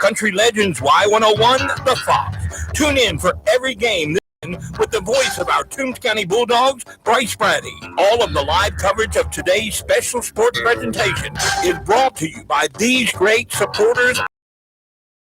Country Legends Y101, The Fox. Tune in for every game with the voice of our Toombs County Bulldogs, Bryce Brady. All of the live coverage of today's special sports presentation is brought to you by these great supporters.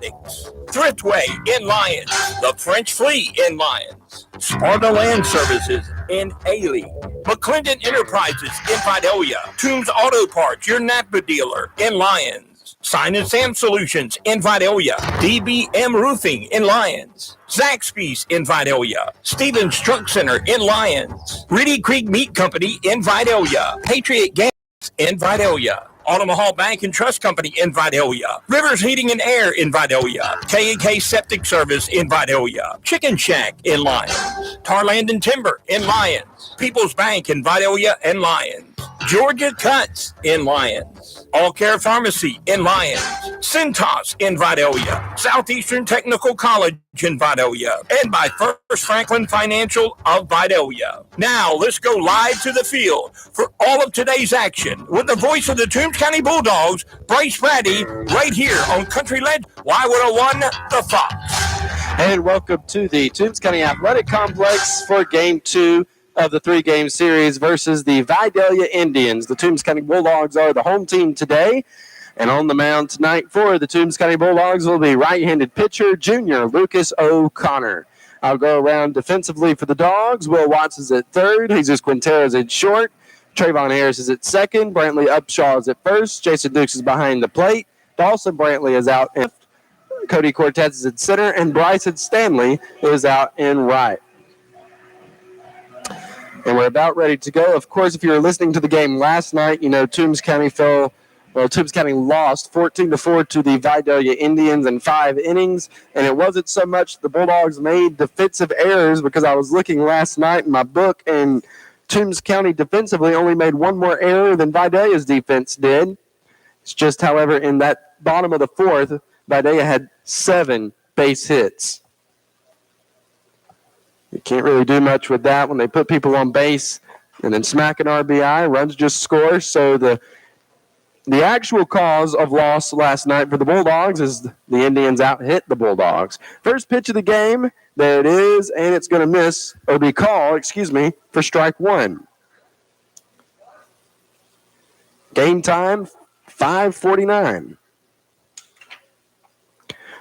Thriftway in Lyons, the French Flea in Lyons, Sparta Land Services in Ailey, McClendon Enterprises in Vidalia, Toombs Auto Parts, your Napa dealer in Lyons, Sign and Sam Solutions in Vidalia, DBM Roofing in Lyons, Zaxby's in Vidalia, Stevens Truck Center in Lyons, Reedy Creek Meat Company in Vidalia, Patriot Gas in Vidalia, Omaha Bank and Trust Company in Vidalia, Rivers Heating and Air in Vidalia, K&K Septic Service in Vidalia, Chicken Shack in Lyons, Tarland and Timber in Lyons, People's Bank in Vidalia and Lyons, Georgia Cuts in Lyons, All Care Pharmacy in Lyons, Cintas in Vidalia, Southeastern Technical College in Vidalia, and by First Franklin Financial of Vidalia. Now let's go live to the field for all of today's action with the voice of the Toombs County Bulldogs, Bryce Brady, right here on Country Led Y101, The Fox. And welcome to the Toombs County Athletic Complex for Game 2 of the 3-game series versus the Vidalia Indians. The Toombs County Bulldogs are the home team today. And on the mound tonight for the Toombs County Bulldogs will be right-handed pitcher, junior Lucas O'Connor. I'll go around defensively for the Dogs. Will Watts is at third. Jesus Quintero is at short. Trayvon Harris is at second. Brantley Upshaw is at first. Jason Dukes is behind the plate. Dawson Brantley is out left. Cody Cortez is at center. And Bryson Stanley is out in right. And we're about ready to go. Of course, if you were listening to the game last night, you know Toombs County lost 14-4 to the Vidalia Indians in 5 innings. And it wasn't so much the Bulldogs made defensive errors, because I was looking last night in my book, and Toombs County defensively only made one more error than Vidalia's defense did. It's just, however, in that bottom of the fourth, Vidalia had 7 base hits. You can't really do much with that when they put people on base and then smack an RBI. Runs just score. So the actual cause of loss last night for the Bulldogs is the Indians out-hit the Bulldogs. First pitch of the game, there it is, and it's going to miss, or be called, for strike one. Game time, 5:49.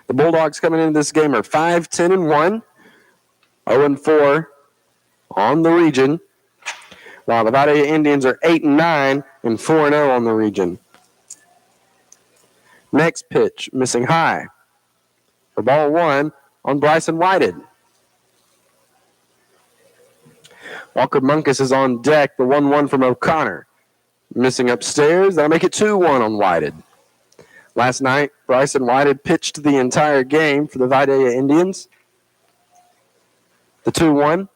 The Bulldogs coming into this game are 5-10-1. 0-4 on the region, while the Vidalia Indians are 8-9 and 4-0 on the region. Next pitch, missing high. For ball one on Bryson Whited. Walker Monkus is on deck, the 1-1 from O'Connor. Missing upstairs, that'll make it 2-1 on Whited. Last night, Bryson Whited pitched the entire game for the Vidalia Indians. The 2-1.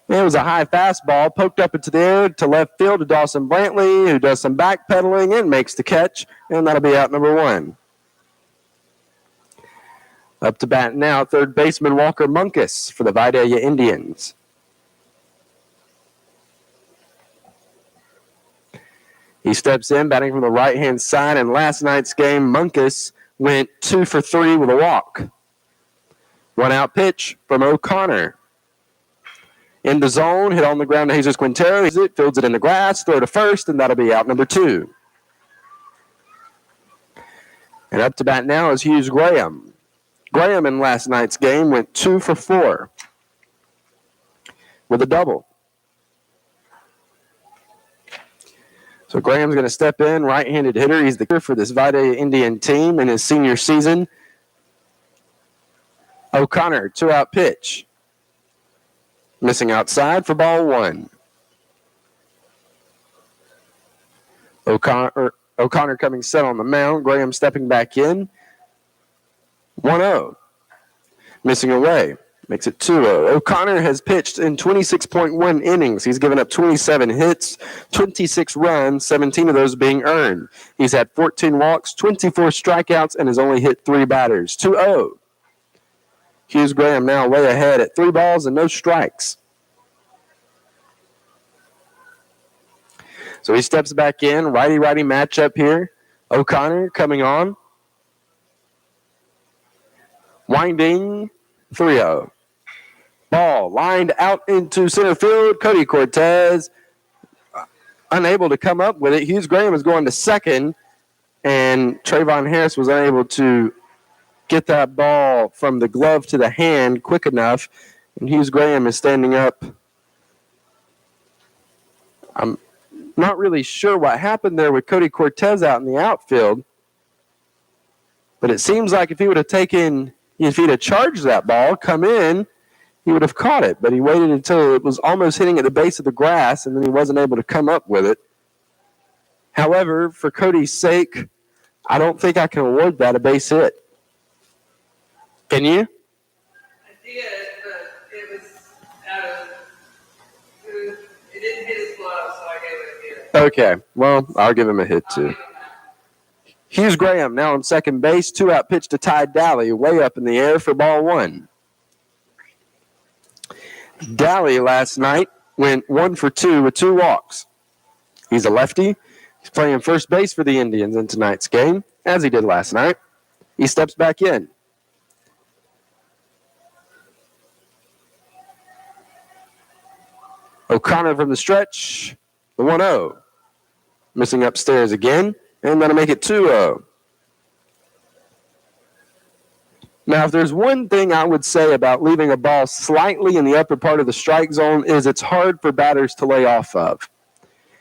It was a high fastball, poked up into the air to left field to Dawson Brantley, who does some backpedaling and makes the catch, and that'll be out number 1. Up to bat now, third baseman Walker Monkus for the Vidalia Indians. He steps in, batting from the right-hand side, and last night's game, Monkus went 2 for 3 with a walk. 1-out pitch from O'Connor. In the zone, hit on the ground to Jesus Quintero. Fields it in the grass, throw to first, and that'll be out number 2. And up to bat now is Hughes Graham. Graham in last night's game went 2 for 4 with a double. So Graham's going to step in, right-handed hitter. He's the hitter for this Vidalia Indian team in his senior season. O'Connor, 2-out pitch. Missing outside for ball 1. O'Connor coming set on the mound. Graham stepping back in. 1-0. Missing away. Makes it 2-0. O'Connor has pitched in 26.1 innings. He's given up 27 hits, 26 runs, 17 of those being earned. He's had 14 walks, 24 strikeouts, and has only hit 3 batters. 2-0. Hughes Graham now way ahead at 3 balls and no strikes. So he steps back in. Righty-righty matchup here. O'Connor coming on. Winding 3-0. Ball lined out into center field. Cody Cortez unable to come up with it. Hughes Graham is going to second, and Trayvon Harris was unable to get that ball from the glove to the hand quick enough, and Hughes Graham is standing up. I'm not really sure what happened there with Cody Cortez out in the outfield, but it seems like if he'd have charged that ball, come in, he would have caught it, but he waited until it was almost hitting at the base of the grass, and then he wasn't able to come up with it. However, for Cody's sake, I don't think I can award that a base hit. Can you? I did, but it was out of it didn't hit his glove, so I gave it a hit. Okay, well, I'll give him a hit too. Hughes Graham now on second base. 2-out pitch to Ty Daly, way up in the air for ball one. Daly last night went 1 for 2 with 2 walks. He's a lefty. He's playing first base for the Indians in tonight's game, as he did last night. He steps back in. O'Connor from the stretch, the 1-0. Missing upstairs again, and that'll make it 2-0. Now, if there's one thing I would say about leaving a ball slightly in the upper part of the strike zone is it's hard for batters to lay off of.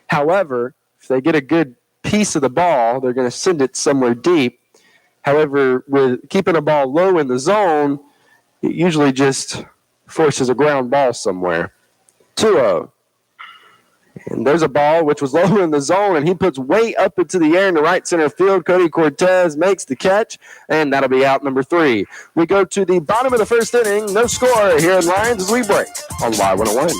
However, if they get a good piece of the ball, they're going to send it somewhere deep. However, with keeping a ball low in the zone, it usually just forces a ground ball somewhere. 2-0. And there's a ball which was low in the zone, and he puts way up into the air in the right center field. Cody Cortez makes the catch, and that'll be out number 3. We go to the bottom of the first inning. No score here in Lions as we break on Y101.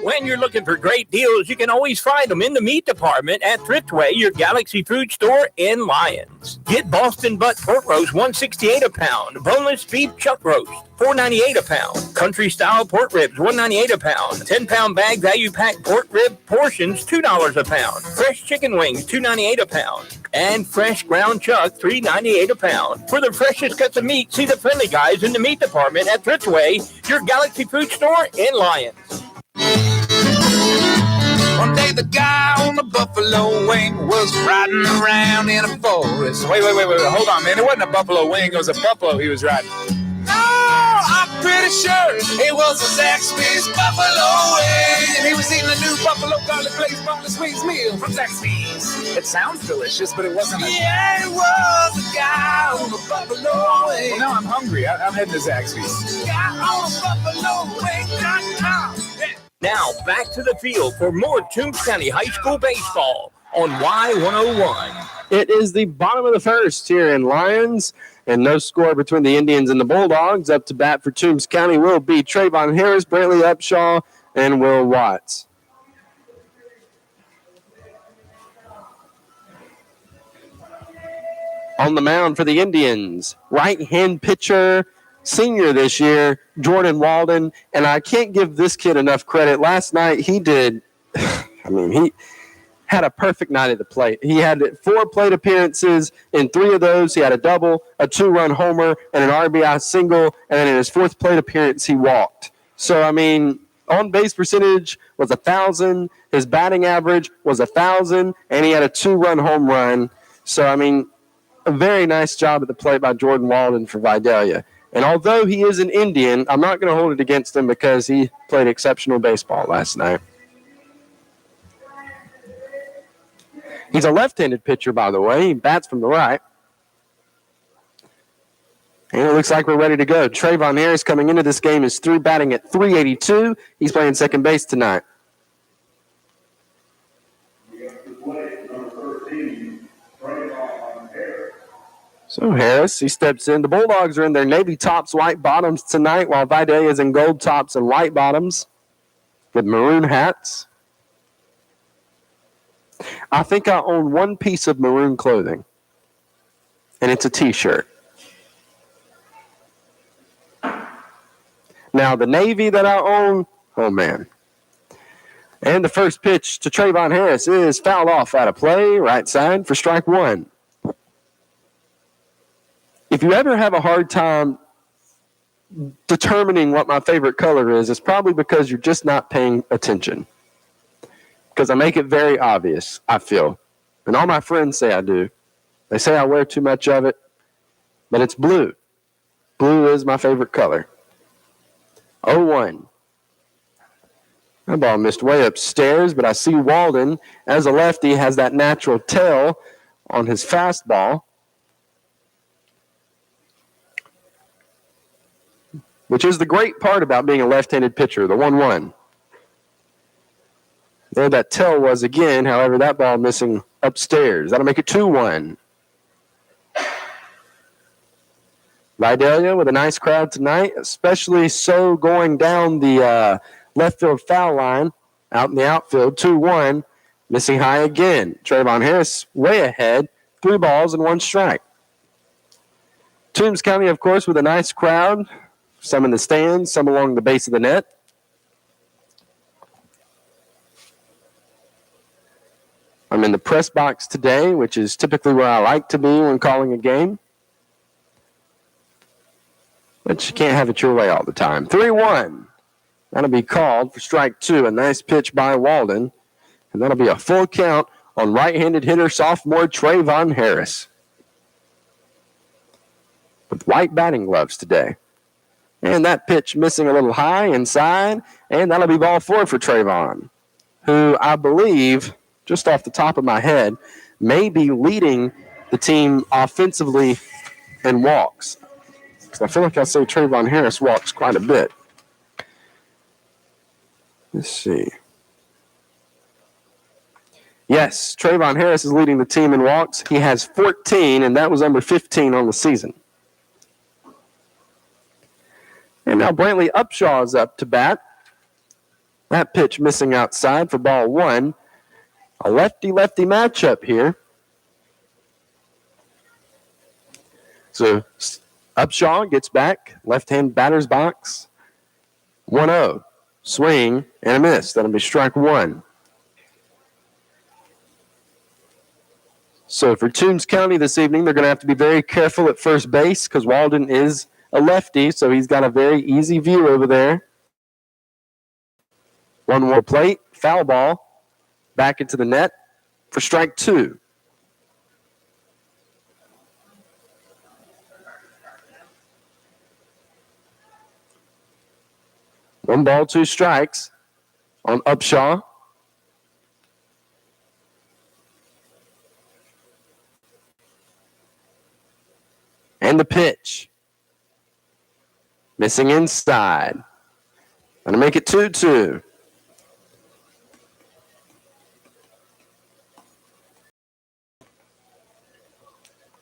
When you're looking for great deals, you can always find them in the meat department at Thriftway, your Galaxy food store in Lyons. Get Boston butt pork roast, $1.68 a pound. Boneless beef chuck roast, $4.98 a pound. Country style pork ribs, $1.98 a pound. 10-pound bag value pack pork rib portions, $2 a pound. Fresh chicken wings, $2.98 a pound. And fresh ground chuck, $3.98 a pound. For the freshest cuts of meat, see the friendly guys in the meat department at Thriftway, your Galaxy food store in Lyons. One day the guy on the buffalo wing was riding around in a forest. Wait, hold on, man. It wasn't a buffalo wing. It was a buffalo he was riding. No, I'm pretty sure it was a Zaxby's buffalo wing. And he was eating a new buffalo garlic glazed boneless wings meal from Zaxby's. It sounds delicious, but it wasn't. Yeah, it was a guy on a buffalo wing. Well, now I'm hungry. I'm heading to Zaxby's. Guy on a buffalo wing.com. Yeah. Now, back to the field for more Toombs County High School baseball on Y101. It is the bottom of the first here in Lyons, and no score between the Indians and the Bulldogs. Up to bat for Toombs County will be Trayvon Harris, Brantley Upshaw, and Will Watts. On the mound for the Indians, right-hand pitcher, senior this year, Jordan Walden, and I can't give this kid enough credit. Last night he had a perfect night at the plate. He had 4 plate appearances. In 3 of those, he had a double, a 2-run homer, and an RBI single, and then in his 4th plate appearance, he walked. So, on-base percentage was 1,000, his batting average was 1,000, and he had a 2-run home run. So, a very nice job at the plate by Jordan Walden for Vidalia. And although he is an Indian, I'm not going to hold it against him because he played exceptional baseball last night. He's a left-handed pitcher, by the way. He bats from the right. And it looks like we're ready to go. Trayvon Harris coming into this game is through, batting at .382. He's playing second base tonight. So Harris, he steps in. The Bulldogs are in their navy tops, white bottoms tonight, while Vidalia is in gold tops and white bottoms with maroon hats. I think I own one piece of maroon clothing, and it's a T-shirt. Now, the navy that I own, oh, man. And the first pitch to Trayvon Harris is fouled off out of play, right side for strike 1. if you ever have a hard time determining what my favorite color is, it's probably because you're just not paying attention. Because I make it very obvious, I feel. And all my friends say I do. They say I wear too much of it, but it's blue. Blue is my favorite color. 0-1. That ball missed way upstairs, but I see Walden, as a lefty, has that natural tail on his fastball, which is the great part about being a left-handed pitcher, the 1-1. There that tail was again, however, that ball missing upstairs. That'll make it 2-1. Vidalia with a nice crowd tonight, especially so going down the left field foul line out in the outfield. 2-1, missing high again. Trayvon Harris way ahead, 3 balls and 1 strike. Toombs County, of course, with a nice crowd, some in the stands, some along the base of the net. I'm in the press box today, which is typically where I like to be when calling a game. But you can't have it your way all the time. 3-1. That'll be called for strike 2. A nice pitch by Walden. And that'll be a full count on right-handed hitter sophomore Trayvon Harris. With white batting gloves today. And that pitch missing a little high inside. And that'll be ball 4 for Trayvon, who I believe, just off the top of my head, may be leading the team offensively in walks. I feel like I say Trayvon Harris walks quite a bit. Let's see. Yes, Trayvon Harris is leading the team in walks. He has 14, and that was number 15 on the season. And now Brantley Upshaw is up to bat. That pitch missing outside for ball 1. A lefty-lefty matchup here. So Upshaw gets back, left-hand batter's box. 1-0. Swing and a miss. That'll be strike 1. So for Toombs County this evening, they're going to have to be very careful at first base because Walden is a lefty, so he's got a very easy view over there. 1-1 plate, foul ball, back into the net for strike 2. One ball, 2 strikes on Upshaw. And the pitch. Missing inside. Going to make it 2-2.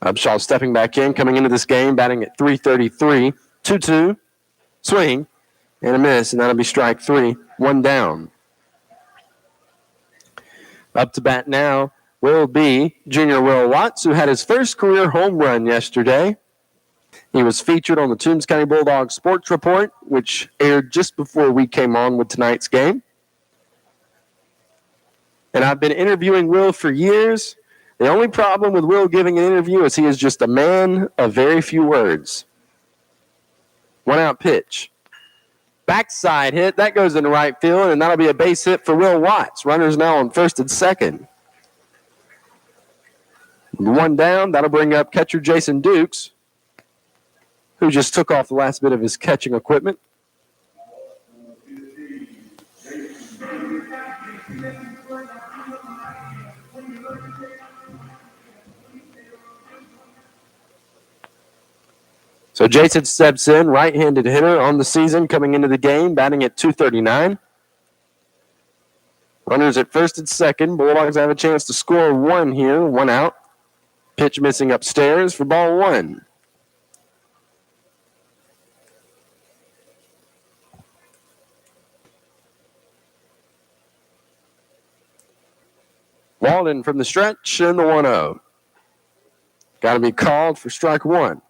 Upshaw stepping back in, coming into this game, batting at .333. 2-2. Swing. And a miss, and that'll be strike 3. 1 down. Up to bat now will be junior Will Watts, who had his first career home run yesterday. He was featured on the Toombs County Bulldogs Sports Report, which aired just before we came on with tonight's game. And I've been interviewing Will for years. The only problem with Will giving an interview is he is just a man of very few words. 1-out pitch. Backside hit, that goes into right field, and that'll be a base hit for Will Watts. Runners now on first and second. 1 down, that'll bring up catcher Jason Dukes, who just took off the last bit of his catching equipment. So Jason steps in, right-handed hitter on the season, coming into the game, batting at .239. Runners at first and second. Bulldogs have a chance to score 1 here, 1 out. Pitch missing upstairs for ball 1. Walden from the stretch and the 1-0. Got to be called for strike 1.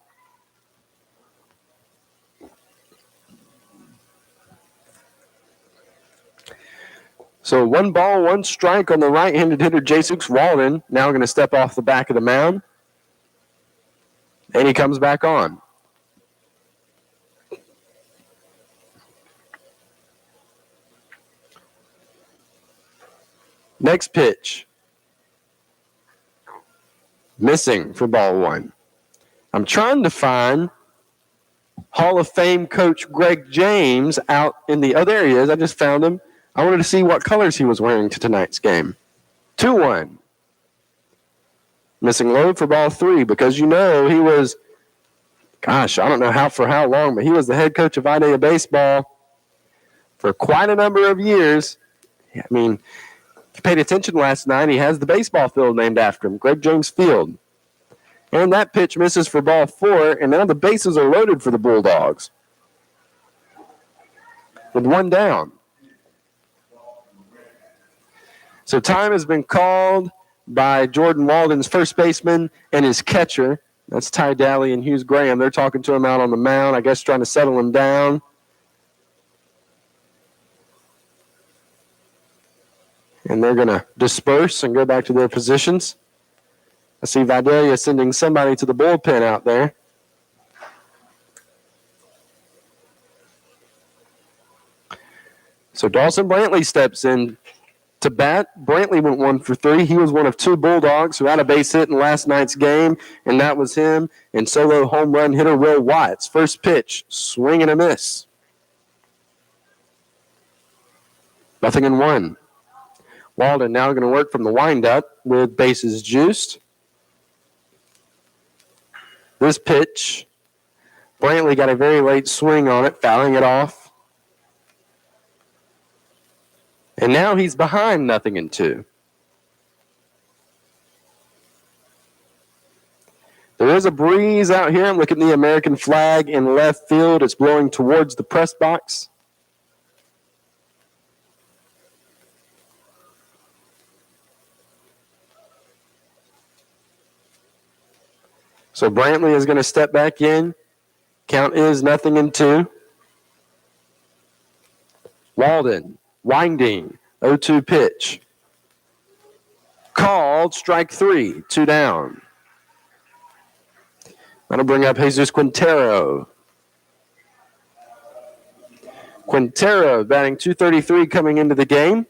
So 1 ball, 1 strike on the right-handed hitter, Jason Walden. Now going to step off the back of the mound. And he comes back on. Next pitch. Missing for ball one. I'm trying to find Hall of Fame coach Greg James out in the other areas. I just found him. I wanted to see what colors he was wearing to tonight's game. 2-1. Missing low for ball three because he was, I don't know for how long, but he was the head coach of Vidalia baseball for quite a number of years. I mean, if you paid attention last night, he has the baseball field named after him, Greg James Field. And that pitch misses for ball four, and now the bases are loaded for the Bulldogs. With one down. So time has been called by Jordan Walden's first baseman and his catcher. That's Ty Daly and Hughes Graham. They're talking to him out on the mound, I guess trying to settle him down. And they're going to disperse and go back to their positions. I see Vidalia sending somebody to the bullpen out there. So Dawson Brantley steps in to bat. Brantley went 1 for 3. He was one of 2 Bulldogs who had a base hit in last night's game, and that was him and solo home run hitter Will Watts. First pitch, swing and a miss. 0-1. Walden now going to work from the windup with bases juiced. This pitch, Brantley got a very late swing on it, fouling it off. And now he's behind 0-2. There is a breeze out here. I'm looking at the American flag in left field. It's blowing towards the press box. So Brantley is going to step back in. Count is 0-2. Walden, winding, 0-2 pitch. Called, strike 3, 2 down. That'll bring up Jesus Quintero. Quintero batting .233 coming into the game.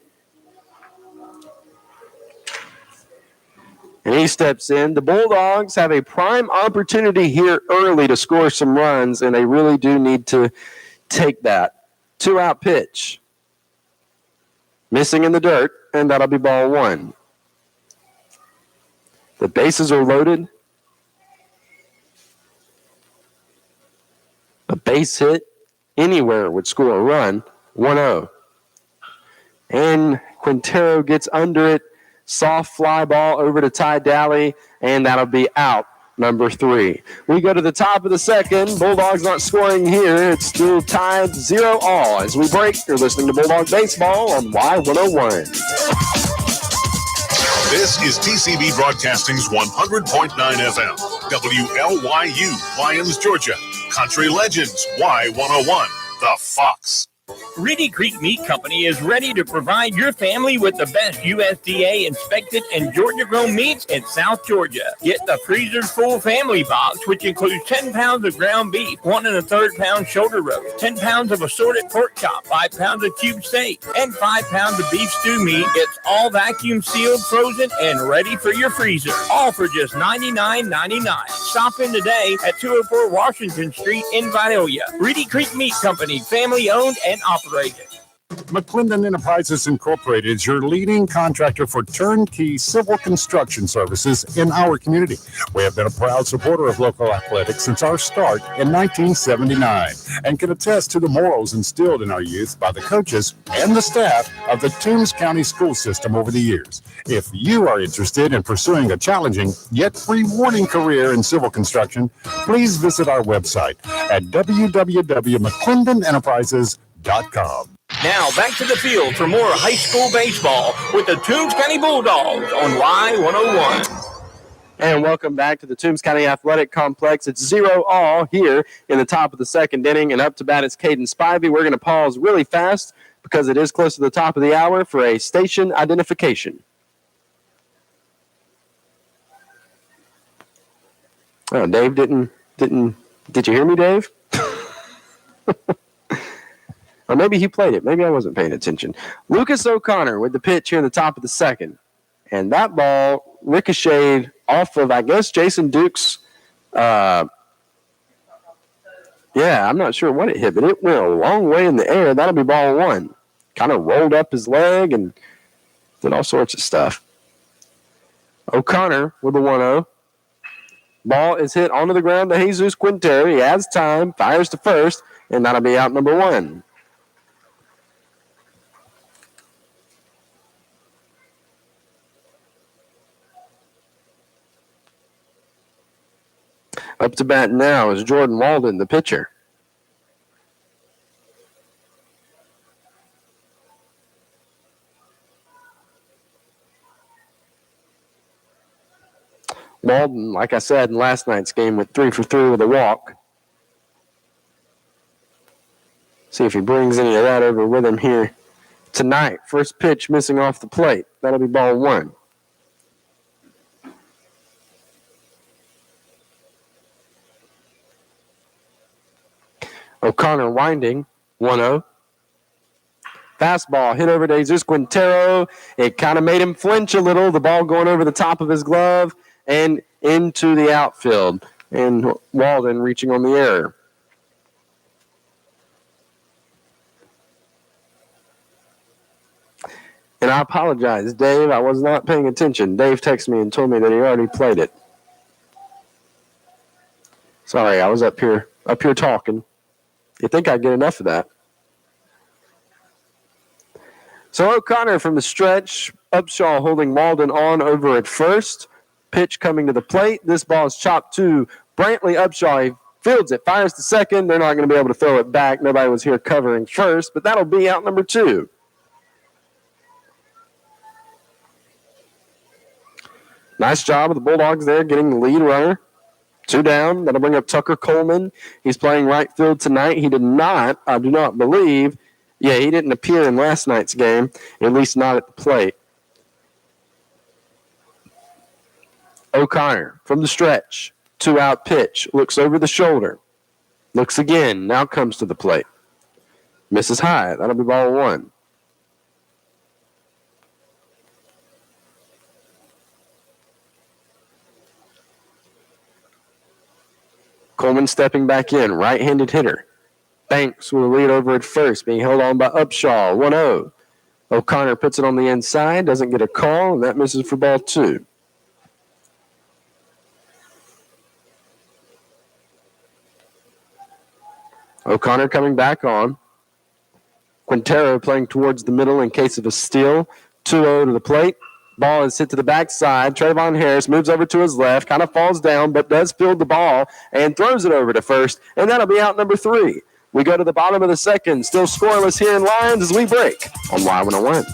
And he steps in. The Bulldogs have a prime opportunity here early to score some runs, and they really do need to take that. 2-out pitch. Missing in the dirt, and that'll be ball one. The bases are loaded. A base hit anywhere would score a run. 1-0. And Quintero gets under it. Soft fly ball over to Ty Daly, and that'll be out, number 3. We go to the top of the second. Bulldogs not scoring here. It's still tied 0-all. As we break, you're listening to Bulldog Baseball on Y101. This is TCB Broadcasting's 100.9 FM, WLYU, Lyons, Georgia. Country Legends, Y101, The Fox. Reedy Creek Meat Company is ready to provide your family with the best USDA inspected and Georgia-grown meats in South Georgia. Get the freezer full family box, which includes 10 pounds of ground beef, 1 1/3 pound shoulder roast, 10 pounds of assorted pork chop, 5 pounds of cube steak, and 5 pounds of beef stew meat. It's all vacuum sealed, frozen, and ready for your freezer. All for just $99.99. Stop in today at 204 Washington Street in Vidalia. Reedy Creek Meat Company, family owned and operated. McClendon Enterprises Incorporated is your leading contractor for turnkey civil construction services in our community. We have been a proud supporter of local athletics since our start in 1979 and can attest to the morals instilled in our youth by the coaches and the staff of the Toombs County school system over the years. If you are interested in pursuing a challenging yet rewarding career in civil construction, please visit our website at www.mcclendenenterprises.com. Now back to the field for more high school baseball with the Toombs County Bulldogs on Y101. And welcome back to the Toombs County Athletic Complex. It's 0-all here in the top of the second inning, and up to bat is Caden Spivey. We're going to pause really fast because it is close to the top of the hour for a station identification. Oh, Dave didn't Did you hear me, Dave? Or maybe he played it. Maybe I wasn't paying attention. Lucas O'Connor with the pitch here in the top of the second. And that ball ricocheted off of, I guess, Jason Duke's. I'm not sure what it hit, but it went a long way in the air. That'll be ball one. Kind of rolled up his leg and did all sorts of stuff. O'Connor with the 1-0. Ball is hit onto the ground to Jesus Quintero. He has time, fires to first, and that'll be out number one. Up to bat now is Jordan Walden, the pitcher. Walden, like I said in last night's game, went 3 for 3 with a walk. See if he brings any of that over with him here tonight. First pitch missing off the plate. That'll be ball one. O'Connor winding, 1-0. Fastball hit over to Jesus Quintero. It kind of made him flinch a little. The ball going over the top of his glove and into the outfield. And Walden reaching on the error. And I apologize, Dave. I was not paying attention. Dave texted me and told me that he already played it. Sorry, I was up here talking. You think I'd get enough of that? So O'Connor from the stretch. Upshaw holding Walden on over at first. Pitch coming to the plate. This ball is chopped to Brantley Upshaw. He fields it, fires to second. They're not going to be able to throw it back. Nobody was here covering first, but that'll be out number two. Nice job of the Bulldogs there getting the lead runner. 2 down. That'll bring up Tucker Coleman. He's playing right field tonight. He did not, I do not believe, he didn't appear in last night's game, at least not at the plate. O'Connor from the stretch. 2-out pitch. Looks over the shoulder. Looks again. Now comes to the plate. Misses high. That'll be ball one. Coleman stepping back in. Right-handed hitter. Banks will lead over at first, being held on by Upshaw. 1-0. O'Connor puts it on the inside. Doesn't get a call, and that misses for ball two. O'Connor coming back on. Quintero playing towards the middle in case of a steal. 2-0 to the plate. Ball is hit to the backside. Trayvon Harris moves over to his left, kind of falls down, but does field the ball and throws it over to first, and that'll be out number three. We go to the bottom of the second. Still scoreless here in Lions as we break on Y101.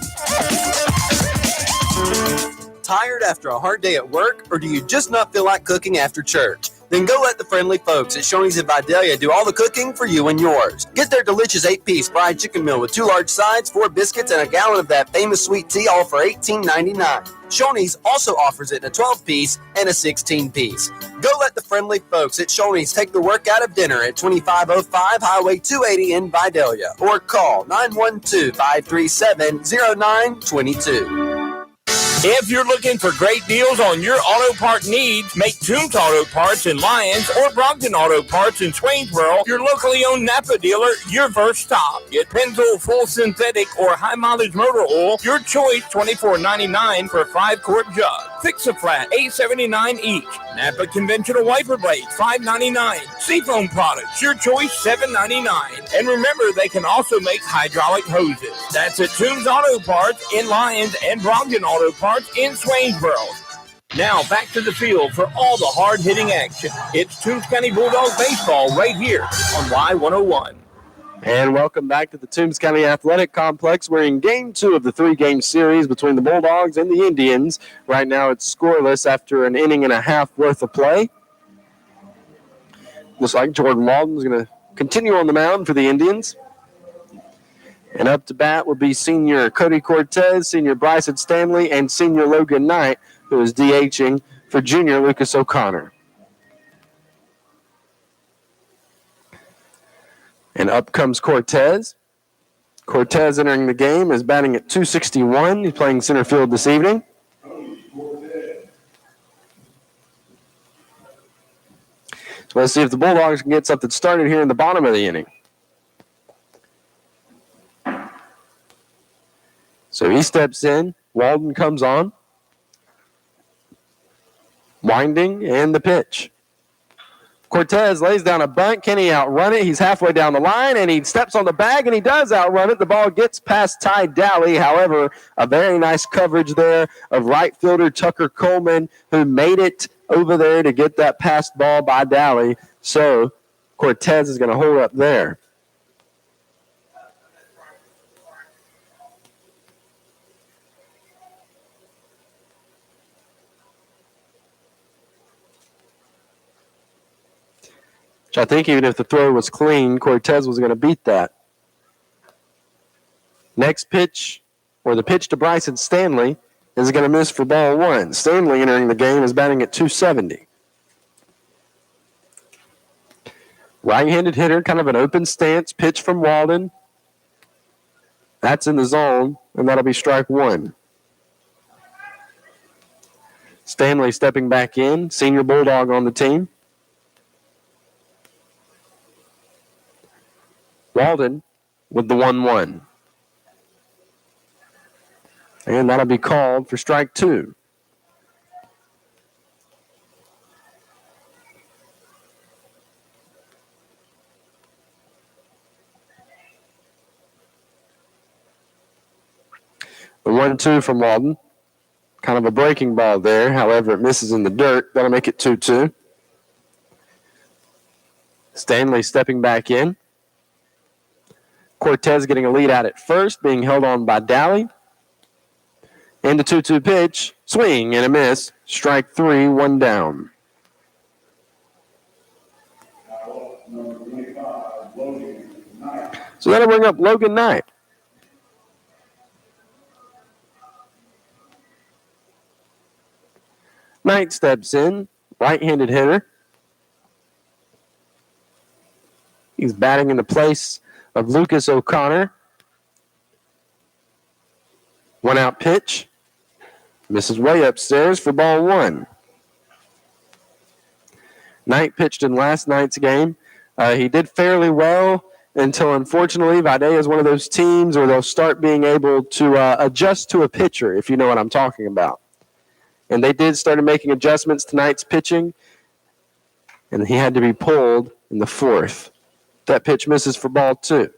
Tired after a hard day at work, or do you just not feel like cooking after church? Then go let the friendly folks at Shoney's at Vidalia do all the cooking for you and yours. Get their delicious 8-piece fried chicken meal with 2 large sides, 4 biscuits, and a gallon of that famous sweet tea, all for $18.99. Shoney's also offers it in a 12-piece and a 16-piece. Go let the friendly folks at Shoney's take the work out of dinner at 2505 Highway 280 in Vidalia, or call 912-537-0922. If you're looking for great deals on your auto part needs, make Toombs Auto Parts in Lyons or Brockton Auto Parts in Swainsboro your locally owned Napa dealer your first stop. Get Pennzoil full synthetic or high mileage motor oil, your choice, $24.99 for a 5-quart jug. Fix-A-Flat, $8.79 each. Napa conventional wiper blades, $5.99. Seafoam products, your choice, $7.99. And remember, they can also make hydraulic hoses. That's at Toombs Auto Parts in Lyons and Brockton Auto Parts in Swainsboro. Now back to the field for all the hard-hitting action. It's Toombs County Bulldogs baseball right here on Y101. And welcome back to the Toombs County Athletic Complex. We're in Game 2 of the 3-game series between the Bulldogs and the Indians. Right now it's scoreless after an inning and a half worth of play. Looks like Jordan Walden is going to continue on the mound for the Indians. And up to bat will be senior Cody Cortez, senior Bryson Stanley, and senior Logan Knight, who is DHing for junior Lucas O'Connor. And up comes Cortez. Cortez entering the game is batting at .261. He's playing center field this evening. So let's see if the Bulldogs can get something started here in the bottom of the inning. So he steps in. Walden comes on. Winding and the pitch. Cortez lays down a bunt. Can he outrun it? He's halfway down the line, and he steps on the bag, and he does outrun it. The ball gets past Ty Dally. However, a very nice coverage there of right fielder Tucker Coleman, who made it over there to get that passed ball by Dally. So Cortez is going to hold up there. I think even if the throw was clean, Cortez was going to beat that. Next pitch, or the pitch to Bryson Stanley, is going to miss for ball one. Stanley entering the game is batting at .270. Right-handed hitter, kind of an open stance, pitch from Walden. That's in the zone, and that'll be strike one. Stanley stepping back in, senior Bulldog on the team. Walden with the 1-1. And that'll be called for strike two. The 1-2 from Walden. Kind of a breaking ball there. However, it misses in the dirt. That'll make it 2-2. Stanley stepping back in. Cortez getting a lead out at first, being held on by Dally. And the 2-2 pitch, swing and a miss. Strike three, one down. So that'll bring up Logan Knight. Knight steps in, right-handed hitter. He's batting in the place of Lucas O'Connor. One out pitch. Misses way upstairs for ball one. Knight pitched in last night's game. He did fairly well until, unfortunately, Vidalia is one of those teams where they'll start being able to adjust to a pitcher, if you know what I'm talking about. And they did start making adjustments to Knight's pitching, and he had to be pulled in the fourth. That pitch misses for ball two.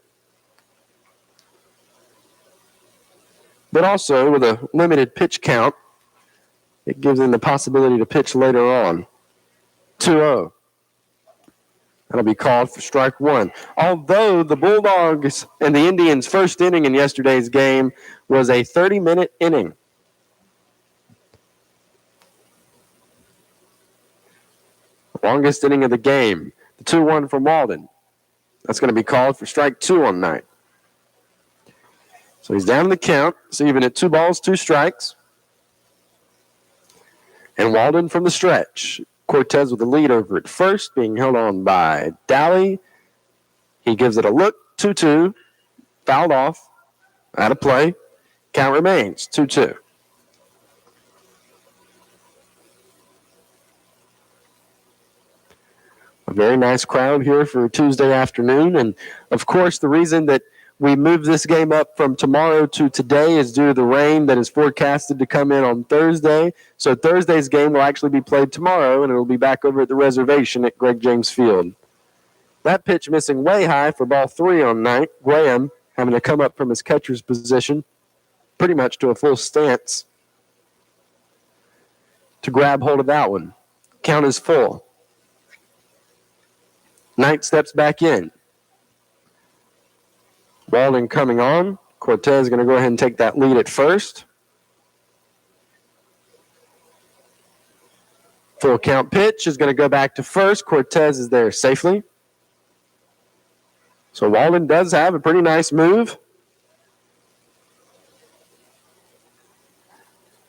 But also, with a limited pitch count, it gives him the possibility to pitch later on. 2-0. That'll be called for strike one. Although the Bulldogs and the Indians' first inning in yesterday's game was a 30-minute inning. Longest inning of the game. The 2-1 from Walden. That's going to be called for strike two on Knight. So he's down in the count. So even at 2 balls, 2 strikes. And Walden from the stretch. Cortez with the lead over at first, being held on by Dally. He gives it a look. 2-2. Fouled off. Out of play. Count remains 2-2. A very nice crowd here for a Tuesday afternoon. And, of course, the reason that we moved this game up from tomorrow to today is due to the rain that is forecasted to come in on Thursday. So Thursday's game will actually be played tomorrow, and it will be back over at the reservation at Greg James Field. That pitch missing way high for ball 3 on Knight. Graham having to come up from his catcher's position pretty much to a full stance to grab hold of that one. Count is full. Knight steps back in. Walden coming on. Cortez is going to go ahead and take that lead at first. Full count pitch is going to go back to first. Cortez is there safely. So Walden does have a pretty nice move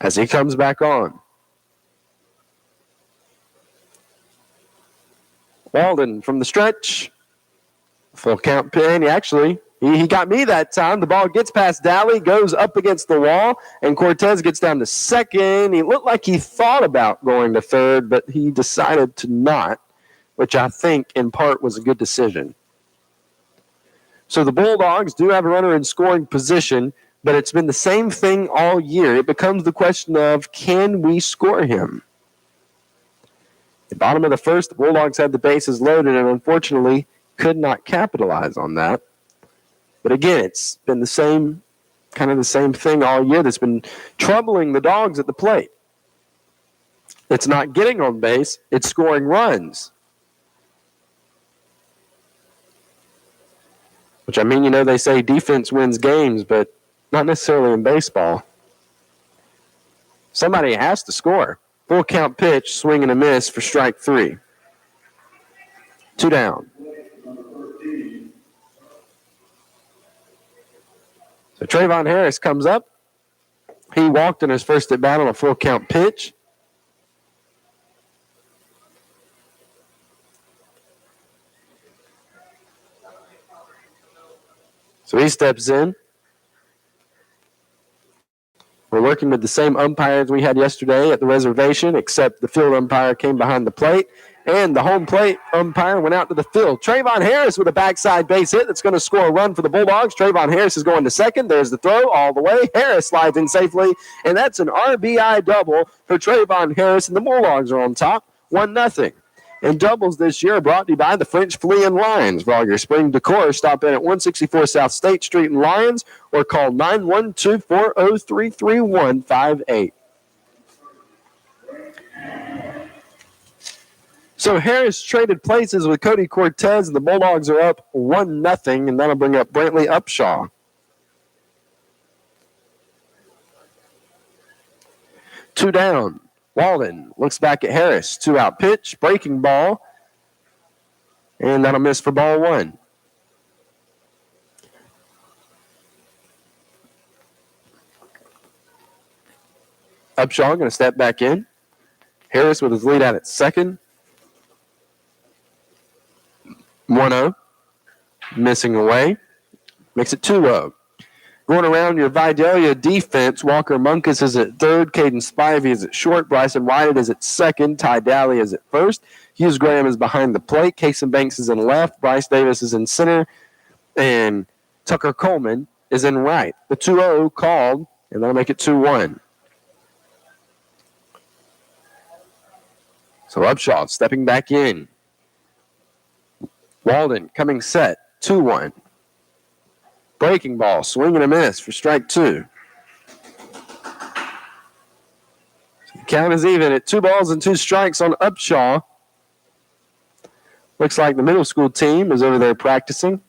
as he comes back on. Walden from the stretch. Full count pin. He got me that time. The ball gets past Daly, goes up against the wall, and Cortez gets down to second. He looked like he thought about going to third, but he decided to not, which I think in part was a good decision. So the Bulldogs do have a runner in scoring position, but it's been the same thing all year. It becomes the question of, can we score him? At the bottom of the first, the Bulldogs had the bases loaded and unfortunately could not capitalize on that. But again, it's been the same thing all year that's been troubling the Dogs at the plate. It's not getting on base, it's scoring runs. Which, they say defense wins games, but not necessarily in baseball. Somebody has to score. Full count pitch, swing and a miss for strike 3. 2 down. So Trayvon Harris comes up. He walked in his first at bat on a full count pitch. So he steps in. We're working with the same umpires we had yesterday at the reservation, except the field umpire came behind the plate, and the home plate umpire went out to the field. Trayvon Harris with a backside base hit that's going to score a run for the Bulldogs. Trayvon Harris is going to second. There's the throw all the way. Harris slides in safely, and that's an RBI double for Trayvon Harris, and the Bulldogs are on top, 1-0. And doubles this year are brought to you by the French Flea and Lions. For all your spring decor, stop in at 164 South State Street in Lyons or call 912-403-3158. So Harris traded places with Cody Cortez, and the Bulldogs are up 1-0, and that'll bring up Brantley Upshaw. Two down. Walden looks back at Harris. 2-out pitch, breaking ball, and that'll miss for ball 1. Upshaw going to step back in. Harris with his lead out at second. 1-0. Missing away. Makes it 2-0. Going around your Vidalia defense, Walker Monkus is at third, Caden Spivey is at short, Bryson White is at second, Ty Daly is at first, Hughes Graham is behind the plate, Kason Banks is in left, Bryce Davis is in center, and Tucker Coleman is in right. The 2-0 called, and that'll make it 2-1. So Upshaw stepping back in. Walden coming set, 2-1. Breaking ball, swing and a miss for strike 2. The count is even at 2 balls and 2 strikes on Upshaw. Looks like the middle school team is over there practicing.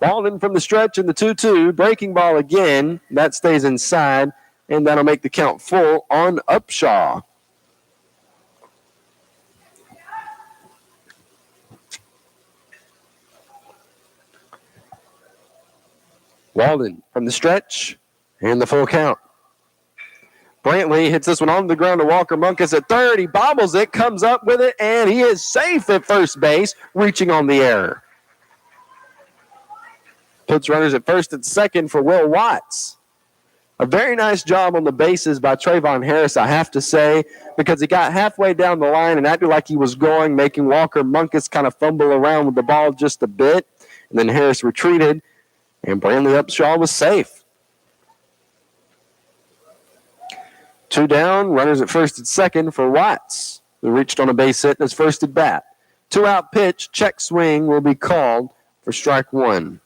Walden from the stretch in the 2-2. Breaking ball again. That stays inside, and that'll make the count full on Upshaw. Walden from the stretch and the full count. Brantley hits this one on the ground to Walker Monkus at third. He bobbles it, comes up with it, and he is safe at first base, reaching on the error. Puts runners at first and second for Will Watts. A very nice job on the bases by Trayvon Harris, I have to say, because he got halfway down the line and acted like he was going, making Walker Monkus kind of fumble around with the ball just a bit. And then Harris retreated, and Brantley Upshaw was safe. 2 down, runners at first and second for Watts, who reached on a base hit in his first at bat. 2-out pitch, check swing will be called for strike 1.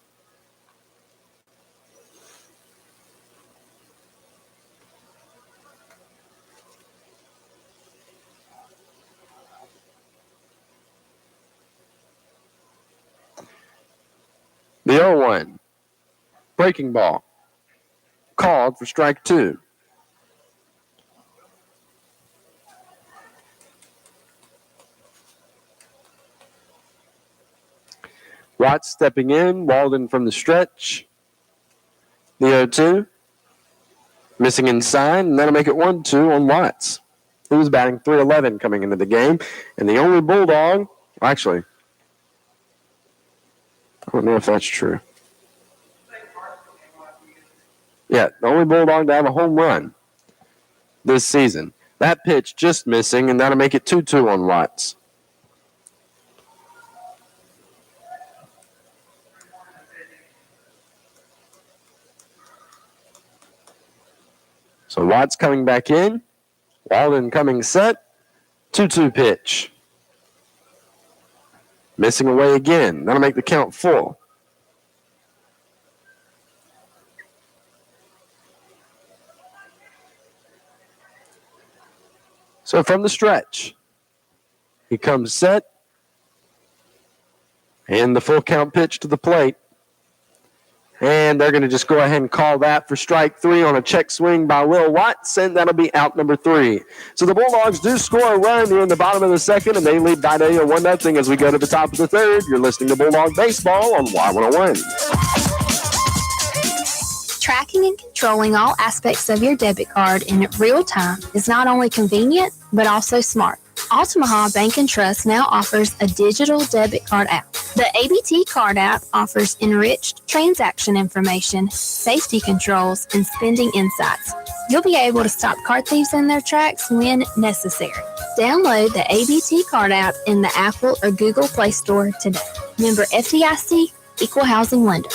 The 0-1. Breaking ball. Called for strike 2. Watts stepping in. Walden from the stretch. The 0-2. Missing inside, and that'll make it 1-2 on Watts. who was batting .311 coming into the game. And the only Bulldog, actually, I don't know if that's true. Yeah, the only Bulldog to have a home run this season. That pitch just missing, and that'll make it 2-2 on Watts. So Watts coming back in. Walden coming set. 2-2 pitch. Missing away again. That'll make the count full. So from the stretch, he comes set. And the full count pitch to the plate. And they're going to just go ahead and call that for strike 3 on a check swing by Will Watts, and that'll be out number 3. So the Bulldogs do score a run here in the bottom of the second, and they lead Vidalia 1-0 as we go to the top of the third. You're listening to Bulldog Baseball on Y101. Tracking and controlling all aspects of your debit card in real time is not only convenient, but also smart. Altamaha Bank and Trust now offers a digital debit card app. The ABT card app offers enriched transaction information, safety controls, and spending insights. You'll be able to stop card thieves in their tracks when necessary. Download the ABT card app in the Apple or Google Play Store today. Member FDIC, Equal Housing Lender.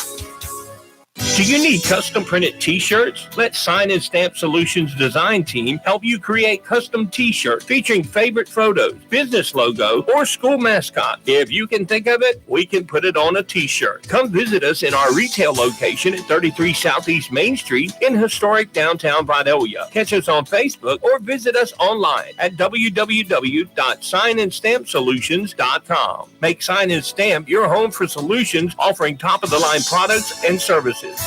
Do you need custom printed t-shirts? Let Sign and Stamp Solutions design team help you create custom t-shirts featuring favorite photos, business logo, or school mascot. If you can think of it, we can put it on a t-shirt. Come visit us in our retail location at 33 Southeast Main Street in historic downtown Vidalia. Catch us on Facebook or visit us online at www.signandstampsolutions.com. Make Sign and Stamp your home for solutions offering top-of-the-line products and services.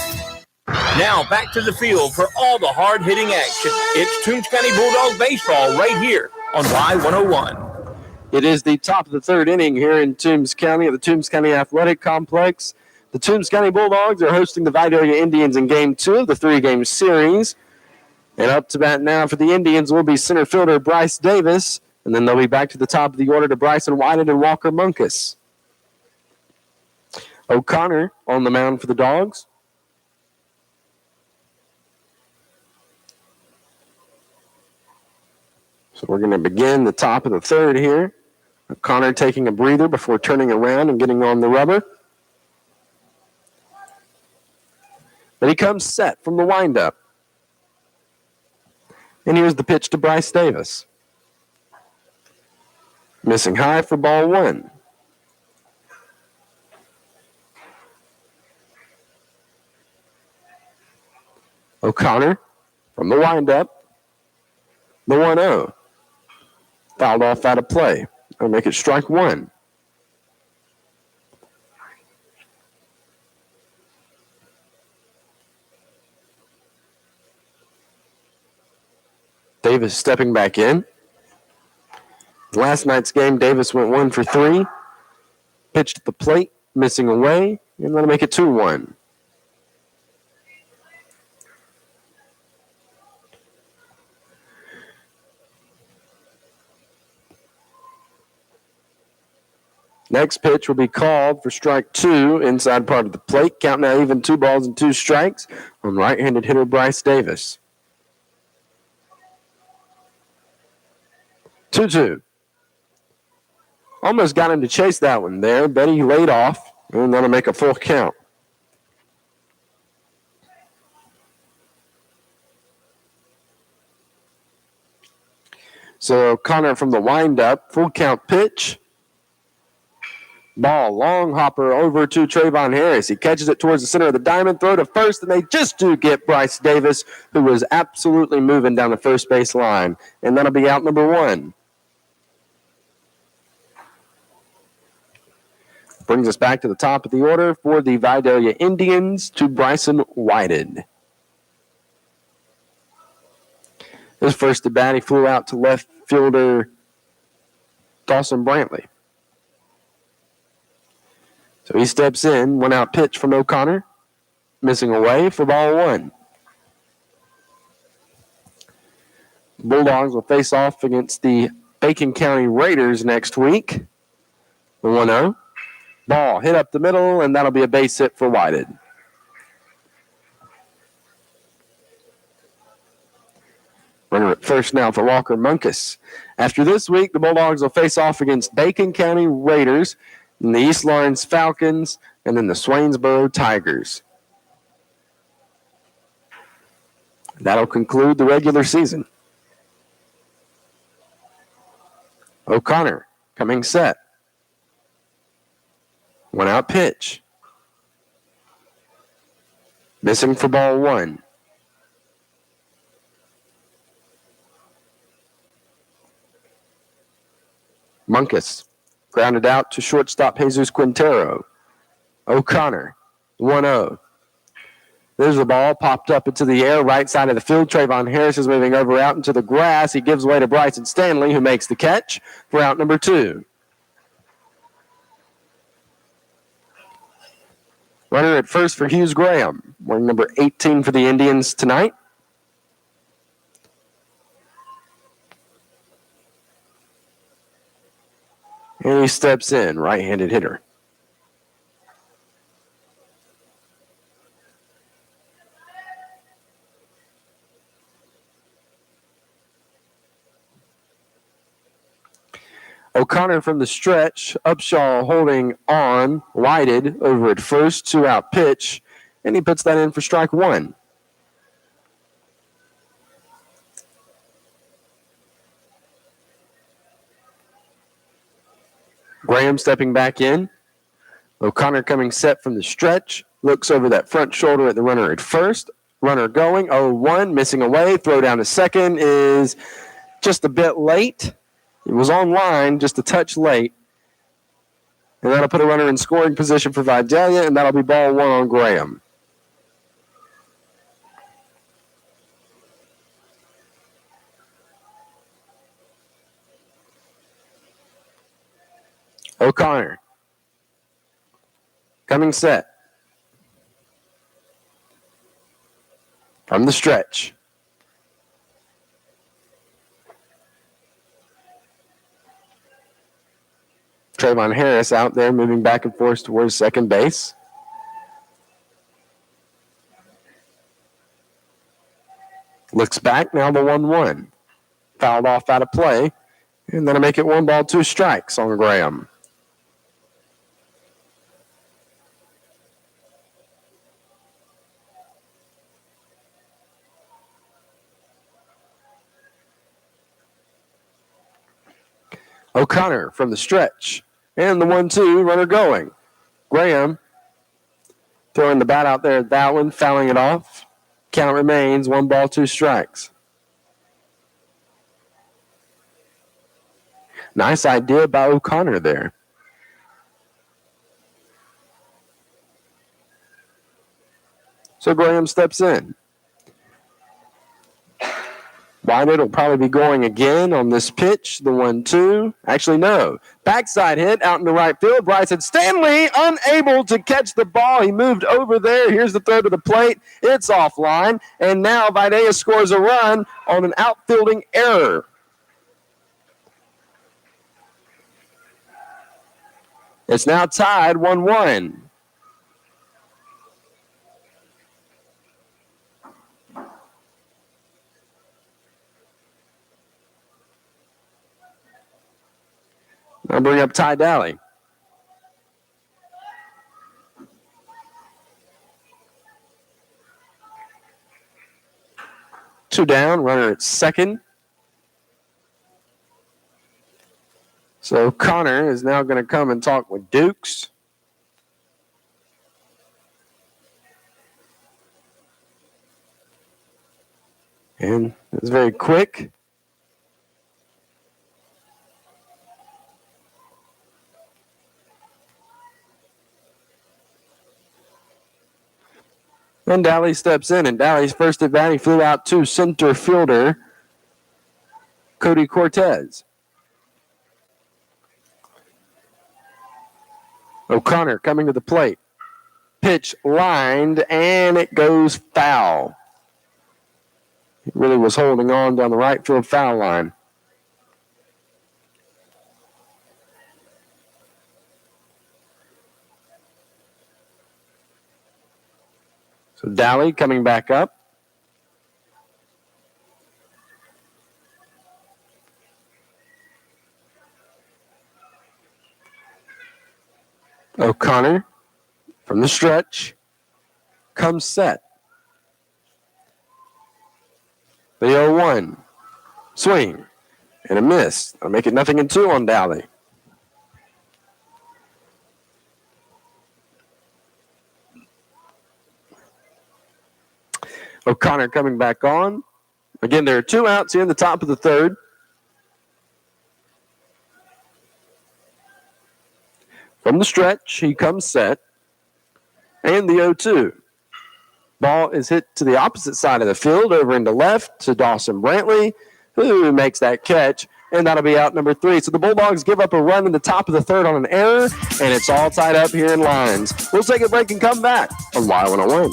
Now back to the field for all the hard-hitting action. It's Toombs County Bulldog Baseball right here on Y101. It is the top of the third inning here in Toombs County at the Toombs County Athletic Complex. The Toombs County Bulldogs are hosting the Vidalia Indians in Game 2 of the 3-game series. And up to bat now for the Indians will be center fielder Bryce Davis. And then they'll be back to the top of the order to Bryson Whited and Walker Monkus. O'Connor on the mound for the Dogs. So we're going to begin the top of the third here. O'Connor taking a breather before turning around and getting on the rubber. But he comes set from the windup. And here's the pitch to Bryce Davis. Missing high for ball 1. O'Connor from the windup. The 1-0. Fouled off out of play. That'll make it strike 1. Davis stepping back in. Last night's game, Davis went 1 for 3. Pitched at the plate, missing away, and that'll make it 2-1. Next pitch will be called for strike 2 inside part of the plate. Count now even 2 balls and 2 strikes on right-handed hitter Bryce Davis. 2-2. Almost got him to chase that one there, but he laid off, and that'll make a full count. So Connor from the windup, full count pitch. Ball, long hopper over to Trayvon Harris. He catches it towards the center of the diamond, throw to first, and they just do get Bryce Davis, who was absolutely moving down the first base line. And that'll be out number 1. Brings us back to the top of the order for the Vidalia Indians to Bryson Whited. His first at bat, he flew out to left fielder Dawson Brantley. So he steps in, 1-out pitch from O'Connor, missing away for ball 1. Bulldogs will face off against the Bacon County Raiders next week. The 1-0. Ball hit up the middle, and that'll be a base hit for Whited. Runner at first now for Walker Monkus. After this week, the Bulldogs will face off against Bacon County Raiders, and the East Lawrence Falcons, and then the Swainsboro Tigers. That'll conclude the regular season. O'Connor coming set. 1-out pitch. Missing for ball 1. Monkus grounded out to shortstop Jesus Quintero. O'Connor, 1-0. There's the ball, popped up into the air, right side of the field. Trayvon Harris is moving over out into the grass. He gives way to Bryson Stanley, who makes the catch for out number 2. Runner at first for Hughes Graham, wearing number 18 for the Indians tonight. And he steps in, right-handed hitter. O'Connor from the stretch. Upshaw holding on. Whited over at first. 2-out pitch. And he puts that in for strike 1. Graham stepping back in. O'Connor coming set from the stretch. Looks over that front shoulder at the runner at first. Runner going. 0-1. Missing away. Throw down to second is just a bit late. It was on line, just a touch late. And that'll put a runner in scoring position for Vidalia, and that'll be ball 1 on Graham. O'Connor coming set from the stretch. Trayvon Harris out there moving back and forth towards second base. Looks back, now the 1-1. Fouled off out of play, and that'll make it 1 ball, 2 strikes on Graham. O'Connor from the stretch. And the 1-2, runner going. Graham throwing the bat out there at that one, fouling it off. Count remains 1 ball, 2 strikes. Nice idea by O'Connor there. So Graham steps in. Whited will probably be going again on this pitch, the 1-2. Actually, no. Backside hit out in the right field. Bryson Stanley unable to catch the ball. He moved over there. Here's the throw to the plate. It's offline. And now Vidalia scores a run on an outfielding error. It's now tied 1-1. I'll bring up Ty Daly. Two down, runner at second. So Connor is now going to come and talk with Dukes. And it's very quick. Then Daly steps in, and Daly's first at bat, he flew out to center fielder Cody Cortez. O'Connor coming to the plate. Pitch lined, and it goes foul. He really was holding on down the right field foul line. So Dally coming back up. O'Connor from the stretch comes set. The 0-1. Swing. And a miss. That'll make it 0-2 on Dally. O'Connor coming back on. Again, there are 2 outs here in the top of the third. From the stretch, he comes set. And the 0-2. Ball is hit to the opposite side of the field, over into left to Dawson Brantley, who makes that catch, and that'll be out number 3. So the Bulldogs give up a run in the top of the third on an error, and it's all tied up here in lines. We'll take a break and come back on Y101.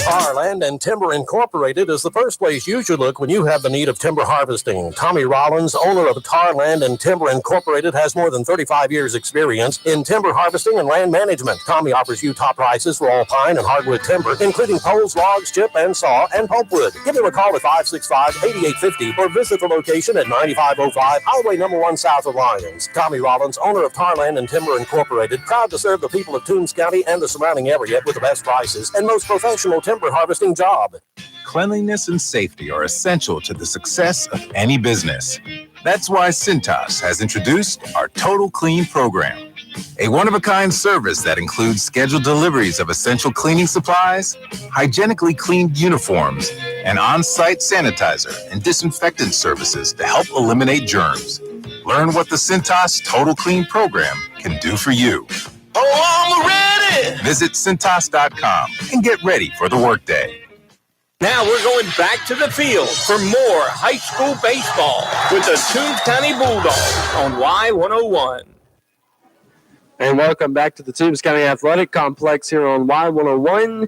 Our Land and Timber Incorporated is the first place you should look when you have the need of timber harvesting. Tommy Rollins, owner of Tar Land and Timber Incorporated, has more than 35 years' experience in timber harvesting and land management. Tommy offers you top prices for all pine and hardwood timber, including poles, logs, chip and saw, and pulpwood. Give them a call at 565-8850 or visit the location at 9505 Highway number 1 south of Lyons. Tommy Rollins, owner of Tar Land and Timber Incorporated, proud to serve the people of Toombs County and the surrounding area with the best prices and most professional timber harvesting job. Cleanliness and safety are essential to the success of any business. That's why Cintas has introduced our Total Clean program, a one-of-a-kind service that includes scheduled deliveries of essential cleaning supplies, hygienically cleaned uniforms, and on-site sanitizer and disinfectant services to help eliminate germs. Learn what the Cintas Total Clean program can do for you. Oh, I'm ready! Visit Cintas.com and get ready for the workday. Now we're going back to the field for more high school baseball with the Toombs County Bulldogs on Y101. And welcome back to the Toombs County Athletic Complex here on Y101.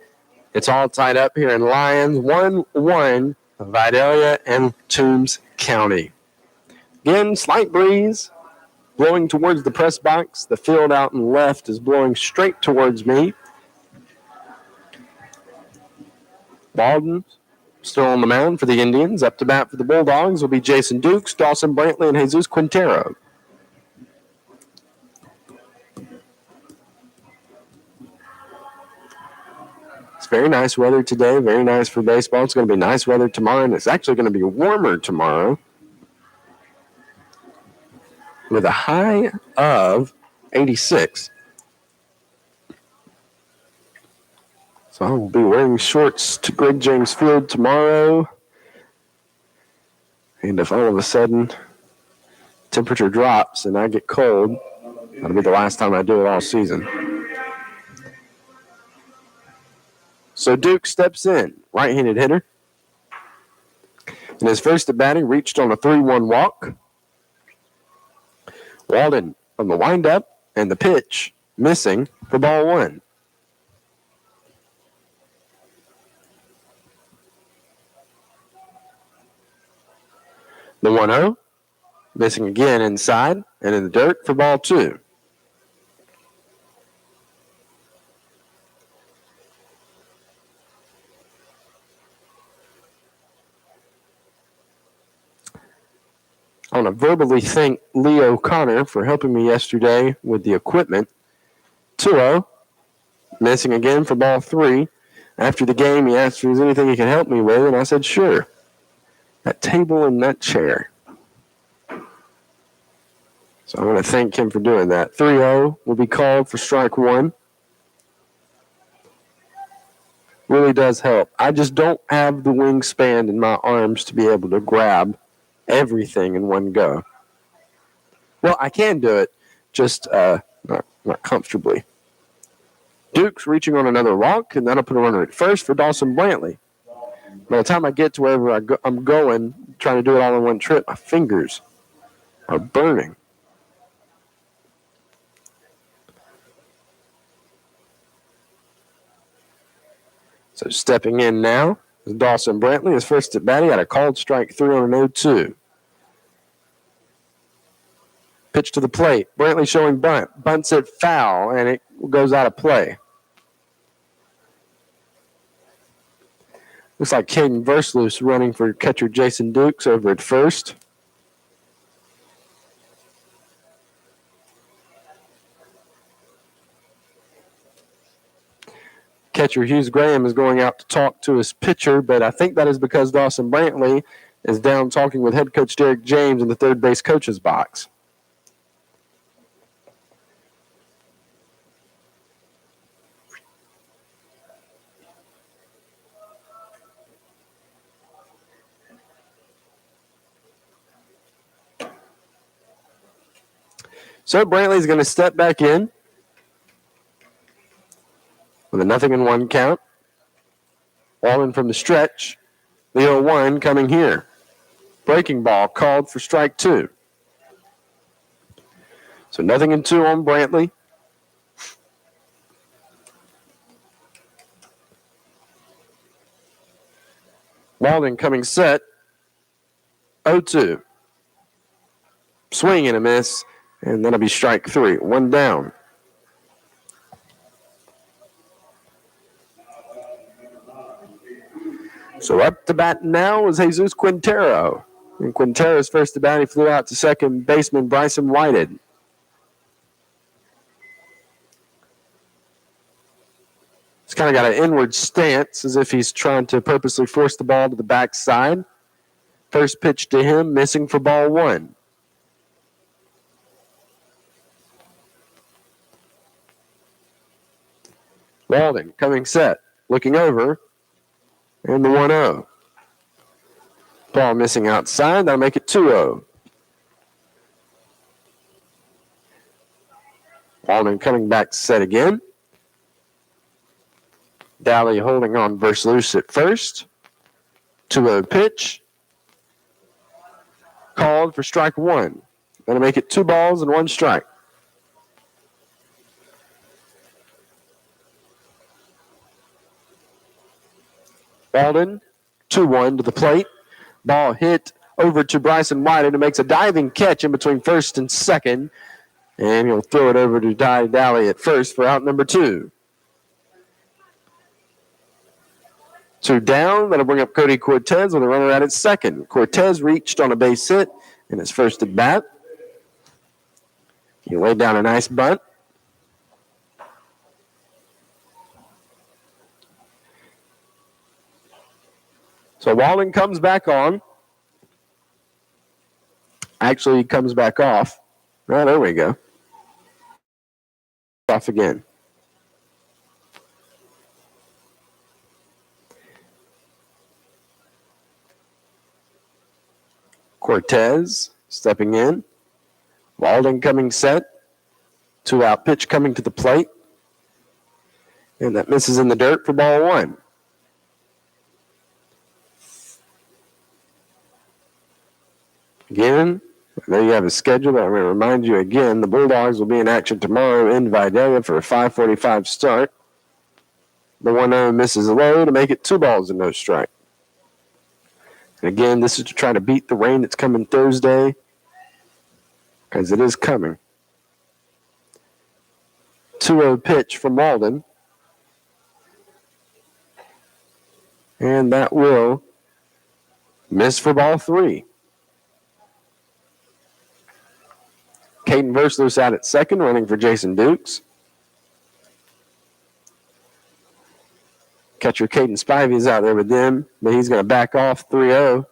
It's all tied up here in Lyons, 1-1, Vidalia and Toombs County. Again, slight breeze blowing towards the press box. The field out and left is blowing straight towards me. Walden still on the mound for the Indians. Up to bat for the Bulldogs will be Jason Dukes, Dawson Brantley, and Jesus Quintero. It's very nice weather today, very nice for baseball. It's going to be nice weather tomorrow, and it's actually going to be warmer tomorrow with a high of 86. So I will be wearing shorts to Greg James Field tomorrow. And if all of a sudden temperature drops and I get cold, that'll be the last time I do it all season. So Duke steps in, right-handed hitter. In his first at batting, reached on a 3-1 walk. Walden from the windup and the pitch, missing for ball 1. The 1-0, missing again inside and in the dirt for ball 2. I want to verbally thank Lee O'Connor for helping me yesterday with the equipment. 2-0, missing again for ball 3. After the game, he asked if there was anything he could help me with, and I said, sure. That table and that chair. So I want to thank him for doing that. 3-0 will be called for strike 1. Really does help. I just don't have the wingspan in my arms to be able to grab everything in one go. Well, I can do it, just not comfortably. Duke's reaching on another walk, and that'll put a runner at first for Dawson Brantley. By the time I get to wherever I'm going, trying to do it all in one trip, my fingers are burning. So stepping in now Dawson Brantley is first at bat. He had a called strike 3 on an 0-2. Pitch to the plate. Brantley showing bunt. Bunts it foul, and it goes out of play. Looks like Caden Versluis running for catcher Jason Dukes over at first. Catcher Hughes Graham is going out to talk to his pitcher, but I think that is because Dawson Brantley is down talking with head coach Derek James in the third base coach's box. So Brantley's going to step back in with a 0-1 count. Walden from the stretch. The 0-1 coming here. Breaking ball called for strike 2. So 0-2 on Brantley. Walden coming set. 0-2. Swing and a miss. And that'll be strike 3. 1 down. So up to bat now is Jesus Quintero. And Quintero's first to bat, he flew out to second baseman Bryson Whited. He's kind of got an inward stance as if he's trying to purposely force the ball to the backside. First pitch to him, missing for ball 1. Walden coming set, looking over, and the 1-0. Ball missing outside, that'll make it 2-0. Walden coming back set again. Vidalia holding on Versluis at first. 2-0 pitch. Called for strike 1. That'll make it 2 balls and 1 strike. Walden, 2-1 to the plate. Ball hit over to Bryson Whited, who makes a diving catch in between first and second. And he'll throw it over to Vidalia at first for out number 2. 2 down. That'll bring up Cody Cortez with a runner out at second. Cortez reached on a base hit in his first at bat. He laid down a nice bunt. So Walden comes back on. Actually, he comes back off. Right, there we go. Off again. Cortez stepping in. Walden coming set. 2-out pitch coming to the plate. And that misses in the dirt for ball 1. Again, there you have a schedule. I'm going to remind you again, the Bulldogs will be in action tomorrow in Vidalia for a 5:45 start. The 1-0 misses low to make it 2 balls and no strike. And again, this is to try to beat the rain that's coming Thursday, because it is coming. 2-0 pitch from Walden. And that will miss for ball 3. Caden Versluis out at second, running for Jason Dukes. Catcher Caden Spivey is out there with them, but he's going to back off 3-0.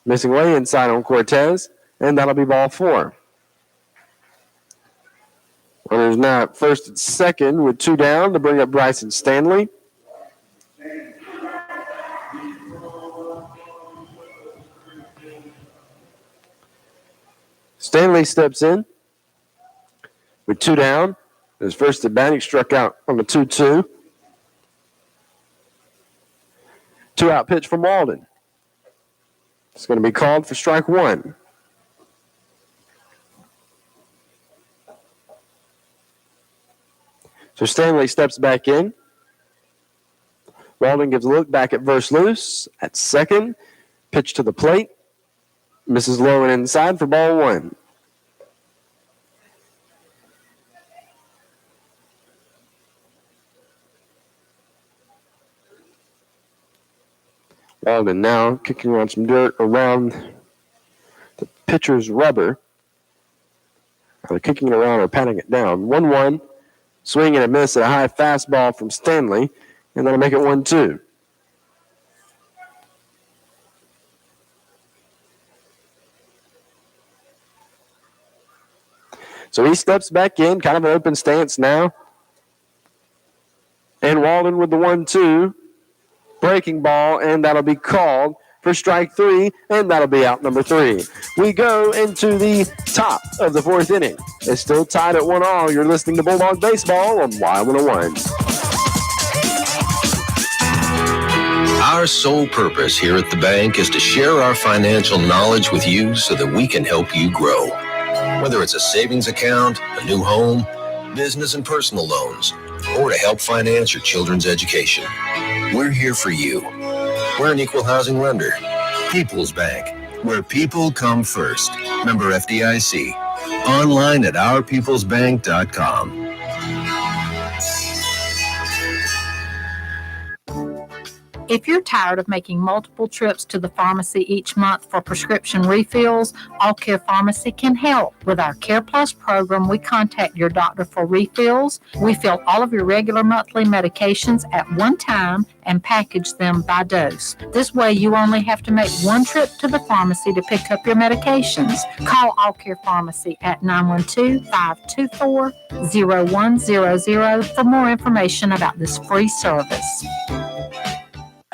Missing way inside on Cortez, and that'll be ball 4. Runners now at first and second with 2 down to bring up Bryson Stanley. Stanley steps in with 2 down. His first at bat, he struck out on the 2-2. 2-out pitch from Walden. It's going to be called for strike 1. So Stanley steps back in. Walden gives a look back at Versluis at second. Pitch to the plate. Misses low and inside for ball one. Walden now kicking around some dirt around the pitcher's rubber. They're kicking it around or patting it down. 1-1. Swing and a miss at a high fastball from Stanley. And that'll make it 1-2. So he steps back in, kind of an open stance now. And Walden with the 1-2. Breaking ball, and that'll be called for strike three, and that'll be out number three. We go into the top of the fourth inning. It's still tied at 1-1. You're listening to Bulldog Baseball on Y101. Our sole purpose here at the bank is to share our financial knowledge with you so that we can help you grow. Whether it's a savings account, a new home, business and personal loans, or to help finance your children's education, we're here for you. We're an equal housing lender. People's Bank, where people come first. Member FDIC. Online at ourpeoplesbank.com. If you're tired of making multiple trips to the pharmacy each month for prescription refills, All Care Pharmacy can help. With our Care Plus program, we contact your doctor for refills. We fill all of your regular monthly medications at one time and package them by dose. This way, you only have to make one trip to the pharmacy to pick up your medications. Call All Care Pharmacy at 912-524-0100 for more information about this free service.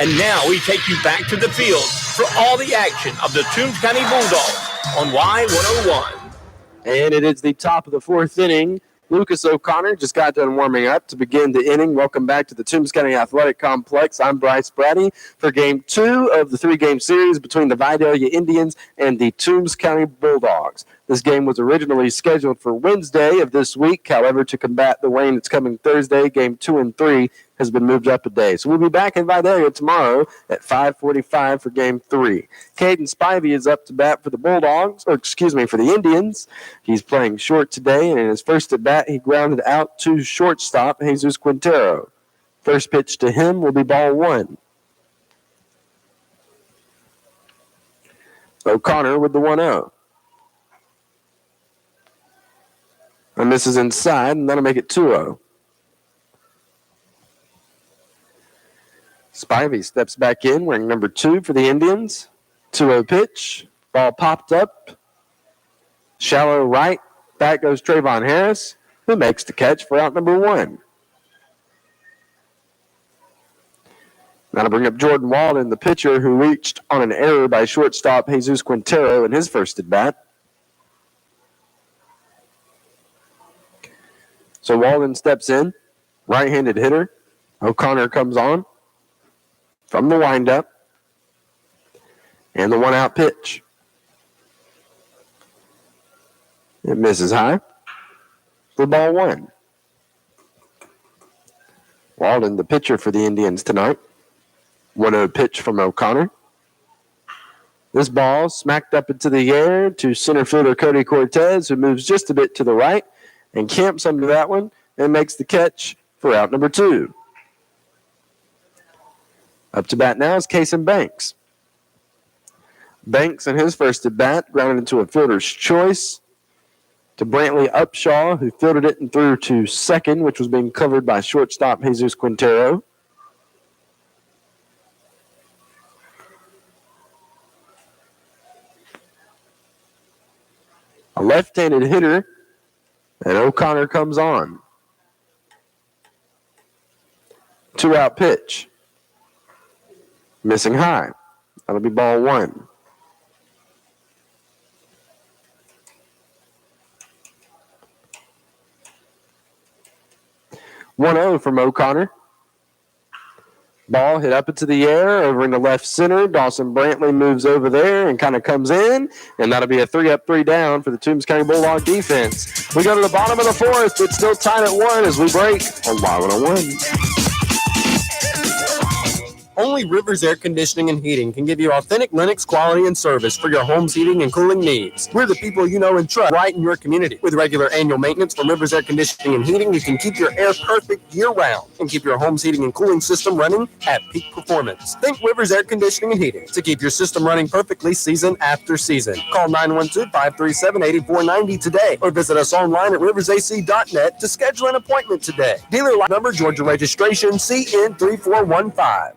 And now we take you back to the field for all the action of the Toombs County Bulldogs on Y101. And it is the top of the fourth inning. Lucas O'Connor just got done warming up to begin the inning. Welcome back to the Toombs County Athletic Complex. I'm Bryce Brady for Game 2 of the three-game series between the Vidalia Indians and the Toombs County Bulldogs. This game was originally scheduled for Wednesday of this week. However, to combat the rain that's coming Thursday, Game 2 and 3 has been moved up a day. So we'll be back in Vidalia tomorrow at 5:45 for Game 3. Caden Spivey is up to bat for the Bulldogs, for the Indians. He's playing short today, and in his first at bat, he grounded out to shortstop Jesus Quintero. First pitch to him will be ball one. O'Connor with the 1-0. And this is inside, and that'll make it 2-0. Spivey steps back in, wearing number 2 for the Indians. 2-0 pitch. Ball popped up. Shallow right. Back goes Trayvon Harris, who makes the catch for out number 1. That'll bring up Jordan Walden, the pitcher, who reached on an error by shortstop Jesus Quintero in his first at bat. So Walden steps in, right-handed hitter. O'Connor comes on from the windup, and the 1-out pitch. It misses high for ball 1. Walden, the pitcher for the Indians tonight. 1-0 pitch from O'Connor. This ball smacked up into the air to center fielder Cody Cortez, who moves just a bit to the right and camps under that one and makes the catch for out number 2. Up to bat now is Kason Banks. Banks in his first at bat grounded into a fielder's choice to Brantley Upshaw, who fielded it and threw to second, which was being covered by shortstop Jesus Quintero. A left-handed hitter, and O'Connor comes on. 2-out pitch. Missing high. That'll be ball 1. (1-0) from O'Connor. Ball hit up into the air over in the left center. Dawson Brantley moves over there and kind of comes in, and that'll be a 3-up, 3-down for the Toombs County Bulldog defense. We go to the bottom of the fourth. It's still tied at 1 as we break on Y101. Only Rivers Air Conditioning and Heating can give you authentic Lennox quality and service for your home's heating and cooling needs. We're the people you know and trust right in your community. With regular annual maintenance from Rivers Air Conditioning and Heating, you can keep your air perfect year-round and keep your home's heating and cooling system running at peak performance. Think Rivers Air Conditioning and Heating to keep your system running perfectly season after season. Call 912-537-8490 today or visit us online at riversac.net to schedule an appointment today. Dealer line number, Georgia registration, CN3415.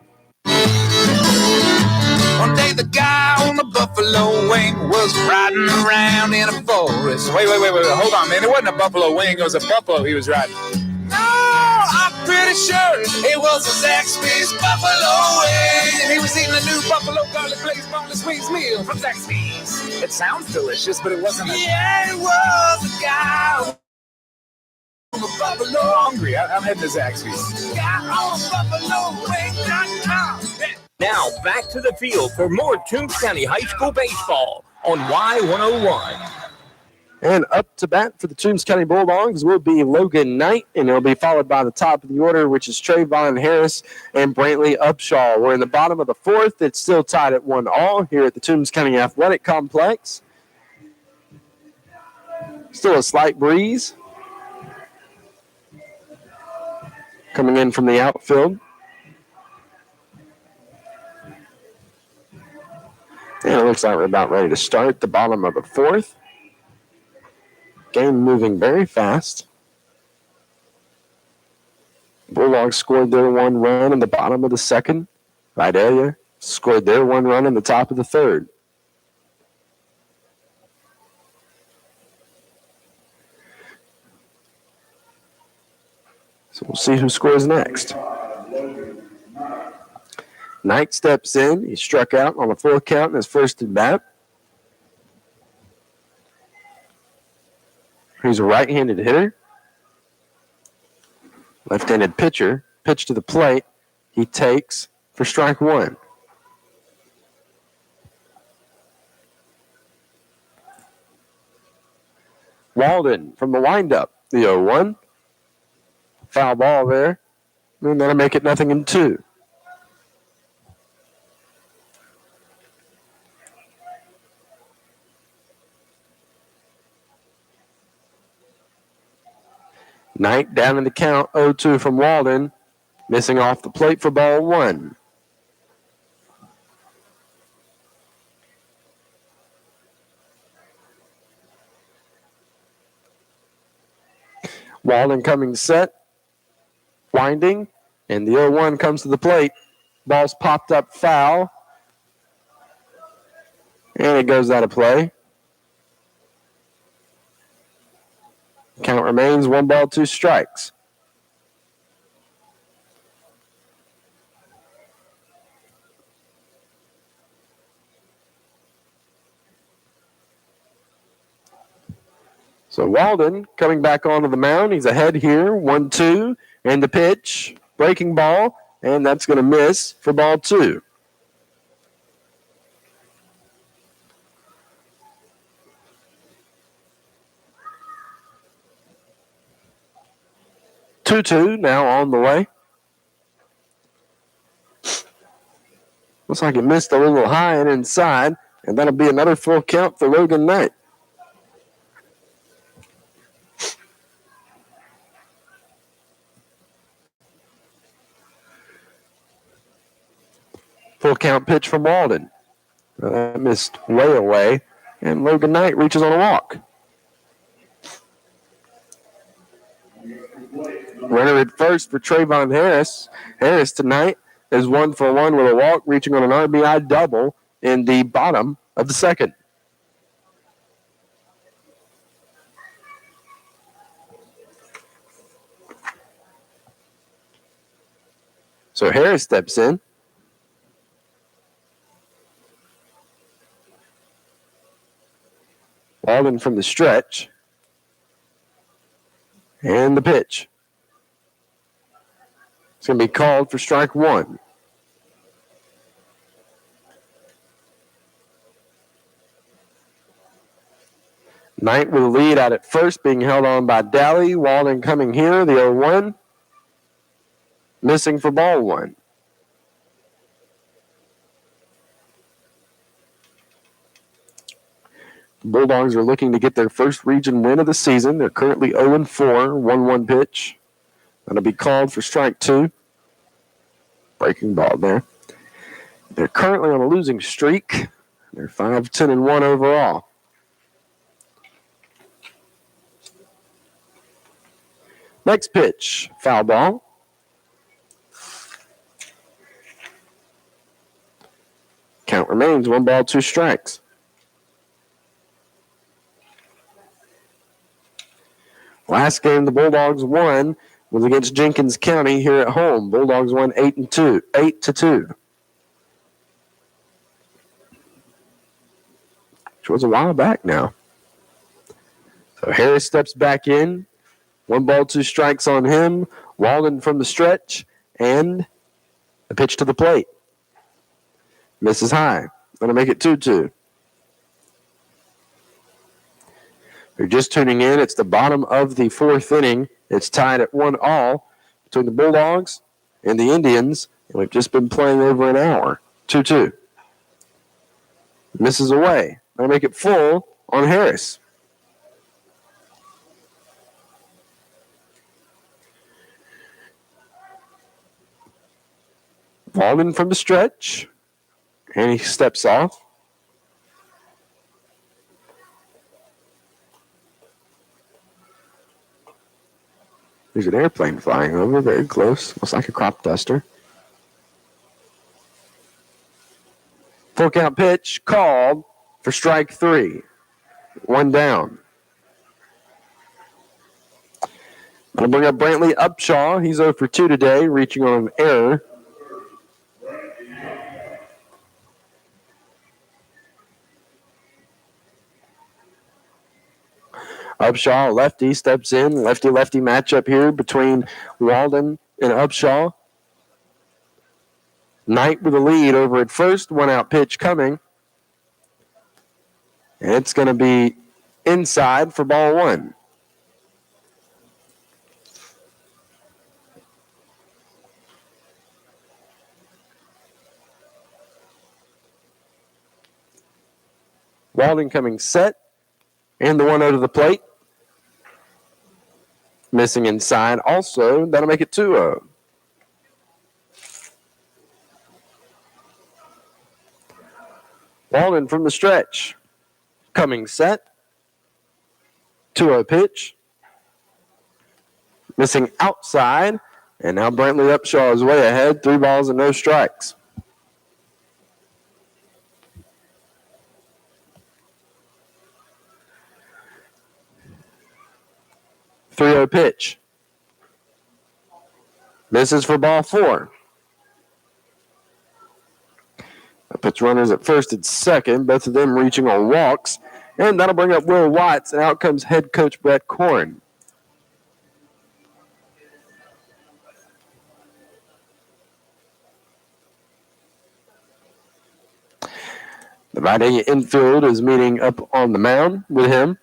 One day the guy on the buffalo wing was riding around in a forest. Wait, hold on, man. It wasn't a buffalo wing, it was a buffalo he was riding. No, I'm pretty sure it was a Zaxby's buffalo wing. And he was eating a new buffalo garlic glazed boneless wings meal from Zaxby's. It sounds delicious, but it wasn't a... Yeah, it was a guy on the buffalo. Hungry, I'm heading to Zaxby's. Guy on buffalowing.com. Now back to the field for more Toombs County High School baseball on Y101. And up to bat for the Toombs County Bulldogs will be Logan Knight, and he'll be followed by the top of the order, which is Trayvon Harris and Brantley Upshaw. We're in the bottom of the fourth. It's still tied at 1-all here at the Toombs County Athletic Complex. Still a slight breeze coming in from the outfield. And it looks like we're about ready to start the bottom of the fourth. Game moving very fast. Bulldogs scored their one run in the bottom of the second. Vidalia scored their one run in the top of the third. So we'll see who scores next. Knight steps in. He struck out on a full count in his first at bat. He's a right-handed hitter. Left-handed pitcher. Pitch to the plate. He takes for strike one. Walden from the windup. The 0-1. Foul ball there. And that'll make it 0-2. Knight down in the count, 0-2 from Walden. Missing off the plate for ball one. Walden coming set. Winding. And the 0-1 comes to the plate. Ball's popped up foul. And it goes out of play. Count remains 1 ball, 2 strikes. So Walden coming back onto the mound. He's ahead here, 1-2, and the pitch, breaking ball, and that's going to miss for ball 2. Two now on the way. Looks like it missed a little high and inside, and that'll be another full count for Logan Knight. Full count pitch from Walden. That missed way away, and Logan Knight reaches on a walk. Runner at first for Trayvon Harris. Harris tonight is 1 for 1 with a walk, reaching on an RBI double in the bottom of the second. So Harris steps in. Walden from the stretch. And the pitch. It's going to be called for strike one. Knight with a lead out at first, being held on by Daly. Walden coming here, the 0-1. Missing for ball one. The Bulldogs are looking to get their first region win of the season. They're currently 0-4, 1-1 pitch. That'll be called for strike 2. Breaking ball there. They're currently on a losing streak. They're 5-10-1 overall. Next pitch, foul ball. Count remains 1 ball, 2 strikes. Last game the Bulldogs won was against Jenkins County here at home. Bulldogs won 8-2. Which was a while back now. So Harris steps back in. 1 ball, 2 strikes on him. Walden from the stretch. And a pitch to the plate. Misses high. Going to make it 2-2. If you're just tuning in, it's the bottom of the 4th inning. It's tied at 1-all between the Bulldogs and the Indians. And we've just been playing over an hour. 2-2. Misses away. Going to make it full on Harris. Walden from the stretch. And he steps off. There's an airplane flying over, very close. Looks like a crop duster. Full count pitch called for strike 3. 1 down. I'll bring up Brantley Upshaw. He's 0 for 2 today, reaching on an error. Upshaw, lefty, steps in. Lefty-lefty matchup here between Walden and Upshaw. Knight with a lead over at first. 1 out pitch coming. And it's going to be inside for ball 1. Walden coming set. And the 1-0 to the plate. Missing inside also. That'll make it 2-0. Walden from the stretch. Coming set. 2-0 pitch. Missing outside. And now Brantley Upshaw is way ahead. 3 balls and no strikes. Pitch. Misses for ball 4. That puts runners at first and second, both of them reaching on walks. And that'll bring up Will Watts, and out comes head coach Brett Korn. The Vidalia infield is meeting up on the mound with him.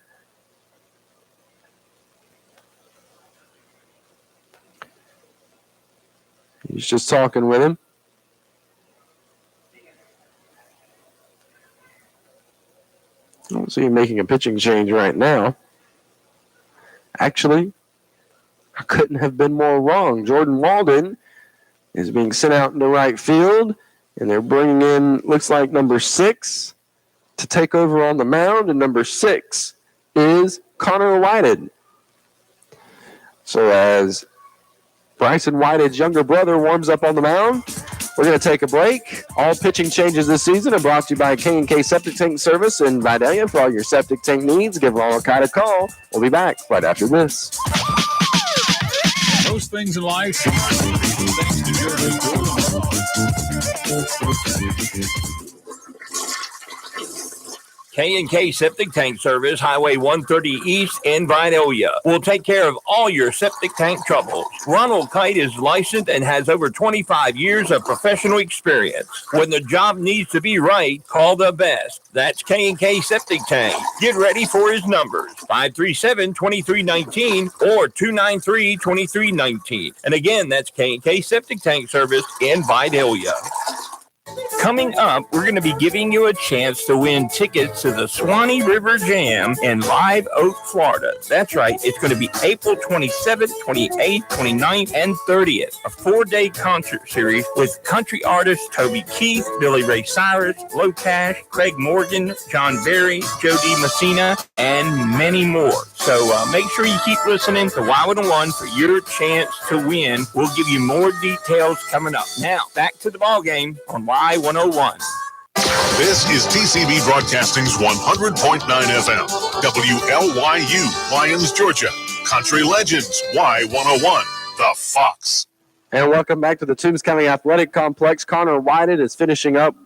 He's just talking with him. I don't see him making a pitching change right now. Actually, I couldn't have been more wrong. Jordan Walden is being sent out into right field, and they're bringing in, looks like, number 6 to take over on the mound, and number 6 is Connor Whited. So as Bryson Whitehead's younger brother warms up on the mound, we're going to take a break. All pitching changes this season are brought to you by K&K Septic Tank Service in Vidalia. For all your septic tank needs, give Ronald Kite a call. We'll be back right after this. Most things in life, thanks to your K&K Septic Tank Service, Highway 130 East in Vidalia, will take care of all your septic tank troubles. Ronald Kite is licensed and has over 25 years of professional experience. When the job needs to be right, call the best. That's K&K Septic Tank. Get ready for his numbers, 537-2319 or 293-2319. And again, that's K&K Septic Tank Service in Vidalia. Coming up, we're going to be giving you a chance to win tickets to the Swanee River Jam in Live Oak, Florida. That's right. It's going to be April 27th, 28th, 29th, and 30th. A 4-day concert series with country artists Toby Keith, Billy Ray Cyrus, Low Cash, Craig Morgan, John Berry, Joe D. Messina, and many more. So make sure you keep listening to Y101 for your chance to win. We'll give you more details coming up. Now, back to the ball game on Y101. This is TCB Broadcasting's 100.9 FM, WLYU, Lyons, Georgia. Country Legends, Y101, The Fox. And welcome back to the Toombs County Athletic Complex. Connor Whited is finishing up,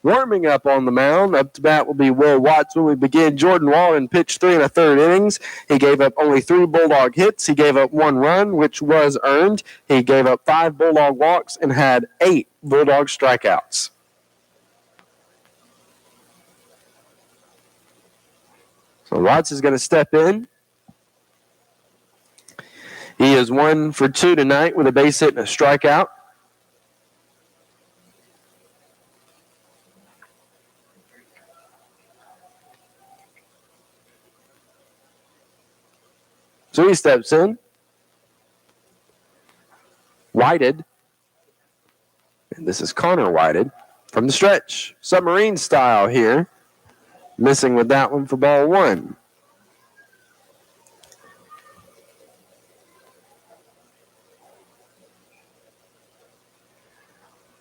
warming up on the mound. Up to bat will be Will Watts when we begin. Jordan Walden pitched 3 1/3 innings. He gave up only 3 Bulldog hits. He gave up 1 run, which was earned. He gave up 5 Bulldog walks and had 8 Bulldog strikeouts. So Watts is going to step in. He is 1 for 2 tonight with a base hit and a strikeout. So he steps in. Whited. And this is Connor Whited from the stretch. Submarine style here. Missing with that one for ball 1.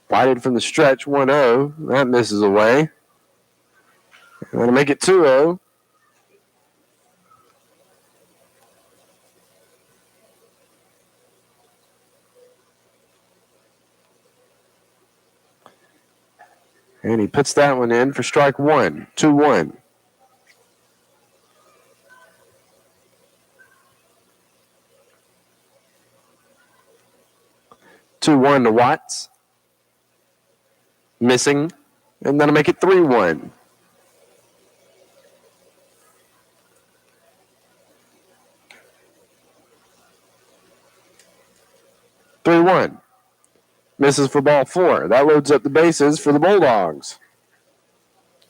Whited from the stretch, 1-0. That misses away. Going to make it 2-0. And he puts that one in for strike 1, 2-1. Two-1 to Watts. Missing. And that'll make it 3-1. Misses for ball 4. That loads up the bases for the Bulldogs.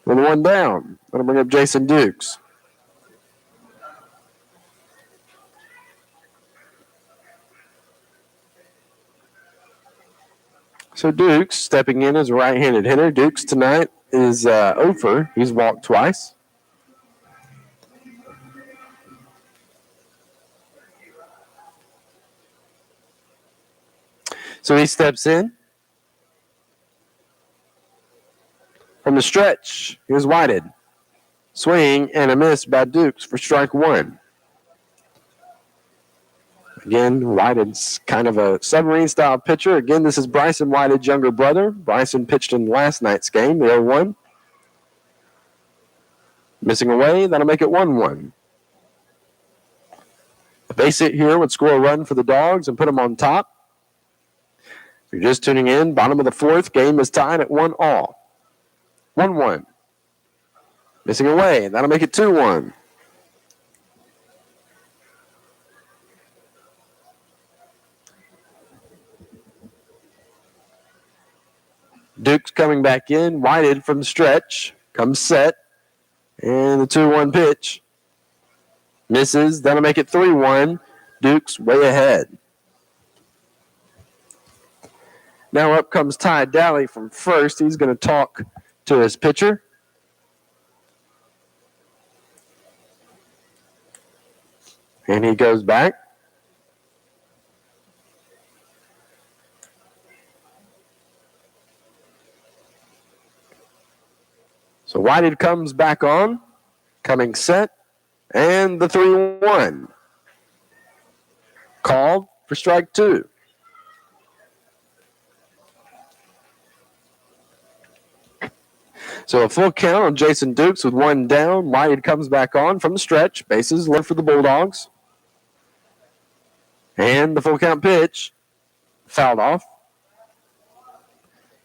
With 1 down. That'll bring up Jason Dukes. So Dukes stepping in as a right-handed hitter. Dukes tonight is 0 for. He's walked twice. So he steps in. From the stretch, here's Whited. Swing and a miss by Dukes for strike 1. Again, Whited's kind of a submarine-style pitcher. Again, this is Bryson Whited's younger brother. Bryson pitched in last night's game, the 0-1. Missing away, that'll make it 1-1. A base hit here would score a run for the Dogs and put them on top. If you're just tuning in, bottom of the 4th, game is tied at 1-all. 1-1. Missing away, that'll make it 2-1. Duke's coming back in. Whited from the stretch. Comes set. And the 2-1 pitch. Misses. That'll make it 3-1. Duke's way ahead. Now up comes Ty Daly from first. He's going to talk to his pitcher. And he goes back. So Whited comes back on, coming set, and the 3-1. Called for strike 2. So a full count on Jason Dukes with 1 down. Whited comes back on from the stretch. Bases loaded for the Bulldogs. And the full count pitch. Fouled off.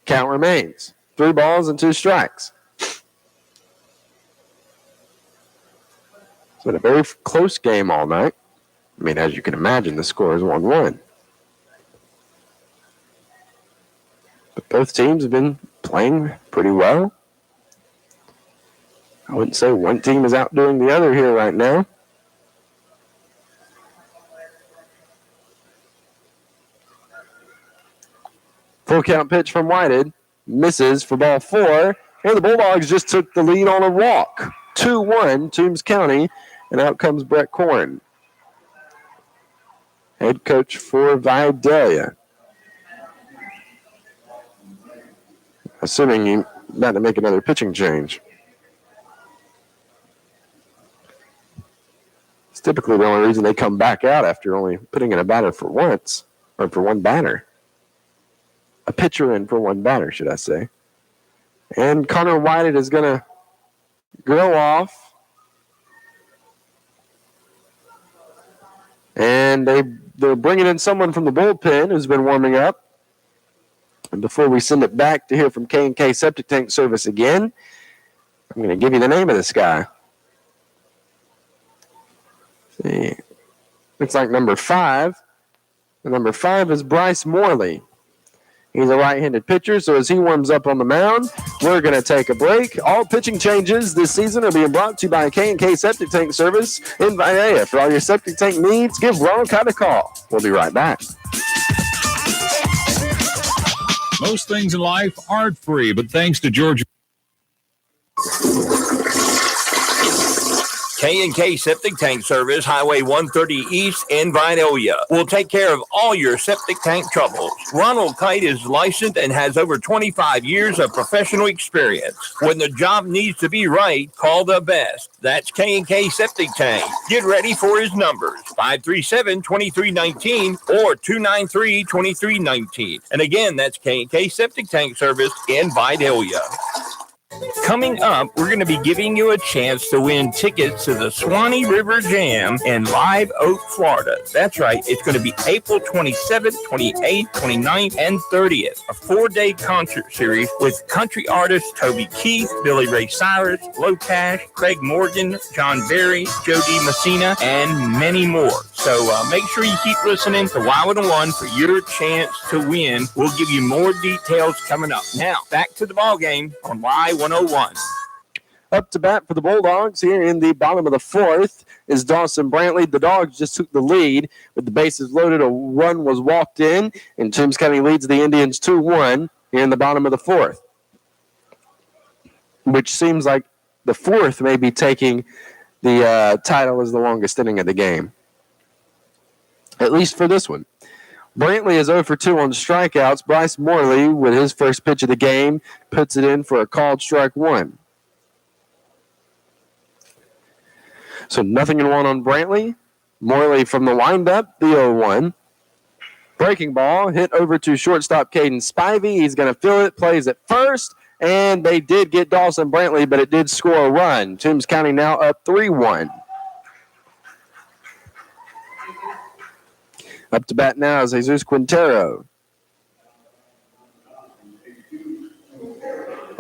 Count remains. 3 balls and 2 strikes. It's been a very close game all night. I mean, as you can imagine, the score is 1-1. But both teams have been playing pretty well. I wouldn't say one team is outdoing the other here right now. Full count pitch from Whited. Misses for ball 4. And the Bulldogs just took the lead on a walk. 2-1, Toombs County. And out comes Brett Korn, head coach for Vidalia. Assuming he's about to make another pitching change. It's typically the only reason they come back out after only putting in a batter for once, or for one batter. A pitcher in for one batter, should I say. And Connor Whited is going to go off. And they're bringing in someone from the bullpen who's been warming up. And before we send it back to hear from K&K Septic Tank Service again, I'm going to give you the name of this guy. Let's see. Looks like number 5. The number 5 is Bryce Morley. He's a right-handed pitcher, so as he warms up on the mound, we're going to take a break. All pitching changes this season are being brought to you by K&K Septic Tank Service in Vidalia. For all your septic tank needs, give Ron Knight a call. We'll be right back. Most things in life aren't free, but thanks to Georgia. K&K Septic Tank Service, Highway 130 East in Vidalia, will take care of all your septic tank troubles. Ronald Kite is licensed and has over 25 years of professional experience. When the job needs to be right, call the best. That's K&K Septic Tank. Get ready for his numbers, 537-2319 or 293-2319. And again, that's K&K Septic Tank Service in Vidalia. Coming up, we're going to be giving you a chance to win tickets to the Swanee River Jam in Live Oak, Florida. That's right. It's going to be April 27th, 28th, 29th, and 30th. A 4-day concert series with country artists Toby Keith, Billy Ray Cyrus, Low Cash, Craig Morgan, John Berry, Joe D. Messina, and many more. So make sure you keep listening to Y101 for your chance to win. We'll give you more details coming up. Now, back to the ball game on Y101. Up to bat for the Bulldogs here in the bottom of the 4th is Dawson Brantley. The Dogs just took the lead with the bases loaded. A run was walked in, and Toombs County leads the Indians 2-1 here in the bottom of the 4th, which seems like the 4th may be taking the title as the longest inning of the game, at least for this one. Brantley is 0 for 2 on strikeouts. Bryce Morley, with his first pitch of the game, puts it in for a called strike 1. So 0-1 on Brantley. Morley from the windup, the 0-1. Breaking ball, hit over to shortstop Caden Spivey. He's going to fill it, plays at first, and they did get Dawson Brantley, but it did score a run. Toombs County now up 3-1. Up to bat now is Jesus Quintero.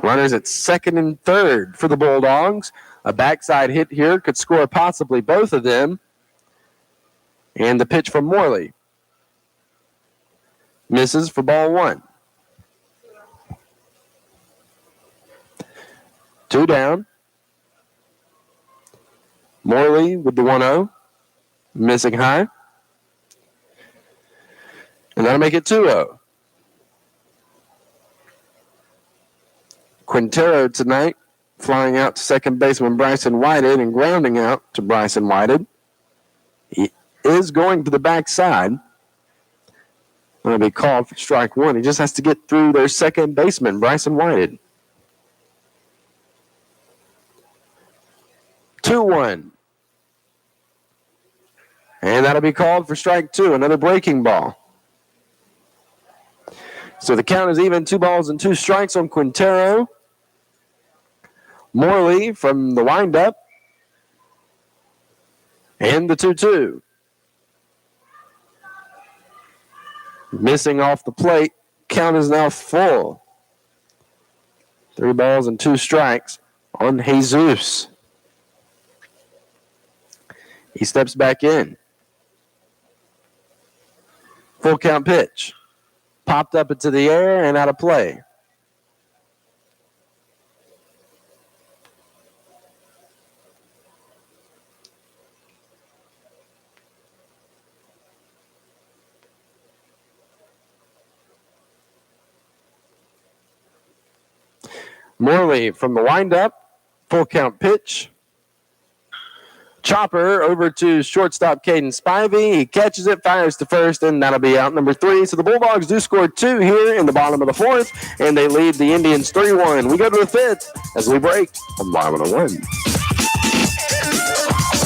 Runners at second and third for the Bulldogs. A backside hit here could score possibly both of them. And the pitch from Morley. Misses for ball 1. 2 down. Morley with the 1-0. Missing high. And that'll make it 2-0. Quintero tonight flying out to second baseman Bryson Whited and grounding out to Bryson Whited. He is going to the backside. Going to be called for strike 1. He just has to get through their second baseman, Bryson Whited. 2-1. And that'll be called for strike 2, another breaking ball. So the count is even, 2 balls and 2 strikes on Quintero. Morley from the windup. And the 2-2. Missing off the plate. Count is now full. 3 balls and 2 strikes on Jesus. He steps back in. Full count pitch. Popped up into the air and out of play. Morley from the windup. Full count pitch. Chopper over to shortstop Caden Spivey. He catches it, fires to first, and that'll be out number 3. So the Bulldogs do score 2 here in the bottom of the 4th, and they lead the Indians 3-1. We go to the 5th as we break on Y101.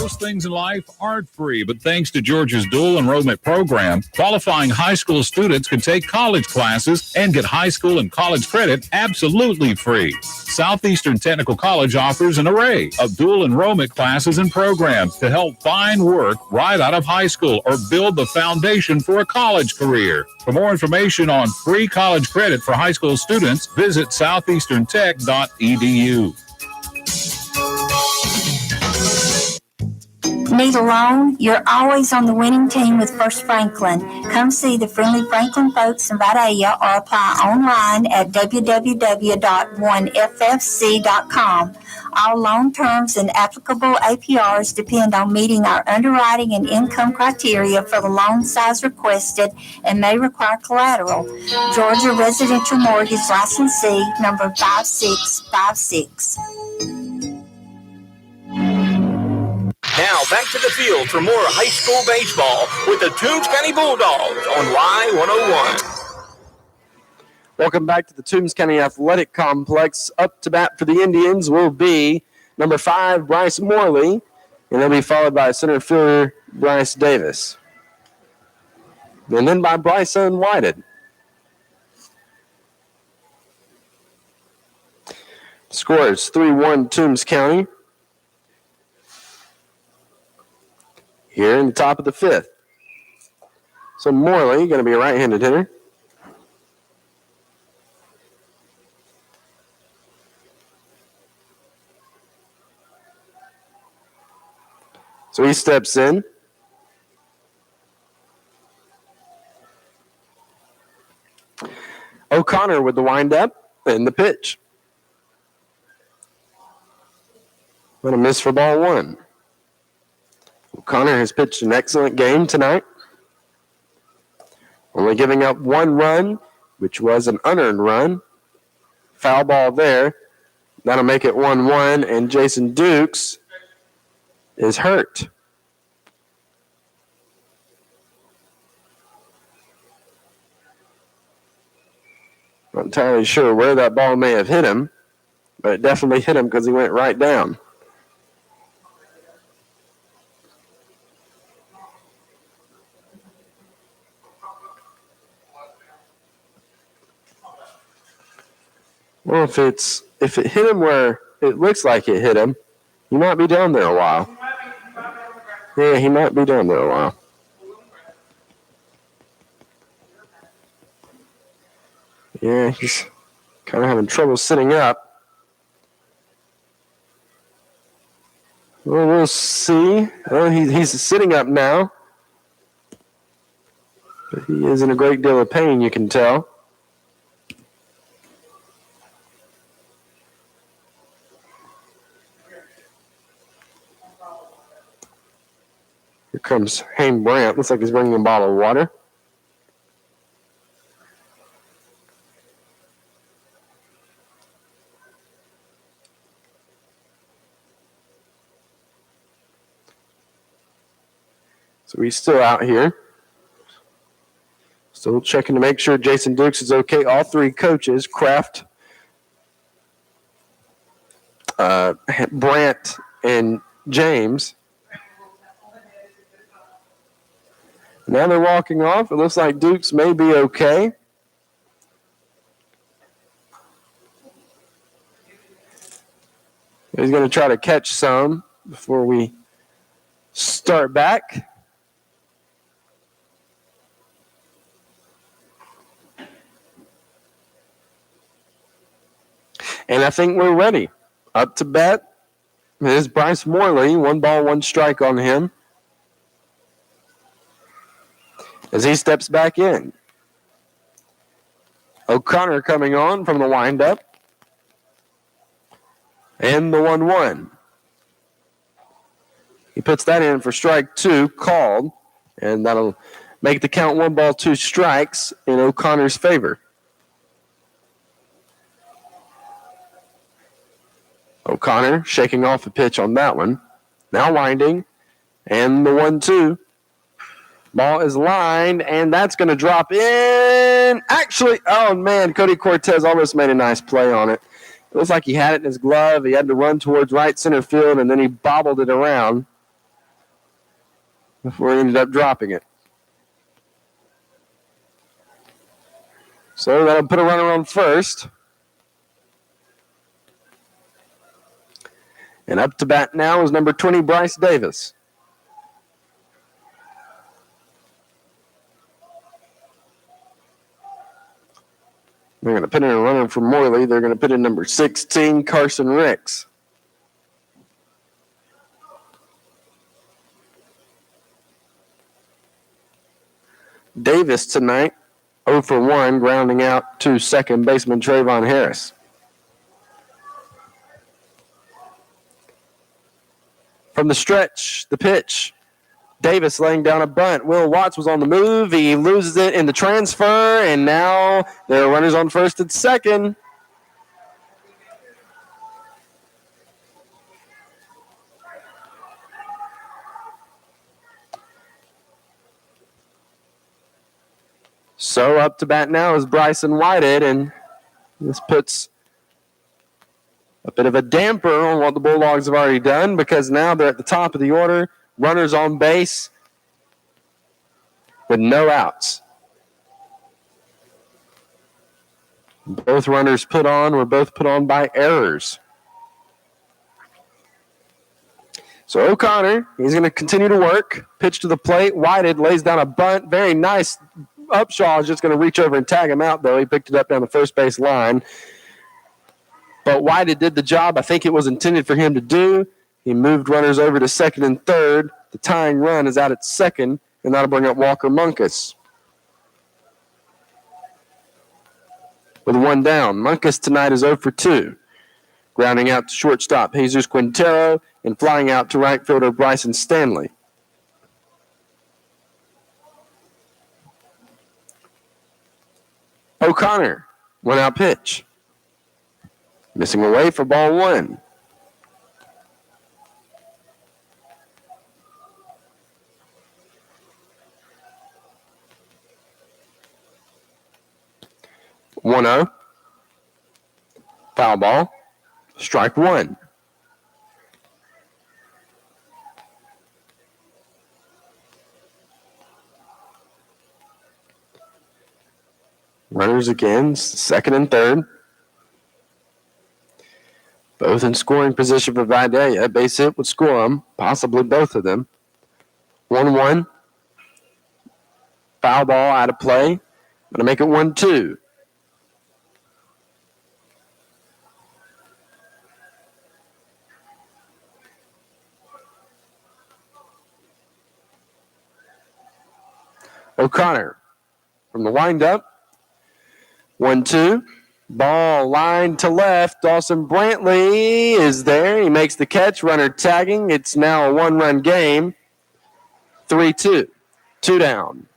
Most things in life aren't free, but thanks to Georgia's dual enrollment program, qualifying high school students can take college classes and get high school and college credit absolutely free. Southeastern Technical College offers an array of dual enrollment classes and programs to help find work right out of high school or build the foundation for a college career. For more information on free college credit for high school students, visit southeasterntech.edu. Need a loan? You're always on the winning team with First Franklin. Come see the friendly Franklin folks in Vidalia or apply online at www.oneffc.com. All loan terms and applicable APRs depend on meeting our underwriting and income criteria for the loan size requested and may require collateral. Georgia Residential Mortgage Licensee number 5656. Now back to the field for more high school baseball with the Toombs County Bulldogs on Y101. Welcome back to the Toombs County Athletic Complex. Up to bat for the Indians will be number 5, Bryce Morley, and they'll be followed by center fielder Bryce Davis. And then by Bryson Whited. Score is 3-1 Toombs County. Here in the top of the 5th. So Morley going to be a right-handed hitter. So he steps in. O'Connor with the windup and the pitch. What a miss for ball 1. O'Connor has pitched an excellent game tonight. Only giving up 1 run, which was an unearned run. Foul ball there. That'll make it 1-1, and Jason Dukes is hurt. Not entirely sure where that ball may have hit him, but it definitely hit him because he went right down. Well, if it hit him where it looks like it hit him, he might be down there a while. Yeah, he might be down there a while. Yeah, he's kind of having trouble sitting up. Well, we'll see. Well, he's sitting up now. But he is in a great deal of pain, you can tell. Here comes Hayne Brandt. Looks like he's bringing a bottle of water. So he's still out here. Still checking to make sure Jason Dukes is okay. All 3 coaches, Kraft, Brandt, and James. Now they're walking off. It looks like Dukes may be okay. He's going to try to catch some before we start back. And I think we're ready. Up to bat is Bryce Morley. 1 ball, 1 strike on him. As he steps back in. O'Connor coming on from the windup. And the 1-1. He puts that in for strike 2, called. And that'll make the count 1 ball, 2 strikes in O'Connor's favor. O'Connor shaking off a pitch on that one. Now winding. And the 1-2. Ball is lined, and that's going to drop in. Actually, oh, man, Cody Cortez almost made a nice play on it. It looks like he had it in his glove. He had to run towards right center field, and then he bobbled it around before he ended up dropping it. So that'll put a runner on first. And up to bat now is number 20, Bryce Davis. They're going to put in a runner for Morley. They're going to put in number 16, Carson Ricks. Davis tonight, 0 for 1, grounding out to second baseman Trayvon Harris. From the stretch, the pitch. Davis laying down a bunt. Will Watts was on the move. He loses it in the transfer, and now there are runners on first and second. So up to bat now is Bryson Whitehead, and this puts a bit of a damper on what the Bulldogs have already done, because now they're at the top of the order. Runners on base with no outs. Both runners were both put on by errors. So O'Connor, he's going to continue to work. Pitch to the plate. Whitehead lays down a bunt. Very nice. Upshaw is just going to reach over and tag him out, though. He picked it up down the first base line. But Whitehead did the job I think it was intended for him to do. He moved runners over to second and third. The tying run is out at second, and that'll bring up Walker Monkus. With one down, Monkus tonight is 0 for 2. Grounding out to shortstop Jesus Quintero and flying out to right fielder Bryson Stanley. O'Connor, 1-out pitch. Missing away for ball 1. One-0. Foul ball. Strike 1. Runners again, second and third. Both in scoring position for Vidalia. Base hit would score them, possibly both of them. 1-1. Foul ball out of play. Going to make it 1-2. O'Connor from the windup. 1-2. Ball line to left. Dawson Brantley is there. He makes the catch. Runner tagging. It's now a one-run game. 3-2. 2 down.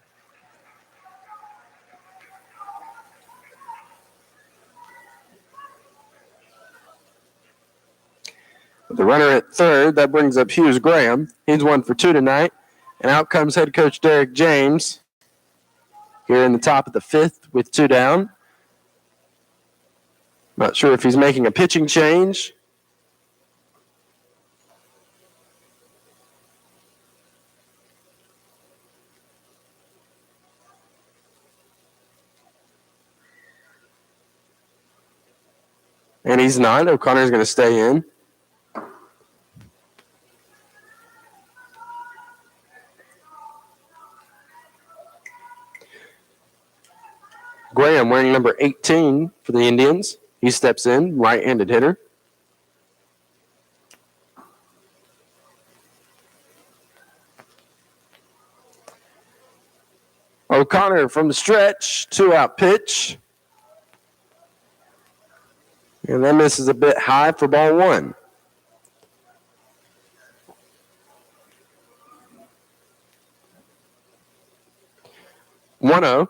With the runner at third, that brings up Hughes Graham. He's 1 for 2 tonight. And out comes head coach Derek James here in the top of the 5th with 2 down. Not sure if he's making a pitching change. And he's not. O'Connor's going to stay in. Graham wearing number 18 for the Indians. He steps in, right-handed hitter. O'Connor from the stretch, 2-out pitch. And that misses a bit high for ball 1. One-0.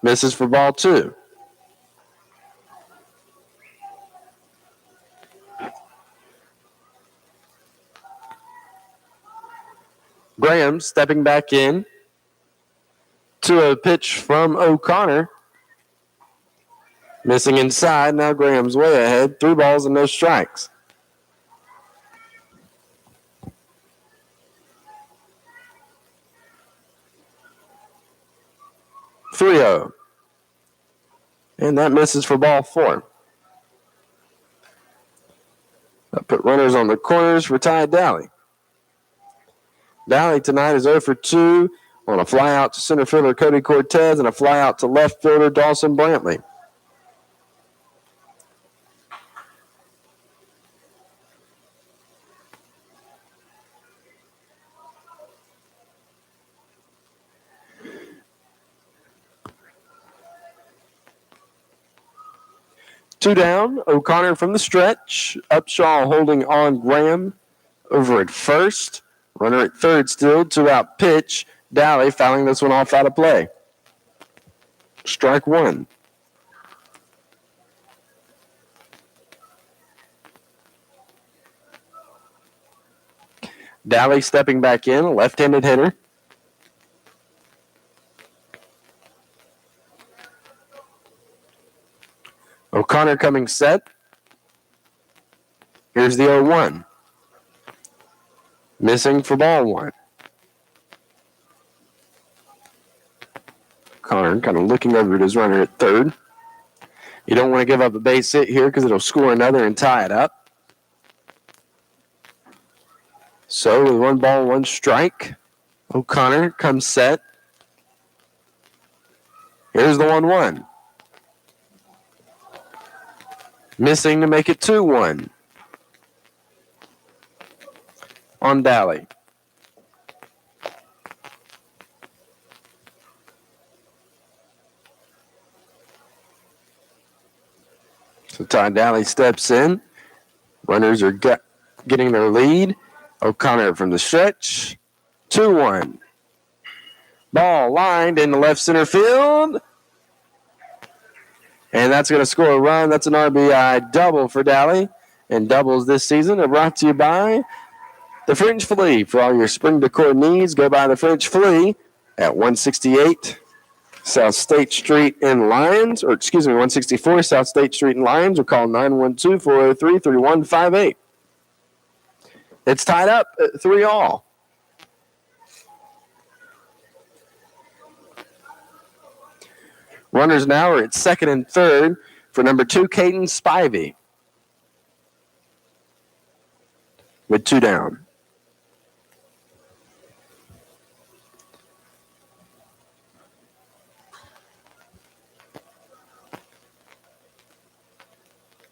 Misses for ball 2. Graham stepping back in to a pitch from O'Connor. Missing inside. Now Graham's way ahead. 3 balls and no strikes. (3-0). And that misses for ball 4. That put runners on the corners for Ty Dally. Dally tonight is 0 for 2 on a fly out to center fielder Cody Cortez and a fly out to left fielder Dawson Brantley. Two down, O'Connor from the stretch. Upshaw holding on Graham over at first. Runner at third still, 2-out pitch. Dally fouling this one off out of play. Strike 1. Dally stepping back in, a left-handed hitter. O'Connor coming set. Here's the 0-1. Missing for ball 1. O'Connor kind of looking over at his runner at third. You don't want to give up a base hit here because it'll score another and tie it up. So with 1 ball, 1 strike, O'Connor comes set. Here's the 1-1. Missing to make it 2-1 on Dally. So Ty Dally steps in. Runners are getting their lead. O'Connor from the stretch. 2-1. Ball lined in the left center field. And that's going to score a run. That's an RBI double for Dally. And doubles this season are brought to you by the French Flea. For all your spring decor needs, go by the French Flea at 168 South State Street in Lyons. Or, 164 South State Street in Lyons. Or call 912-403-3158. It's tied up at 3-all. Runners now are at second and third for number 2, Caden Spivey. With 2 down.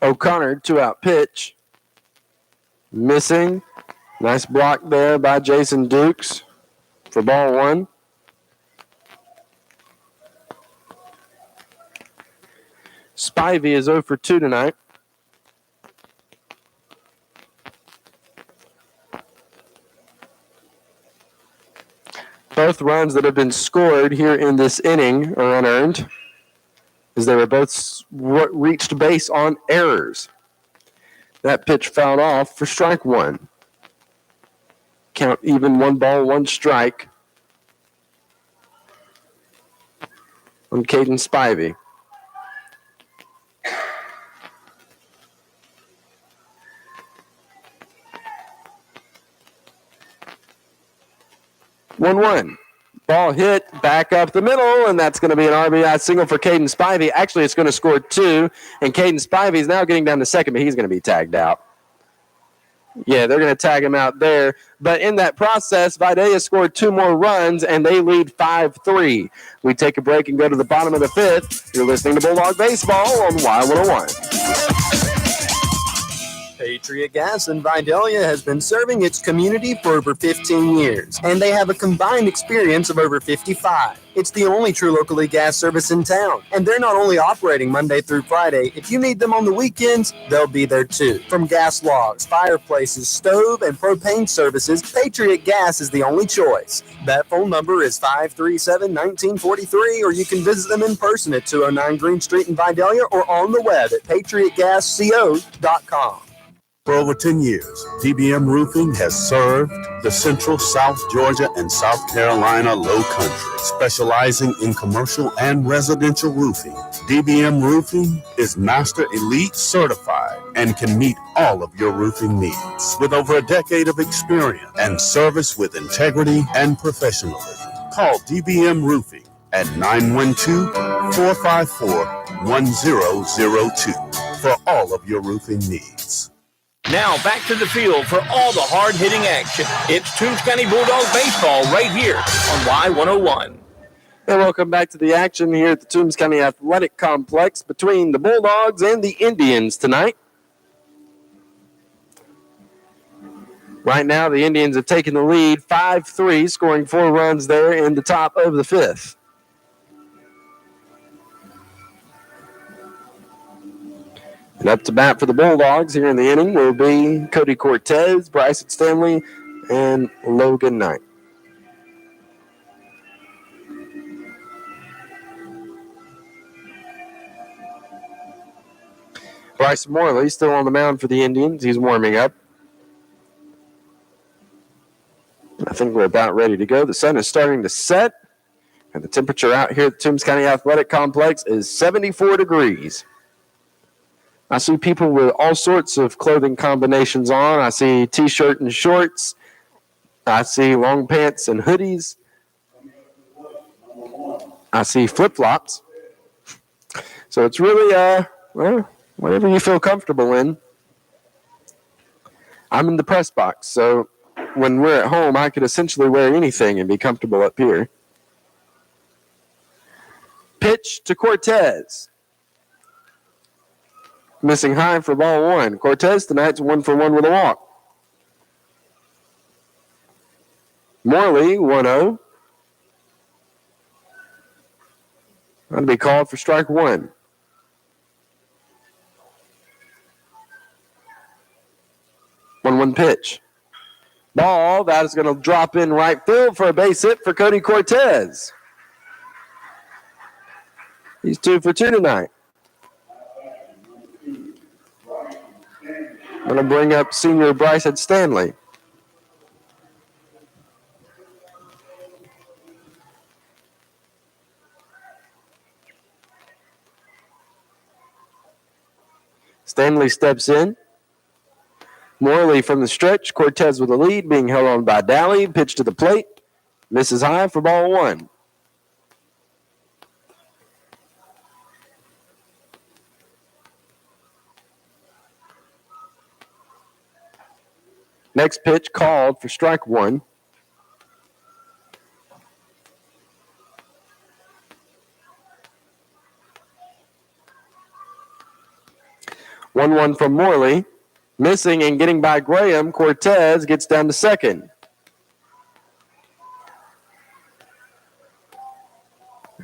O'Connor, 2-out pitch. Missing. Nice block there by Jason Dukes for ball 1. Spivey is 0 for 2 tonight. Both runs that have been scored here in this inning are unearned, as they were both reached base on errors. That pitch fouled off for strike 1. Count even, 1 ball, 1 strike on Caden Spivey. One. Ball hit back up the middle, and that's going to be an RBI single for Caden Spivey. Actually, it's going to score 2, and Caden Spivey is now getting down to second, but he's going to be tagged out. Yeah, they're going to tag him out there. But in that process, Vidalia scored 2 more runs, and they lead 5-3. We take a break and go to the bottom of the 5th. You're listening to Bulldog Baseball on Y101. Patriot Gas in Vidalia has been serving its community for over 15 years, and they have a combined experience of over 55. It's the only true locally gas service in town, and they're not only operating Monday through Friday. If you need them on the weekends, they'll be there too. From gas logs, fireplaces, stove, and propane services, Patriot Gas is the only choice. That phone number is 537-1943, or you can visit them in person at 209 Green Street in Vidalia or on the web at patriotgasco.com. For over 10 years, DBM Roofing has served the Central, South Georgia, and South Carolina Low Country, specializing in commercial and residential roofing. DBM Roofing is Master Elite certified and can meet all of your roofing needs. With over a decade of experience and service with integrity and professionalism, call DBM Roofing at 912-454-1002 for all of your roofing needs. Now back to the field for all the hard-hitting action. It's Toombs County Bulldog baseball right here on Y101. And welcome back to the action here at the Toombs County Athletic Complex between the Bulldogs and the Indians tonight. Right now, the Indians have taken the lead 5-3, scoring 4 runs there in the top of the 5th. And up to bat for the Bulldogs here in the inning will be Cody Cortez, Bryson Stanley, and Logan Knight. Bryson Morley still on the mound for the Indians. He's warming up. I think we're about ready to go. The sun is starting to set, and the temperature out here at the Toombs County Athletic Complex is 74 degrees. I see people with all sorts of clothing combinations on. I see T-shirt and shorts. I see long pants and hoodies. I see flip-flops. So it's really, well, whatever you feel comfortable in. I'm in the press box, so when we're at home, I could essentially wear anything and be comfortable up here. Pitch to Cortez. Missing high for ball 1. Cortez tonight's 1 for 1 with a walk. Morley, 1-0. That'll be called for strike 1. One pitch. Ball, that is going to drop in right field for a base hit for Cody Cortez. He's 2 for 2 tonight. I'm going to bring up senior Bryson Stanley. Stanley steps in. Morley from the stretch. Cortez with the lead, being held on by Vidalia. Pitch to the plate. Misses high for ball 1. Next pitch called for strike 1. One from Morley. Missing and getting by Graham. Cortez gets down to second.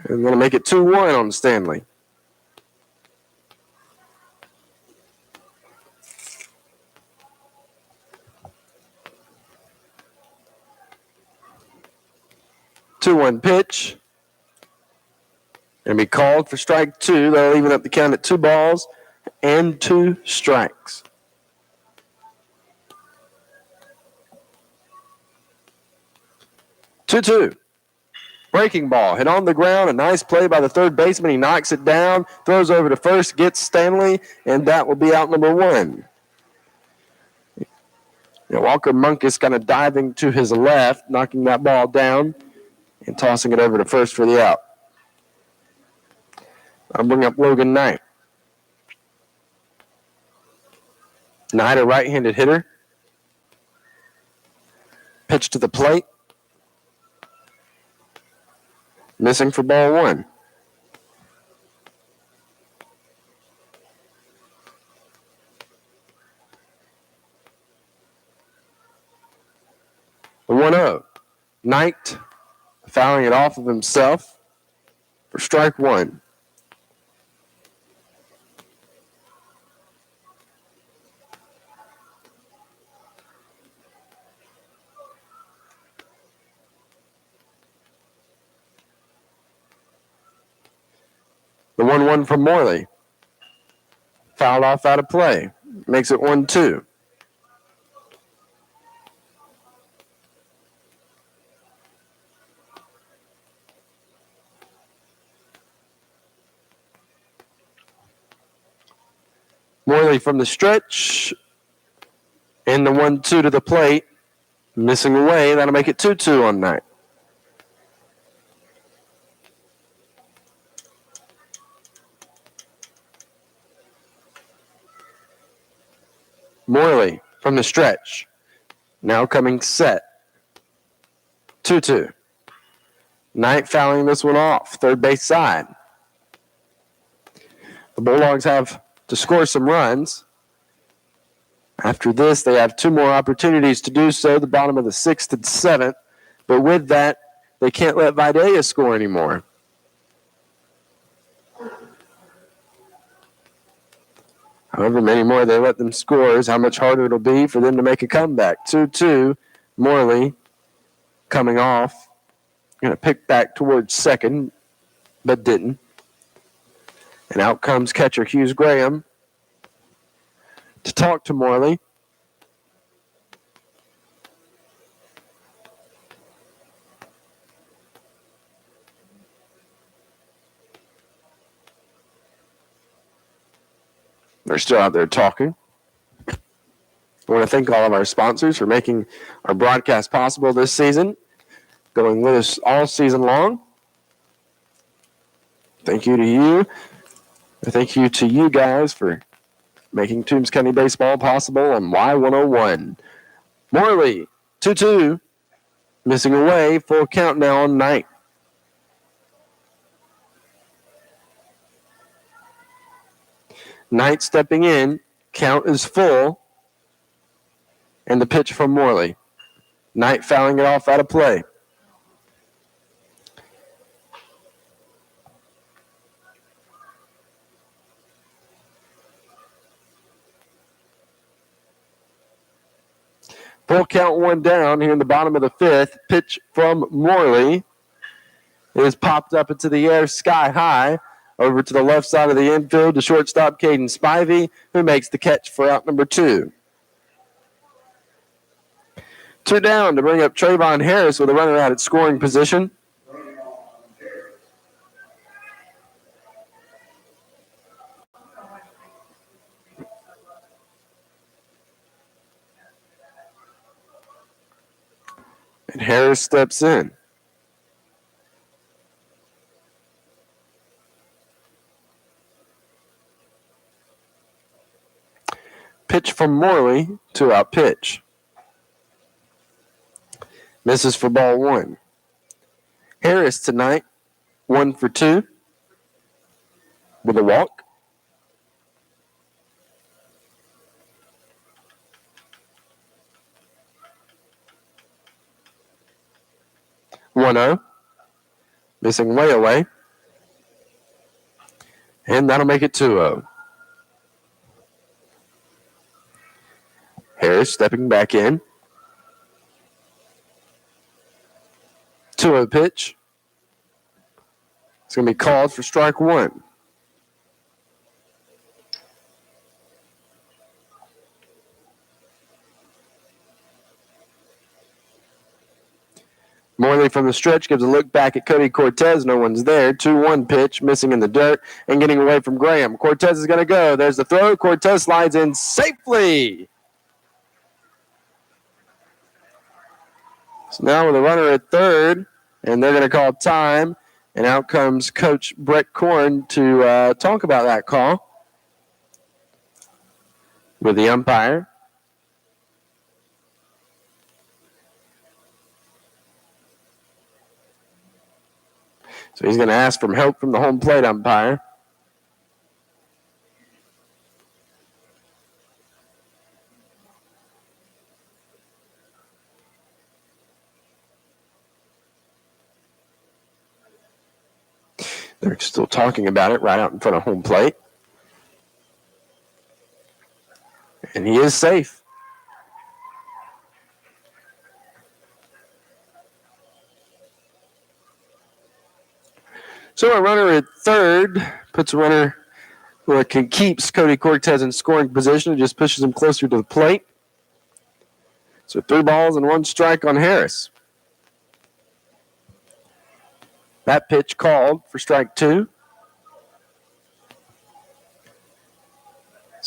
And going to make it 2-1 on Stanley. One pitch and be called for strike 2. That'll even up the count at 2 balls and 2 strikes. Two. Breaking ball hit on the ground. A nice play by the third baseman. He knocks it down, throws over to first, gets Stanley, and that will be out number 1. Walker Monkus kind of diving to his left, knocking that ball down and tossing it over to first for the out. I'll bring up Logan Knight. Knight, a right-handed hitter. Pitch to the plate. Missing for ball 1. The 1-0. Knight fouling it off of himself for strike 1. The 1-1 from Morley. Fouled off out of play. Makes it 1-2. Morley from the stretch. And the 1-2 to the plate. Missing away. That'll make it 2-2 on Knight. Morley from the stretch. Now coming set. 2-2. Knight fouling this one off. Third base side. The Bulldogs have to score some runs. After this, they have 2 more opportunities to do so, the bottom of the 6th and 7th. But with that, they can't let Vidalia score anymore. However many more they let them score is how much harder it'll be for them to make a comeback. 2-2, Morley coming off. Going to pick back towards second, but didn't. And out comes catcher Hughes Graham to talk to Morley. They're still out there talking. I want to thank all of our sponsors for making our broadcast possible this season, going with us all season long. Thank you to you. Thank you to you guys for making Toombs County baseball possible on Y101. Morley, 2-2, missing away, full count now on Knight. Knight stepping in, count is full, and the pitch from Morley. Knight fouling it off out of play. Full count, 1 down here in the bottom of the 5th. Pitch from Morley is popped up into the air sky high. Over to the left side of the infield to shortstop Caden Spivey, who makes the catch for out number 2. 2 down to bring up Trayvon Harris with a runner out at scoring position. And Harris steps in. Pitch from Morley, 2-out pitch. Misses for ball 1. Harris tonight, 1 for 2 with a walk. Missing way away. And that'll make it 2-0. Harris stepping back in. 2-0 pitch. It's going to be called for strike 1. Morley from the stretch gives a look back at Cody Cortez. No one's there. 2-1 pitch, missing in the dirt and getting away from Graham. Cortez is going to go. There's the throw. Cortez slides in safely. So now with a runner at third, and they're going to call time. And out comes Coach Brett Korn to talk about that call with the umpire. So he's going to ask for help from the home plate umpire. They're still talking about it right out in front of home plate. And he is safe. So a runner at third puts a runner who keeps Cody Cortez in scoring position and just pushes him closer to the plate. So 3 balls and 1 strike on Harris. That pitch called for strike 2.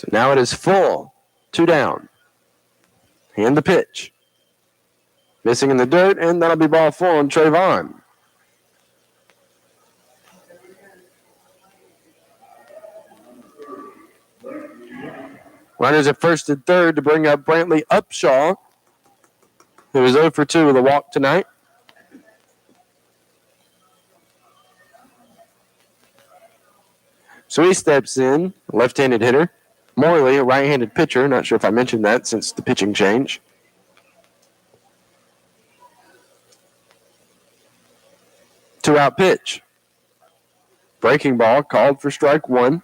So now it is full. 2 down. And the pitch. Missing in the dirt, and that'll be ball full on Trayvon. Runners at first and third to bring up Brantley Upshaw, who is 0 for 2 with a walk tonight. So he steps in, left-handed hitter. Morley, a right-handed pitcher. Not sure if I mentioned that since the pitching change. Two-out pitch. Breaking ball called for strike one.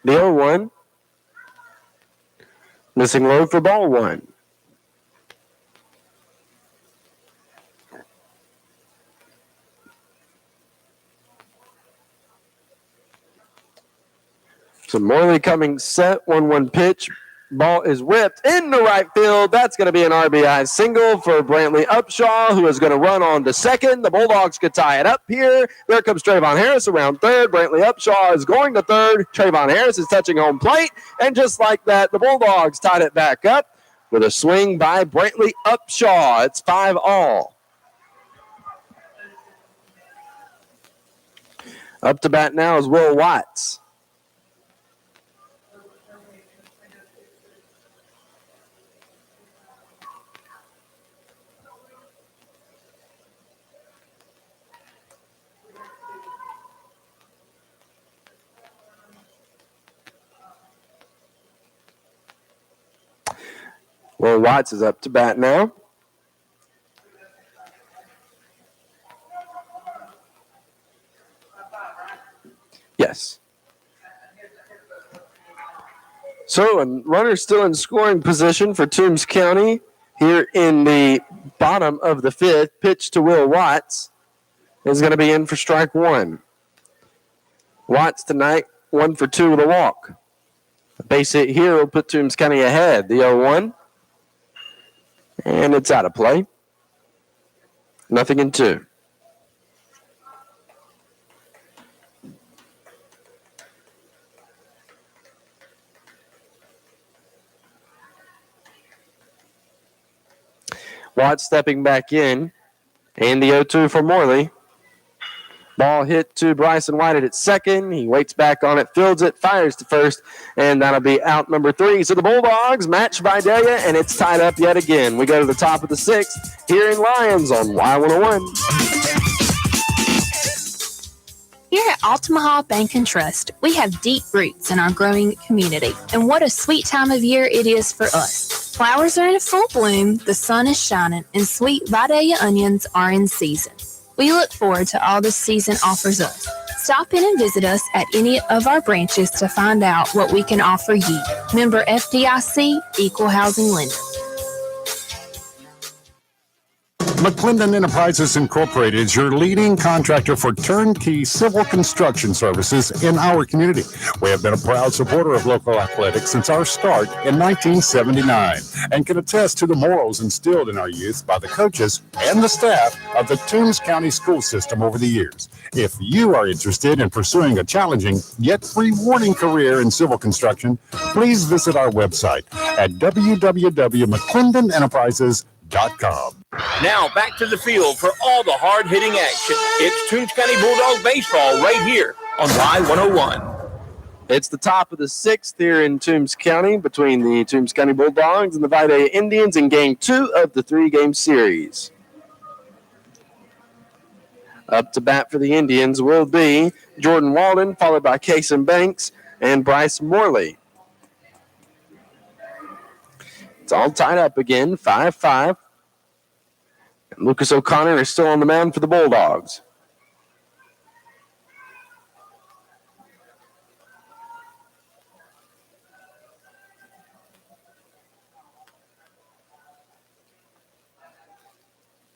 The 0-1. Missing low for ball one. So Morley coming set, 1-1 pitch. Ball is whipped into right field. That's going to be an RBI single for Brantley Upshaw, who is going to run on to second. The Bulldogs could tie it up here. There comes Trayvon Harris around third. Brantley Upshaw is going to third. Trayvon Harris is touching home plate. And just like that, the Bulldogs tied it back up with a swing by Brantley Upshaw. It's 5-all. Up to bat now is Will Watts. Will Watts is up to bat now. Yes. So, a runner still in scoring position for Toombs County here in the bottom of the fifth. Pitch to Will Watts is going to be in for strike one. Watts tonight 1 for 2 with a walk. A base hit here will put Toombs County ahead. The 0-1. And it's out of play. 0-2. Watts stepping back in. And the 0-2 for Morley. Ball hit to Bryson White at second. He waits back on it, fields it, fires to first, and that'll be out number 3. So the Bulldogs match Vidalia, and it's tied up yet again. We go to the top of the 6th here in Lyons on Y101. Here at Altamaha Bank and Trust, we have deep roots in our growing community, and what a sweet time of year it is for us. Flowers are in full bloom, the sun is shining, and sweet Vidalia onions are in season. We look forward to all this season offers us. Stop in and visit us at any of our branches to find out what we can offer you. Member FDIC, Equal Housing Lender. McClendon Enterprises Incorporated is your leading contractor for turnkey civil construction services in our community. We have been a proud supporter of local athletics since our start in 1979 and can attest to the morals instilled in our youth by the coaches and the staff of the Toombs County school system over the years. If you are interested in pursuing a challenging yet rewarding career in civil construction, please visit our website at www.mcclendenenterprises.com. Now back to the field for all the hard-hitting action. It's Toombs County Bulldog baseball right here on Y101. It's the top of the 6th here in Toombs County between the Toombs County Bulldogs and the Vidalia Indians in Game 2 of the 3-game series. Up to bat for the Indians will be Jordan Walden, followed by Kason Banks and Bryce Morley. It's all tied up again, 5-5. Lucas O'Connor is still on the mound for the Bulldogs.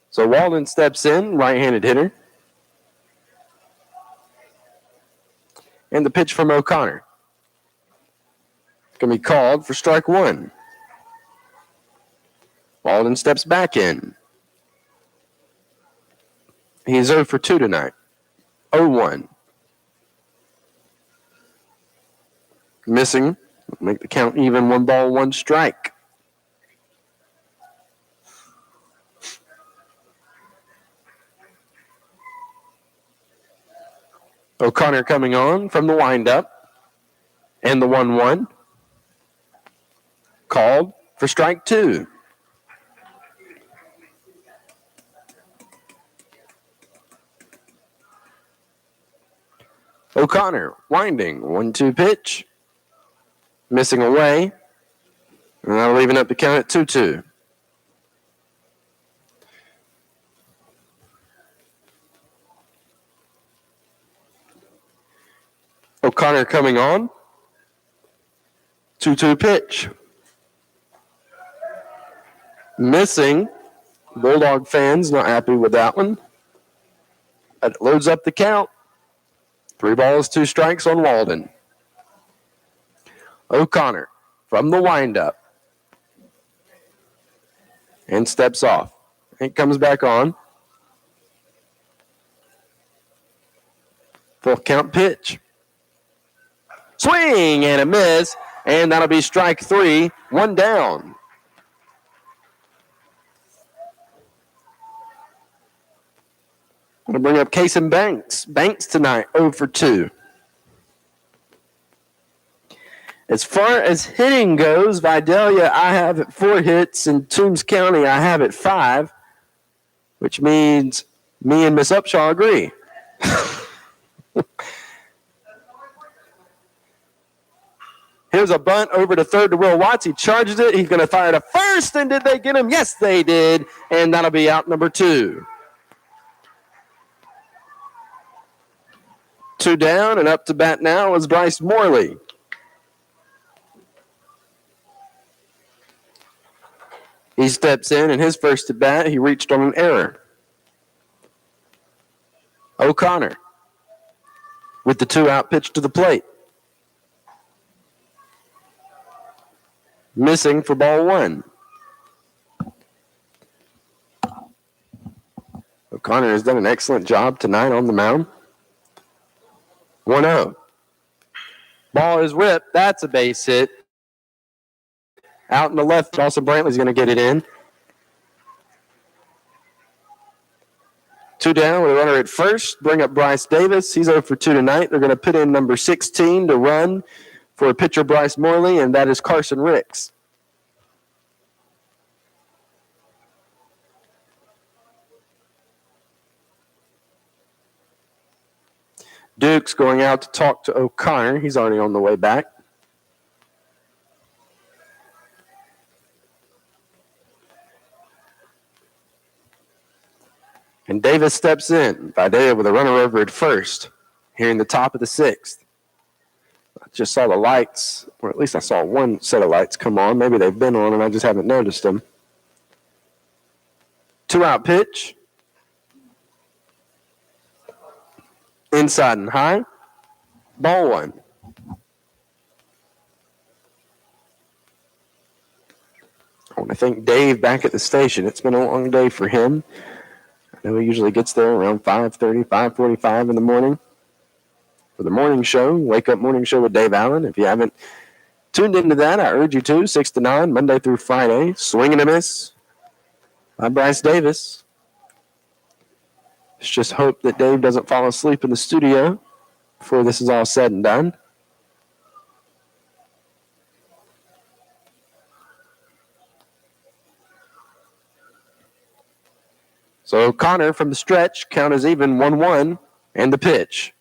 So Walden steps in, right-handed hitter. And the pitch from O'Connor. Going to be called for strike one. Walden steps back in. He's 0 for 2 tonight. 0-1. Missing. Make the count even. 1 ball, 1 strike. O'Connor coming on from the windup. And the 1-1. Called for strike 2. O'Connor winding. 1-2 pitch. Missing away. And that'll even up the count at 2-2. O'Connor coming on. 2-2 pitch. Missing. Bulldog fans not happy with that one. It loads up the count. 3 balls, 2 strikes on Walden. O'Connor from the windup. And steps off. It comes back on. Full count pitch. Swing and a miss. And that'll be strike 3. 1 down. Going to bring up Kason Banks. Banks tonight, 0 for 2. As far as hitting goes, Vidalia, I have at 4 hits. In Toombs County, I have at 5, which means me and Miss Upshaw agree. Here's a bunt over to third to Will Watts. He charges it. He's going to fire to first. And did they get him? Yes, they did. And that'll be out number 2. 2 down, and up to bat now is Bryce Morley. He steps in, and his first at bat, he reached on an error. O'Connor with the 2-out pitch to the plate. Missing for ball 1. O'Connor has done an excellent job tonight on the mound. 1-0. Ball is ripped. That's a base hit. Out in the left, Dawson Brantley's going to get it in. 2 down with a runner at first. Bring up Bryce Davis. He's 0 for 2 tonight. They're going to put in number 16 to run for pitcher Bryce Morley, and that is Carson Ricks. Duke's going out to talk to O'Connor. He's already on the way back. And Davis steps in. Vidalia with a runner over at first here in the top of the 6th. I just saw the lights, or at least I saw one set of lights come on. Maybe they've been on and I just haven't noticed them. 2-out pitch. Inside and high. Ball 1. I want to thank Dave back at the station. It's been a long day for him. I know he usually gets there around 5:30, 5:45 in the morning for the morning show, Wake Up Morning Show with Dave Allen. If you haven't tuned into that, I urge you to, 6 to 9, Monday through Friday. Swing and a miss by Bryce Davis. Let's just hope that Dave doesn't fall asleep in the studio before this is all said and done. So O'Connor from the stretch, count is even 1-1, and the pitch.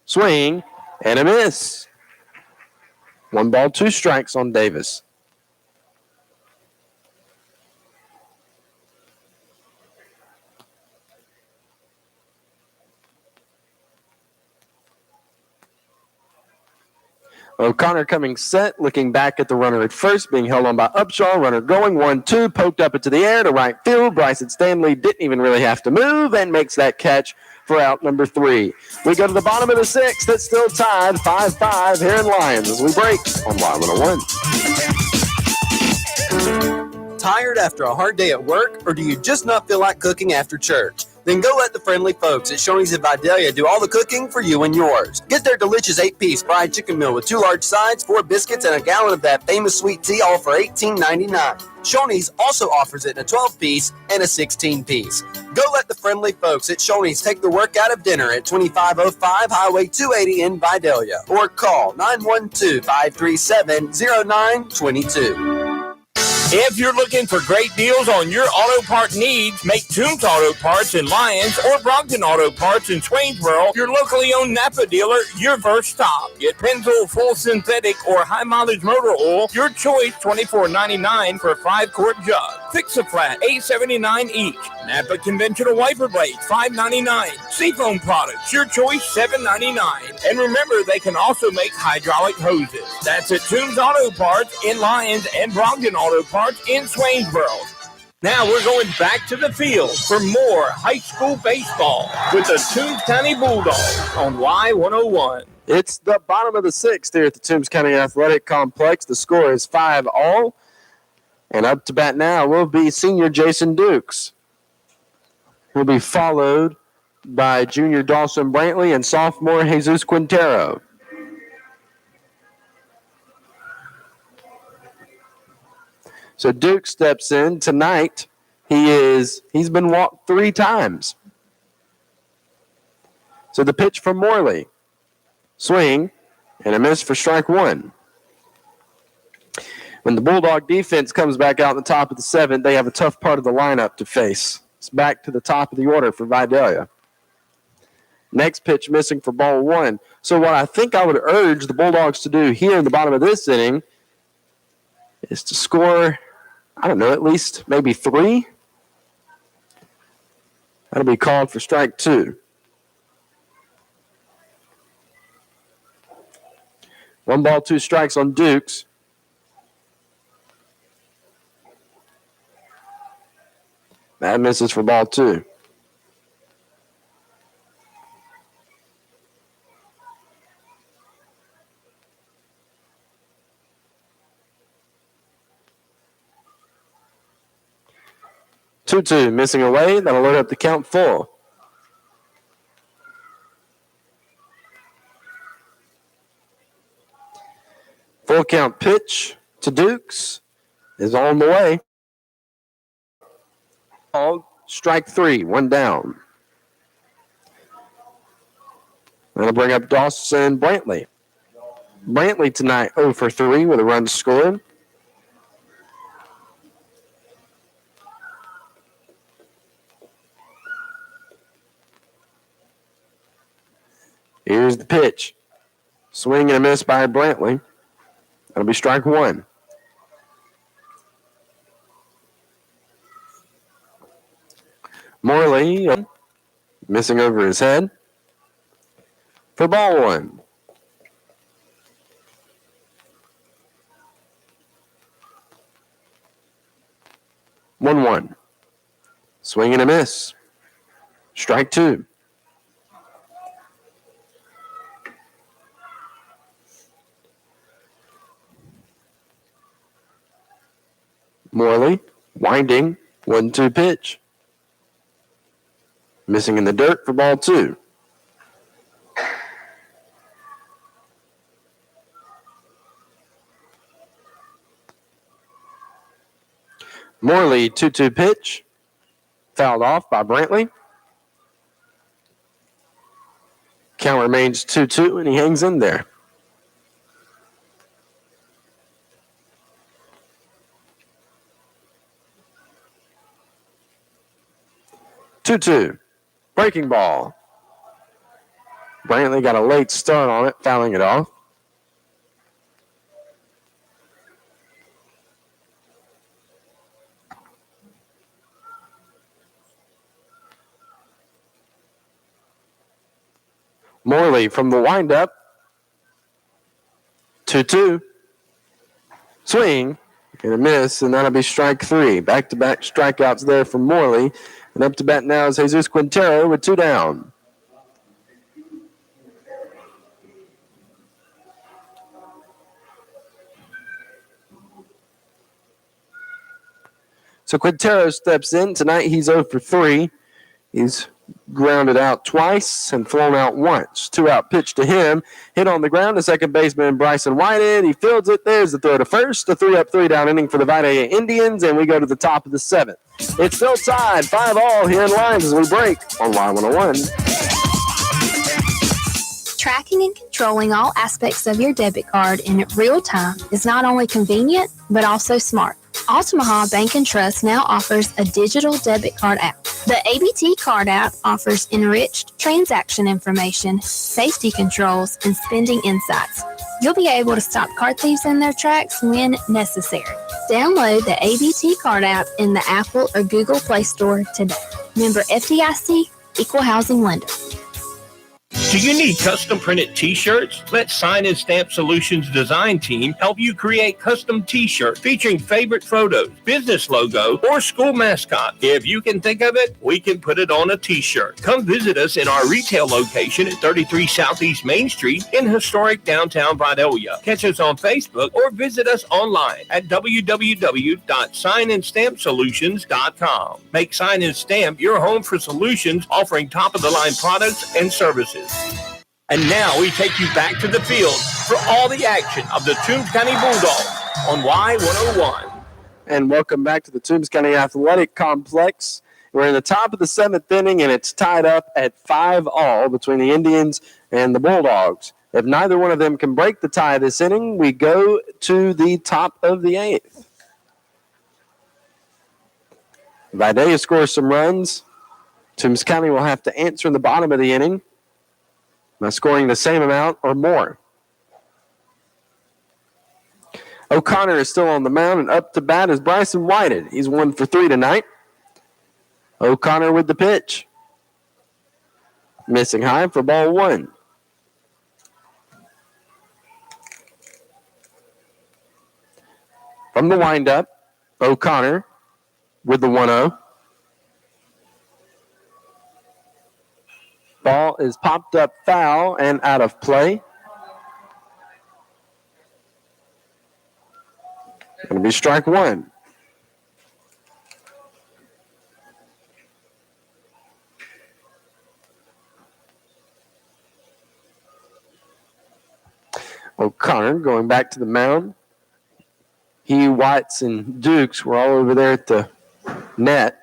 Swing and a miss. 1 ball, 2 strikes on Davis. O'Connor coming set, looking back at the runner at first, being held on by Upshaw. Runner going 1-2, poked up into the air to right field. Bryson Stanley didn't even really have to move and makes that catch for out number 3. We go to the bottom of the 6th. It's still tied 5-5 here in Lyons as we break on Y101. Tired after a hard day at work, or do you just not feel like cooking after church? Then go let the friendly folks at Shoney's and Vidalia do all the cooking for you and yours. Get their delicious 8-piece fried chicken meal with 2 large sides, 4 biscuits, and a gallon of that famous sweet tea, all for $18.99. Shoney's also offers it in a 12-piece and a 16-piece. Go let the friendly folks at Shoney's take the work out of dinner at 2505 Highway 280 in Vidalia, or call 912-537-0922. If you're looking for great deals on your auto part needs, make Toombs Auto Parts in Lyons or Brockton Auto Parts in Swainsboro your locally owned Napa dealer your first stop. Get Pennzoil full synthetic or high mileage motor oil, your choice, $24.99 for a 5-quart jug. Fix-A-Flat, $8.79 each. Napa conventional wiper blades, $5.99. Seafoam products, your choice, $7.99. And remember, they can also make hydraulic hoses. That's at Toombs Auto Parts in Lyons and Brockton Auto Parts in Swainsboro. Now we're going back to the field for more high school baseball with the Toombs County Bulldogs on Y101. It's the bottom of the 6th here at the Toombs County Athletic Complex. The score is 5-all. And up to bat now will be senior Jason Dukes. He'll be followed by junior Dawson Brantley and sophomore Jesus Quintero. So Duke steps in tonight. He's been walked 3 times. So the pitch from Morley. Swing and a miss for strike 1. When the Bulldog defense comes back out in the top of the 7th, they have a tough part of the lineup to face. It's back to the top of the order for Vidalia. Next pitch missing for ball 1. So what I think I would urge the Bulldogs to do here in the bottom of this inning is to score, I don't know, at least maybe 3. That'll be called for strike 2. 1 ball, 2 strikes on Dukes. That misses for ball 2. Two missing away. That'll load up the count full. Full count pitch to Dukes is on the way. Strike 3, 1 down. That'll bring up Dawson Brantley. Brantley tonight 0 for 3 with a run scored. Here's the pitch. Swing and a miss by Brantley. That'll be strike 1. Morley missing over his head for ball 1. One. Swing and a miss. Strike 2. Morley winding 1-2 pitch. Missing in the dirt for ball 2. Morley 2-2 pitch. Fouled off by Brantley. Count remains 2-2 and he hangs in there. Two. Breaking ball. Brantley got a late start on it, fouling it off. Morley from the windup. 2-2. Swing and a miss, and that'll be strike 3. Back-to-back strikeouts there from Morley. And up to bat now is Jesus Quintero with 2 down. So Quintero steps in. Tonight he's 0 for 3. He's grounded out twice and flown out once. 2-out pitch to him. Hit on the ground to second baseman Bryson Whitehead. He fields it. There's the throw to first. A 3-up, 3-down inning for the Vidalia Indians, and we go to the top of the 7th. It's still tied 5-all here in Lions as we break on Y101. Tracking and controlling all aspects of your debit card in real time is not only convenient, but also smart. Altamaha Bank and Trust now offers a digital debit card app. The ABT card app offers enriched transaction information, safety controls, and spending insights. You'll be able to stop card thieves in their tracks when necessary. Download the ABT card app in the Apple or Google Play Store today. Member FDIC, Equal Housing Lender. Do you need custom printed t-shirts? Let Sign and Stamp Solutions design team help you create custom t-shirts featuring favorite photos, business logo, or school mascot. If you can think of it, we can put it on a t-shirt. Come visit us in our retail location at 33 Southeast Main Street in historic downtown Vidalia. Catch us on Facebook or visit us online at www.signandstampsolutions.com. Make Sign and Stamp your home for solutions offering top-of-the-line products and services. And now we take you back to the field for all the action of the Toombs County Bulldogs on Y101. And welcome back to the Toombs County Athletic Complex. We're in the top of the 7th inning, and it's tied up at 5-all between the Indians and the Bulldogs. If neither one of them can break the tie this inning, we go to the top of the 8th. Vidalia scores some runs. Toombs County will have to answer in the bottom of the inning by scoring the same amount or more. O'Connor is still on the mound, and up to bat is Bryson Whitehead. He's 1 for 3 tonight. O'Connor with the pitch. Missing high for ball 1. From the windup, O'Connor with the 1-0. Ball is popped up foul and out of play. Going to be strike 1. O'Connor going back to the mound. He, Whites, and Dukes were all over there at the net.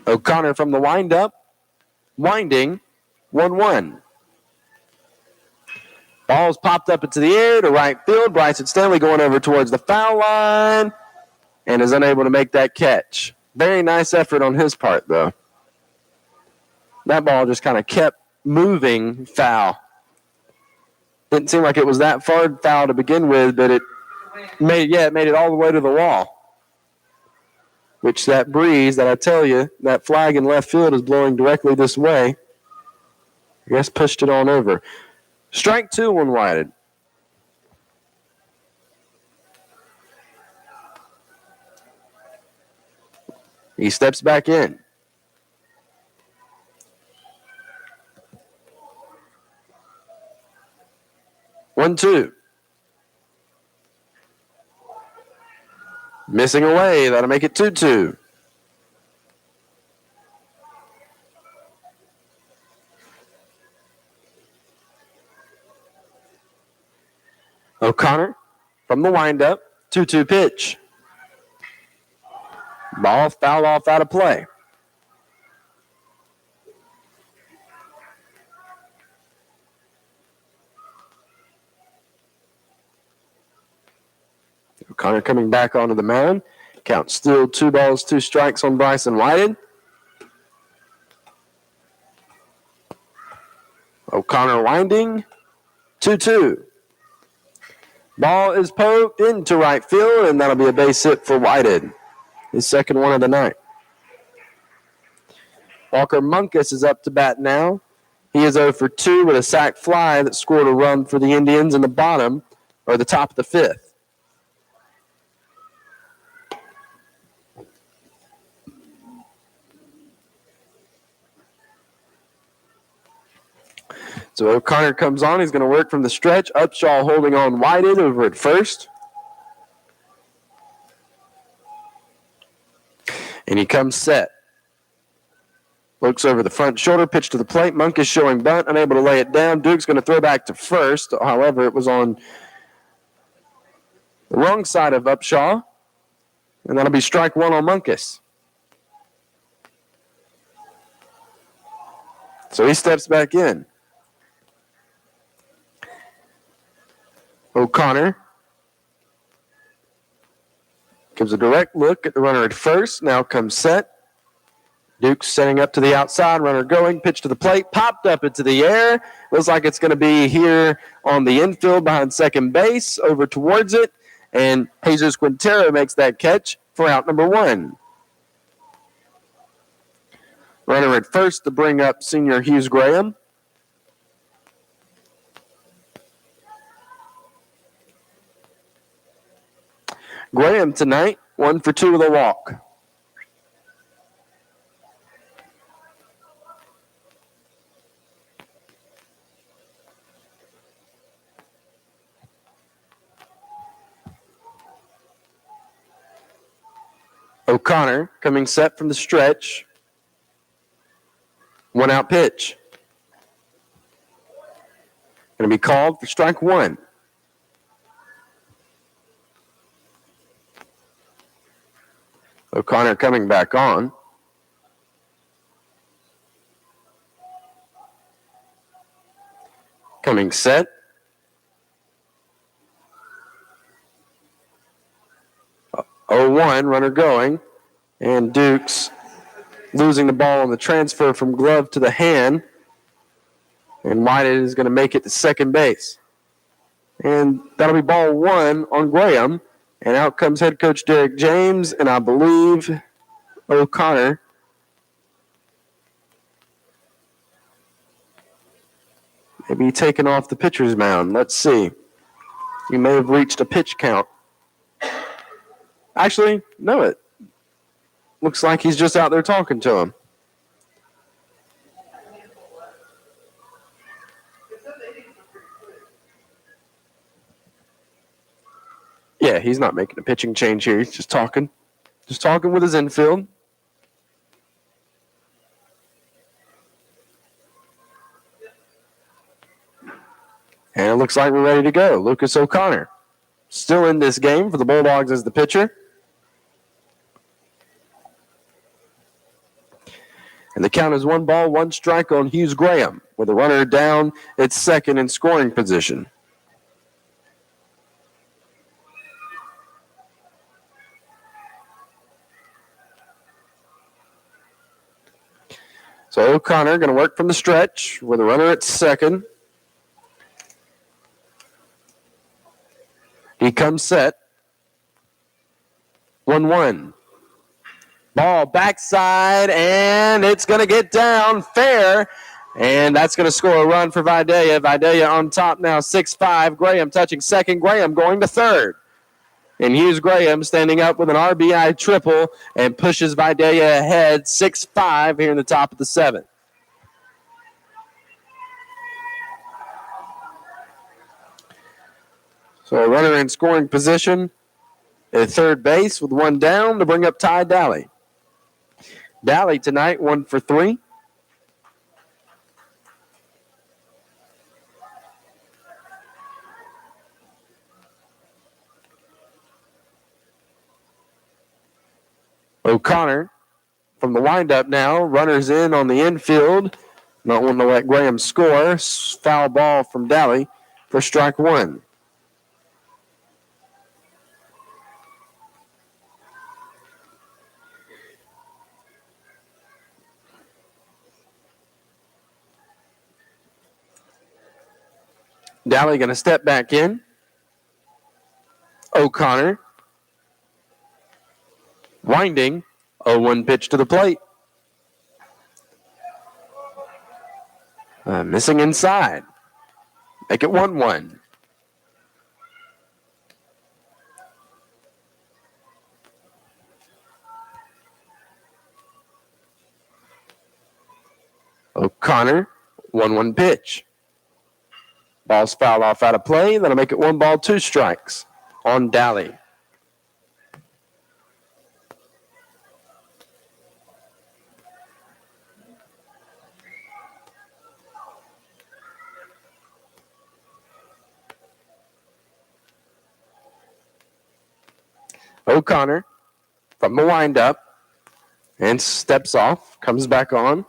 O'Connor from the windup, winding, 1-1. Ball's popped up into the air to right field. Bryson Stanley going over towards the foul line and is unable to make that catch. Very nice effort on his part, though. That ball just kind of kept moving foul. Didn't seem like it was that far foul to begin with, but it made it all the way to the wall. Which that breeze that I tell you, that flag in left field is blowing directly this way. I guess pushed it on over. Strike 2 on Whitehead. He steps back in. One, 2. Missing away. That'll make it 2-2. O'Connor from the windup. 2-2 pitch. Ball fouled off out of play. O'Connor coming back onto the mound. Count still 2 balls, 2 strikes on Bryson Whitehead. O'Connor winding. 2-2. Ball is poked into right field, and that'll be a base hit for Whitehead. His second one of the night. Walker Monkus is up to bat now. He is 0 for 2 with a sac fly that scored a run for the Indians in the bottom, or the top of the 5th. So O'Connor comes on. He's going to work from the stretch. Upshaw holding on Whitehead over at first. And he comes set. Looks over the front shoulder, pitch to the plate. Monkus showing bunt, unable to lay it down. Duke's going to throw back to first. However, it was on the wrong side of Upshaw. And that'll be strike one on Monkus. So he steps back in. O'Connor gives a direct look at the runner at first. Now comes set. Duke's setting up to the outside. Runner going. Pitch to the plate. Popped up into the air. Looks like it's going to be here on the infield behind second base. Over towards it. And Jesus Quintero makes that catch for out number one. Runner at first to bring up senior Hughes Graham. Graham tonight, 1 for 2 with a walk. O'Connor coming set from the stretch. 1 out pitch. Going to be called for strike one. O'Connor coming back on. Coming set. Oh, 1, runner going. And Dukes losing the ball on the transfer from glove to the hand. And Whited is going to make it to second base. And that'll be ball 1 on Graham. And out comes head coach Derek James, and I believe O'Connor. Maybe taken off the pitcher's mound. Let's see. He may have reached a pitch count. Actually, no, it looks like he's just out there talking to him. Yeah, he's not making a pitching change here. He's just talking. Just talking with his infield. And it looks like we're ready to go. Lucas O'Connor still in this game for the Bulldogs as the pitcher. And the count is 1 ball, 1 strike on Hughes Graham with a runner down at second in scoring position. So O'Connor going to work from the stretch with a runner at second. He comes set. 1-1. Ball backside, and it's going to get down fair. And that's going to score a run for Vidalia. Vidalia on top now, 6-5. Graham touching second. Graham going to third. And Hughes Graham standing up with an RBI triple and pushes Vidalia ahead 6-5 here in the top of the 7th. So a runner in scoring position at third base with 1 down to bring up Ty Daly. Daly tonight 1 for 3. O'Connor from the windup now. Runners in on the infield. Not wanting to let Graham score. Foul ball from Daly for strike 1. Daly going to step back in. O'Connor. Winding. 0-1 pitch to the plate. Missing inside. Make it 1-1. O'Connor. 1-1 pitch. Ball's fouled off out of play. That'll make it 1 ball, 2 strikes on Daly. O'Connor from the windup and steps off, comes back on.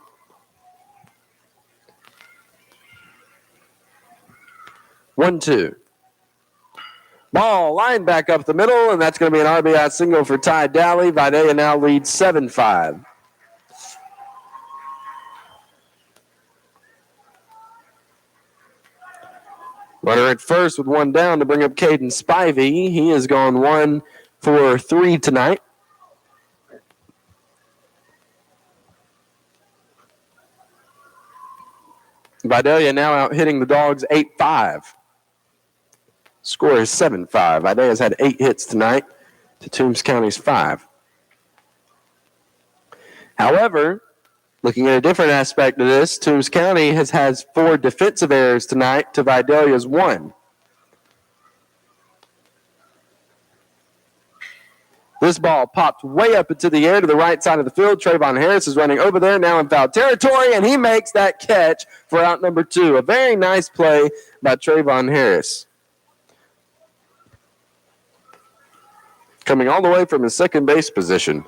One, two. Ball lined back up the middle, and that's going to be an RBI single for Ty Dally. Vidalia now leads 7-5. Runner at first with one down to bring up Caden Spivey. He has gone 1 for 3 tonight. Vidalia now out hitting the Dogs 8-5. Score is 7-5. Vidalia's had 8 hits tonight to Toombs County's 5. However, looking at a different aspect of this, Toombs County has 4 defensive errors tonight to Vidalia's 1. This ball popped way up into the air to the right side of the field. Trayvon Harris is running over there now in foul territory, and he makes that catch for out number 2. A very nice play by Trayvon Harris. Coming all the way from his second base position.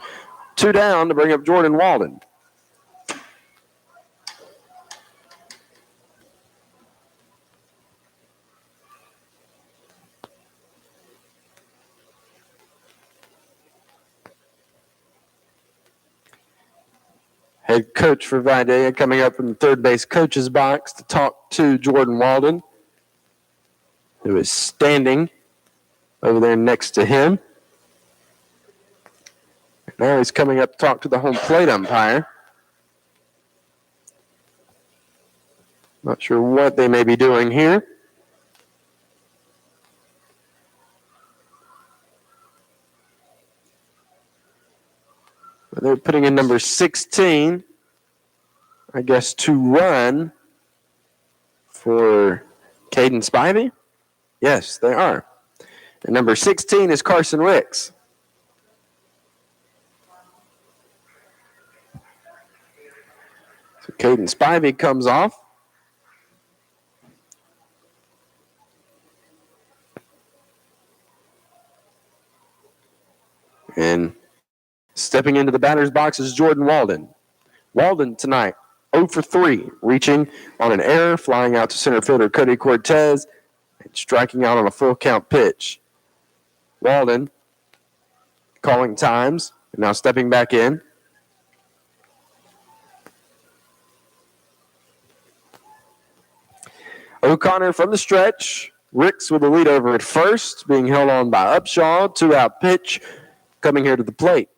2 down to bring up Jordan Walden. Head coach for Vidalia coming up from the third base coach's box to talk to Jordan Walden, who is standing over there next to him. Now he's coming up to talk to the home plate umpire. Not sure what they may be doing here. They're putting in number 16, I guess, to run for Caden Spivey. Yes, they are. And number 16 is Carson Ricks. So Caden Spivey comes off. And stepping into the batter's box is Jordan Walden. Walden tonight, 0 for 3, reaching on an error, flying out to center fielder Cody Cortez, and striking out on a full count pitch. Walden calling times, and now stepping back in. O'Connor from the stretch. Ricks with the lead over at first, being held on by Upshaw. 2-out pitch coming here to the plate.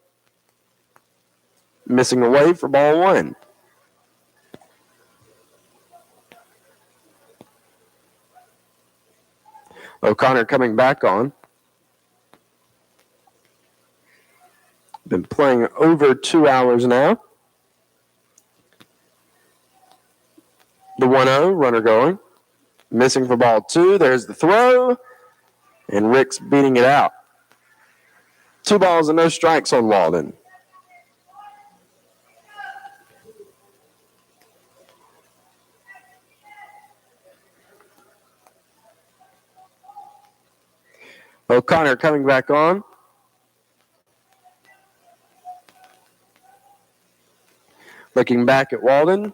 Missing away for ball 1. O'Connor coming back on. Been playing over 2 hours now. The 1-0, runner going. Missing for ball 2. There's the throw. And Ricks beating it out. 2 balls and no strikes on Walden. O'Connor coming back on. Looking back at Walden.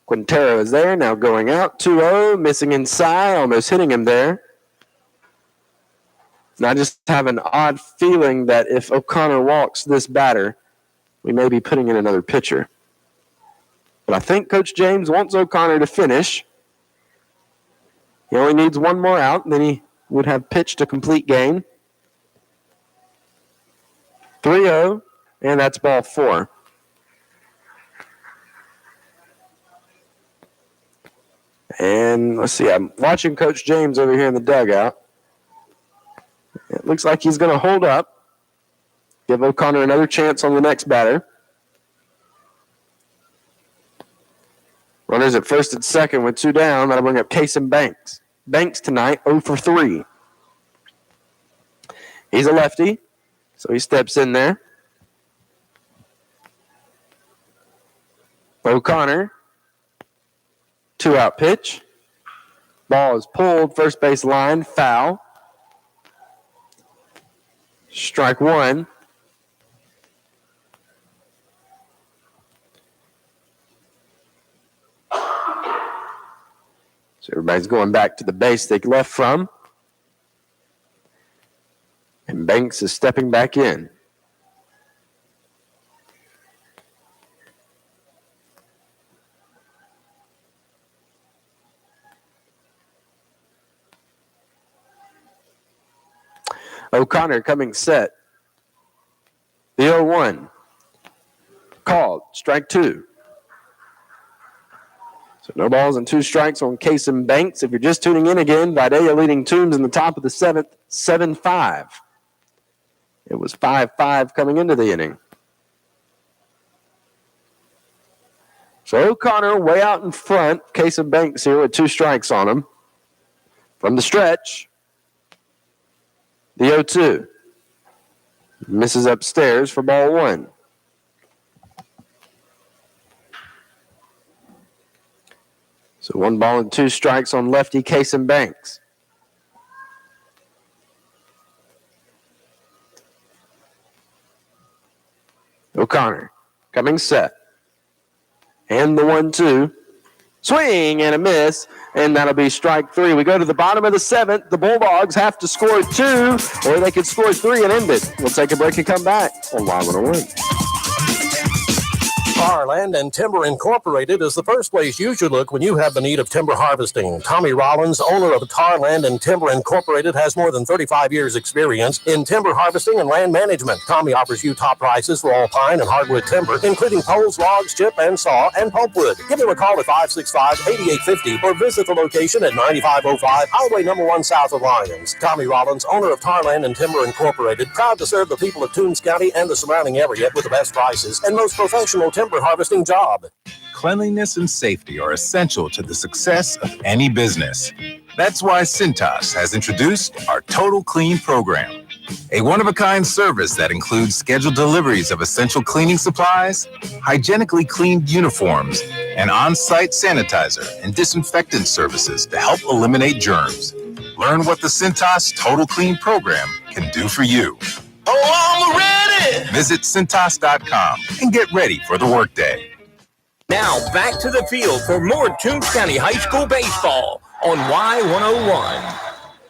Quintero is there, now going out. 2-0, missing inside, almost hitting him there. And I just have an odd feeling that if O'Connor walks this batter, we may be putting in another pitcher. But I think Coach James wants O'Connor to finish. He only needs 1 more out, and then he would have pitched a complete game. 3-0, and that's ball 4. And let's see, I'm watching Coach James over here in the dugout. It looks like he's going to hold up, give O'Connor another chance on the next batter. Runners at first and second with 2 down. That'll bring up Kason Banks. Banks tonight, 0 for 3. He's a lefty, so he steps in there. O'Connor, 2-out pitch. Ball is pulled, first base line, foul. Strike one. So everybody's going back to the base they left from. And Banks is stepping back in. O'Connor coming set. The 0-1. Called. Strike two. So no balls and 2 strikes on Kason Banks. If you're just tuning in again, Vidalia leading Toombs in the top of the 7th, 7-5. It was 5-5 coming into the inning. So O'Connor way out in front. Kason Banks here with 2 strikes on him. From the stretch. The 0-2. Misses upstairs for ball 1. So 1 ball and 2 strikes on lefty Kason Banks. O'Connor coming set. And the 1-2. Swing and a miss, and that'll be strike 3. We go to the bottom of the 7th. The Bulldogs have to score 2, or they could score 3 and end it. We'll take a break and come back on Y101. Farland and Timber Incorporated is the first place you should look when you have the need of timber harvesting. Tommy Rollins, owner of Tarland and Timber Incorporated, has more than 35 years experience in timber harvesting and land management. Tommy offers you top prices for all pine and hardwood timber, including poles, logs, chip and saw, and pulpwood. Give them a call at 565-8850 or visit the location at 9505 Highway number 1 south of Lyons. Tommy Rollins, owner of Tarland and Timber Incorporated, proud to serve the people of Toombs County and the surrounding area with the best prices and most professional timber harvesting job. Cleanliness and safety are essential to the success of any business. That's why Cintas has introduced our Total Clean program, a one-of-a-kind service that includes scheduled deliveries of essential cleaning supplies, hygienically cleaned uniforms, and on-site sanitizer and disinfectant services to help eliminate germs. Learn what the Cintas Total Clean program can do for you. Oh, I'm ready! Visit Cintas.com and get ready for the workday. Now back to the field for more Toombs County High School baseball on Y101.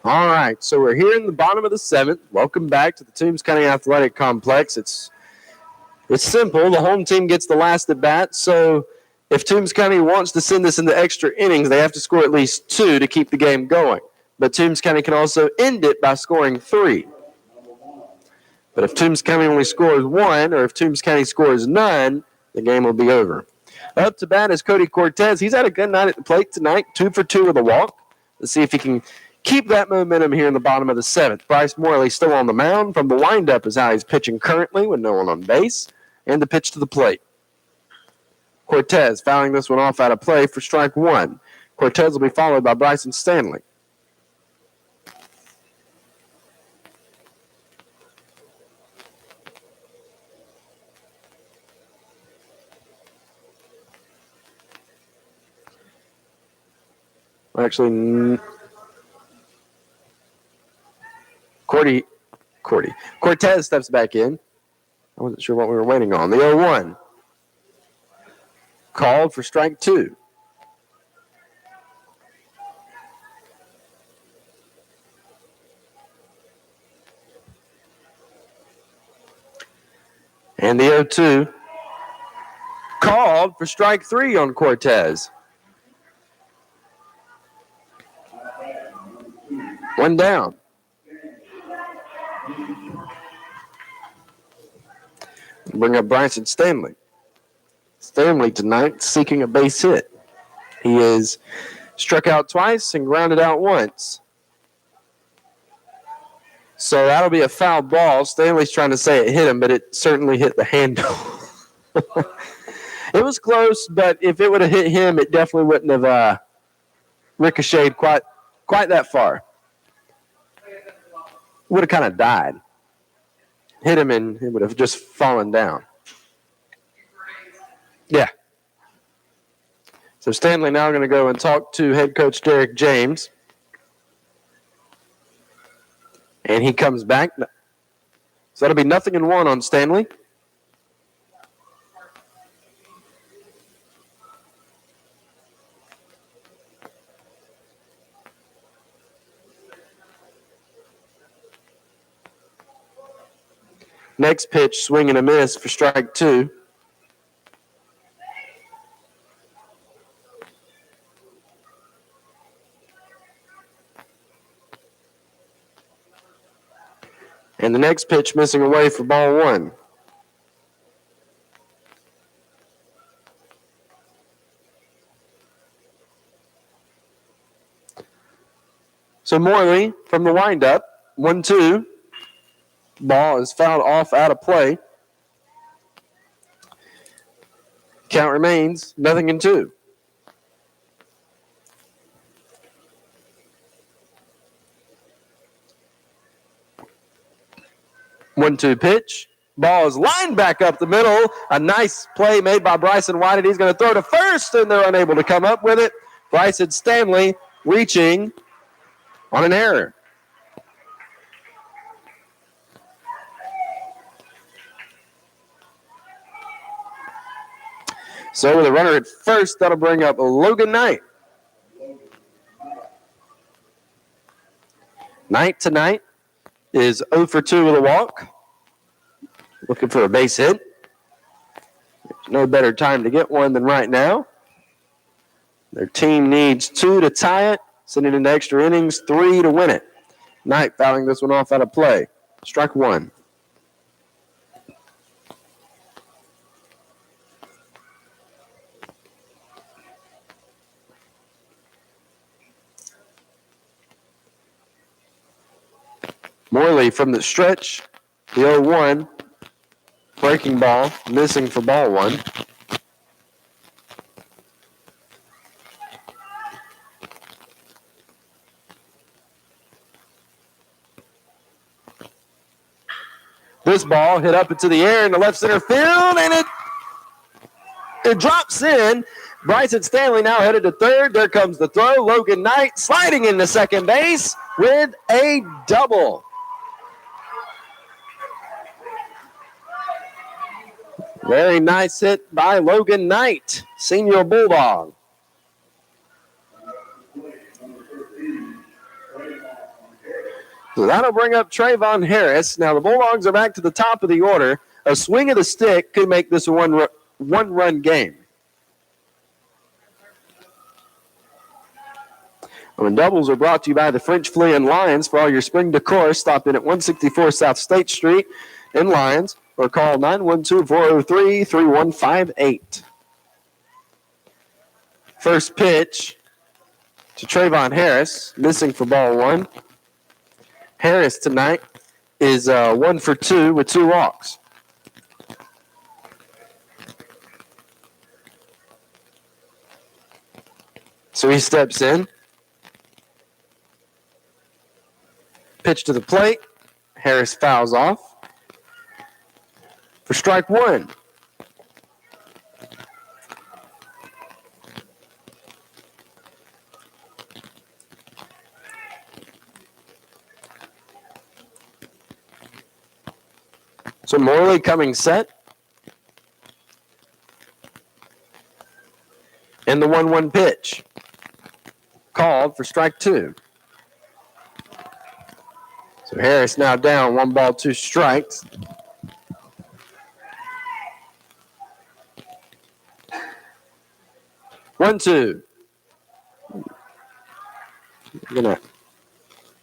All right, so we're here in the bottom of the 7th. Welcome back to the Toombs County Athletic Complex. It's simple. The home team gets the last at bat, so if Toombs County wants to send this into extra innings, they have to score at least 2 to keep the game going. But Toombs County can also end it by scoring 3. But if Toombs County only scores 1, or if Toombs County scores none, the game will be over. Up to bat is Cody Cortez. He's had a good night at the plate tonight, 2 for 2 with a walk. Let's see if he can keep that momentum here in the bottom of the 7th. Bryce Morley still on the mound. From the windup is how he's pitching currently with no one on base. And the pitch to the plate. Cortez fouling this one off out of play for strike 1. Cortez will be followed by Bryson Stanley. Actually, Cortez steps back in. I wasn't sure what we were waiting on. The 0-1. Called for strike 2. And the 0-2. Called for strike 3 on Cortez. 1 down. Bring up Bryson Stanley. Stanley tonight seeking a base hit. He is struck out twice and grounded out once. So that'll be a foul ball. Stanley's trying to say it hit him, but it certainly hit the handle. It was close, but if it would have hit him, it definitely wouldn't have ricocheted quite that far. Would have kind of died. Hit him and it would have just fallen down. Yeah. So Stanley now going to go and talk to head coach Derek James. And he comes back. So that'll be 0-1 on Stanley. Next pitch, swing and a miss for strike 2. And the next pitch missing away for ball 1. So Morley from the windup, 1-2. Ball is fouled off out of play. Count remains 0-2. One-two pitch. Ball is lined back up the middle. A nice play made by Bryson White. He's going to throw to first, and they're unable to come up with it. Bryson Stanley reaching on an error. So with a runner at first, that'll bring up Logan Knight. Knight tonight is 0 for 2 with a walk. Looking for a base hit. There's no better time to get one than right now. Their team needs 2 to tie it, sending into extra innings, 3 to win it. Knight fouling this one off out of play. Strike 1. Morley from the stretch, the 0-1. Breaking ball, missing for ball 1. This ball hit up into the air in the left center field, and it drops in. Bryson Stanley now headed to third. There comes the throw. Logan Knight sliding into second base with a double. Very nice hit by Logan Knight, senior Bulldog. So that'll bring up Trayvon Harris. Now the Bulldogs are back to the top of the order. A swing of the stick could make this a one-run game. And doubles are brought to you by the French Flea and Lions. For all your spring decor, stop in at 164 South State Street in Lions or call 912-403-3158. First pitch to Trayvon Harris, missing for ball 1. Harris tonight is 1 for 2 with 2 walks. So he steps in. Pitch to the plate. Harris fouls off for strike 1. So Morley coming set. And the 1-1 pitch. Called for strike 2. So Harris now down 1 ball, 2 strikes. One, 2.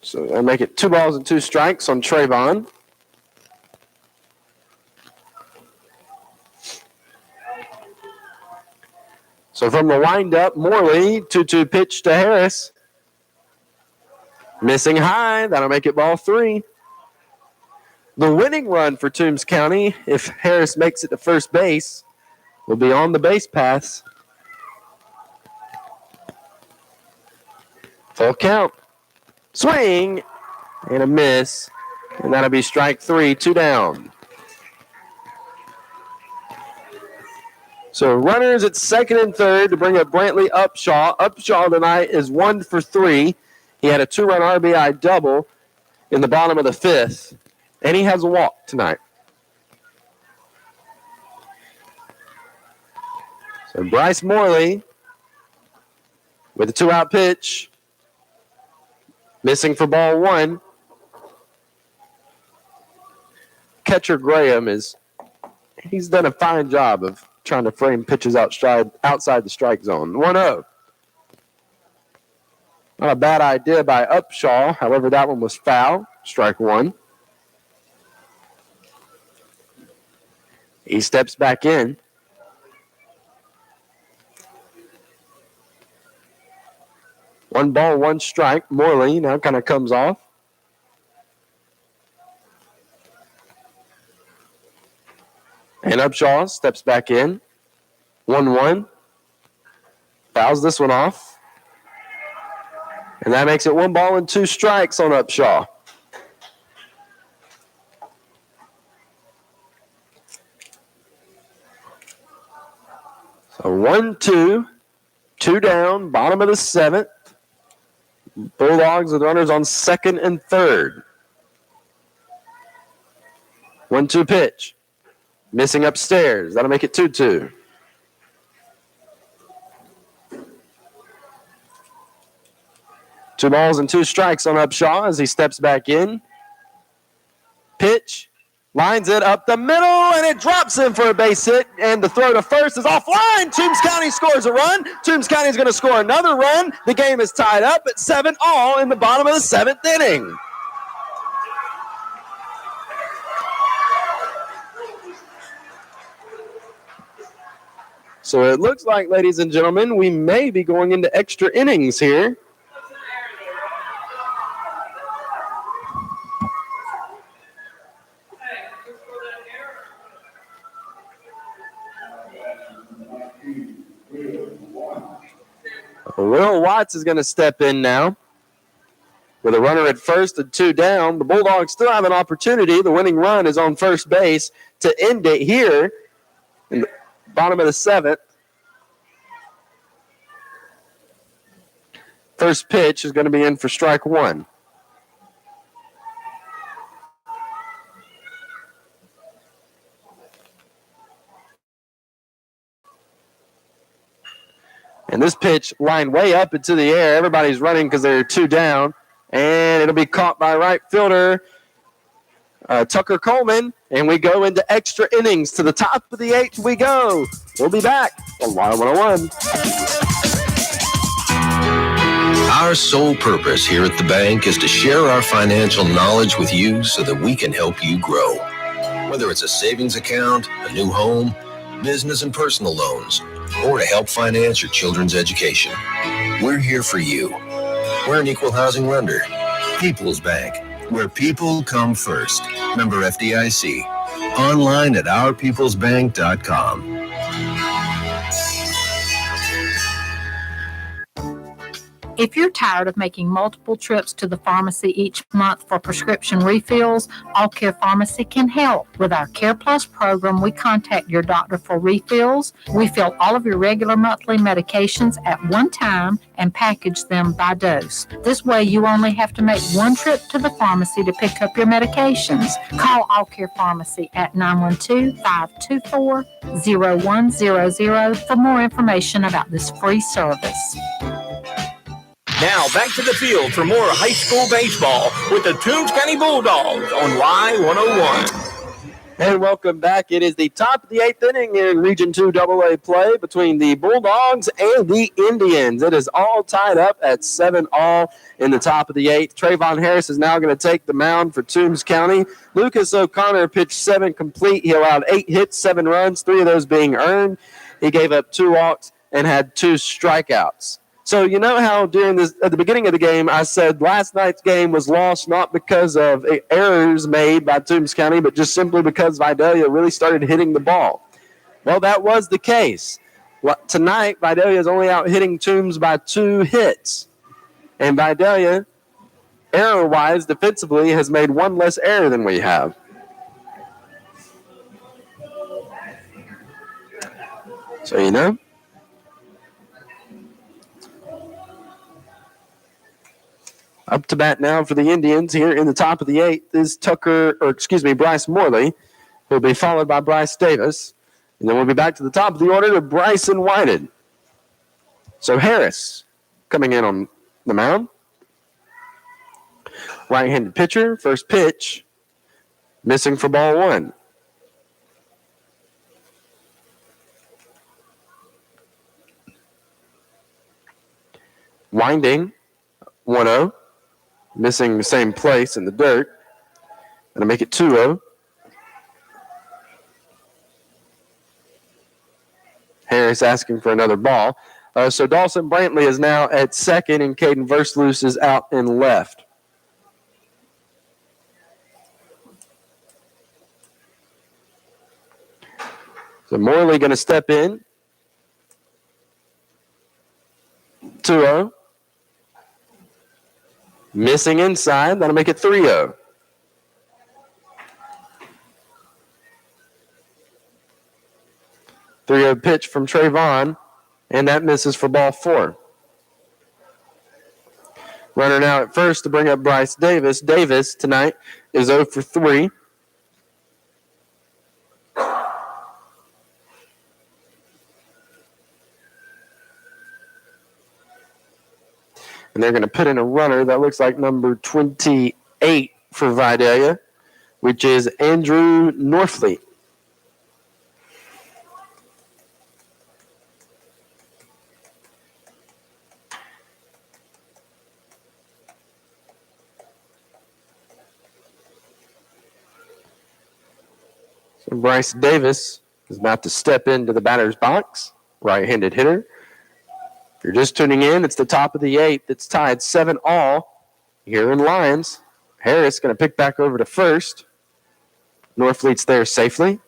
So I make it 2 balls and 2 strikes on Trayvon. So from the windup, Morley, 2-2 pitch to Harris. Missing high, that'll make it ball 3. The winning run for Toombs County, if Harris makes it to first base, will be on the base paths. Full count. Swing and a miss. And that'll be strike 3, 2 down. So runners at second and third to bring up Brantley Upshaw. Upshaw tonight is 1 for 3. He had a 2-run RBI double in the bottom of the 5th. And he has a walk tonight. So Bryce Morley with a 2-out pitch. Missing for ball 1. Catcher Graham he's done a fine job of trying to frame pitches outside the strike zone. 1-0. Not a bad idea by Upshaw. However, that one was foul. Strike 1. He steps back in. One ball, one strike. Morley now kind of comes off. And Upshaw steps back in. 1-1. Fouls this one off. And that makes it 1 ball and 2 strikes on Upshaw. So 1-2. 2 down, bottom of the 7th. Bulldogs with runners on 2nd and 3rd. 1-2 pitch. Missing upstairs. That'll make it 2-2. Two balls and 2 strikes on Upshaw as he steps back in. Pitch. Lines it up the middle, and it drops in for a base hit, and the throw to first is offline. Toombs County scores a run. Toombs County is going to score another run. The game is tied up at 7-all in the bottom of the 7th inning. So it looks like, ladies and gentlemen, we may be going into extra innings here. Will Watts is going to step in now. With a runner at first and 2 down, the Bulldogs still have an opportunity. The winning run is on first base to end it here in the bottom of the 7th. First pitch is going to be in for strike 1. And this pitch lined way up into the air. Everybody's running because they're 2 down. And it'll be caught by right fielder Tucker Coleman. And we go into extra innings. To the top of the 8th we go. We'll be back on Y101. Our sole purpose here at the bank is to share our financial knowledge with you so that we can help you grow. Whether it's a savings account, a new home, business and personal loans, or to help finance your children's education. We're here for you. We're an equal housing lender. People's Bank, where people come first. Member FDIC. Online at ourpeoplesbank.com. If you're tired of making multiple trips to the pharmacy each month for prescription refills, All Care Pharmacy can help. With our Care Plus program, we contact your doctor for refills. We fill all of your regular monthly medications at one time and package them by dose. This way, you only have to make one trip to the pharmacy to pick up your medications. Call All Care Pharmacy at 912-524-0100 for more information about this free service. Now back to the field for more high school baseball with the Toombs County Bulldogs on Y101. And welcome back. It is the top of the 8th inning in Region 2 AA play between the Bulldogs and the Indians. It is all tied up at 7-all in the top of the 8th. Trayvon Harris is now going to take the mound for Toombs County. Lucas O'Connor pitched 7 complete. He allowed 8 hits, 7 runs, 3 of those being earned. He gave up 2 walks and had 2 strikeouts. So you know how at the beginning of the game, I said last night's game was lost not because of errors made by Toombs County, but just simply because Vidalia really started hitting the ball. Well, that was the case. Tonight, Vidalia is only out hitting Toombs by 2 hits. And Vidalia, error-wise, defensively, has made 1 less error than we have. So, you know. Up to bat now for the Indians here in the top of the 8th is Bryce Morley. He'll be followed by Bryce Davis. And then we'll be back to the top of the order to Bryson Whited. So Harris coming in on the mound. Right-handed pitcher, first pitch, missing for ball 1. Winding, 1-0, missing the same place in the dirt. Going to make it 2-0. Harris asking for another ball. So Dawson Brantley is now at second, and Caden Versluis is out in left. So Morley going to step in. 2-0. Missing inside. That'll make it 3-0. Pitch from Trayvon, and that misses for ball 4. Runner now at first to bring up Bryce Davis. Davis tonight is 0 for 3. And they're going to put in a runner that looks like number 28 for Vidalia, which is Andrew Norfleet. So Bryce Davis is about to step into the batter's box, right-handed hitter. If you're just tuning in, it's the top of the 8th. It's tied 7-all here in Lions. Harris going to pick back over to first. Norfleet's there safely.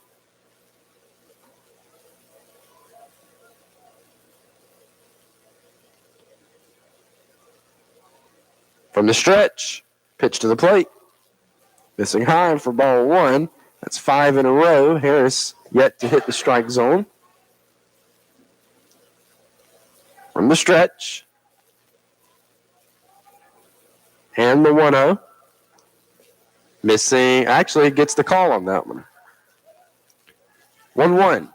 From the stretch, pitch to the plate. Missing high for ball 1. That's 5 in a row. Harris yet to hit the strike zone. From the stretch. And the 1-0. Missing. Actually gets the call on that one. 1-1.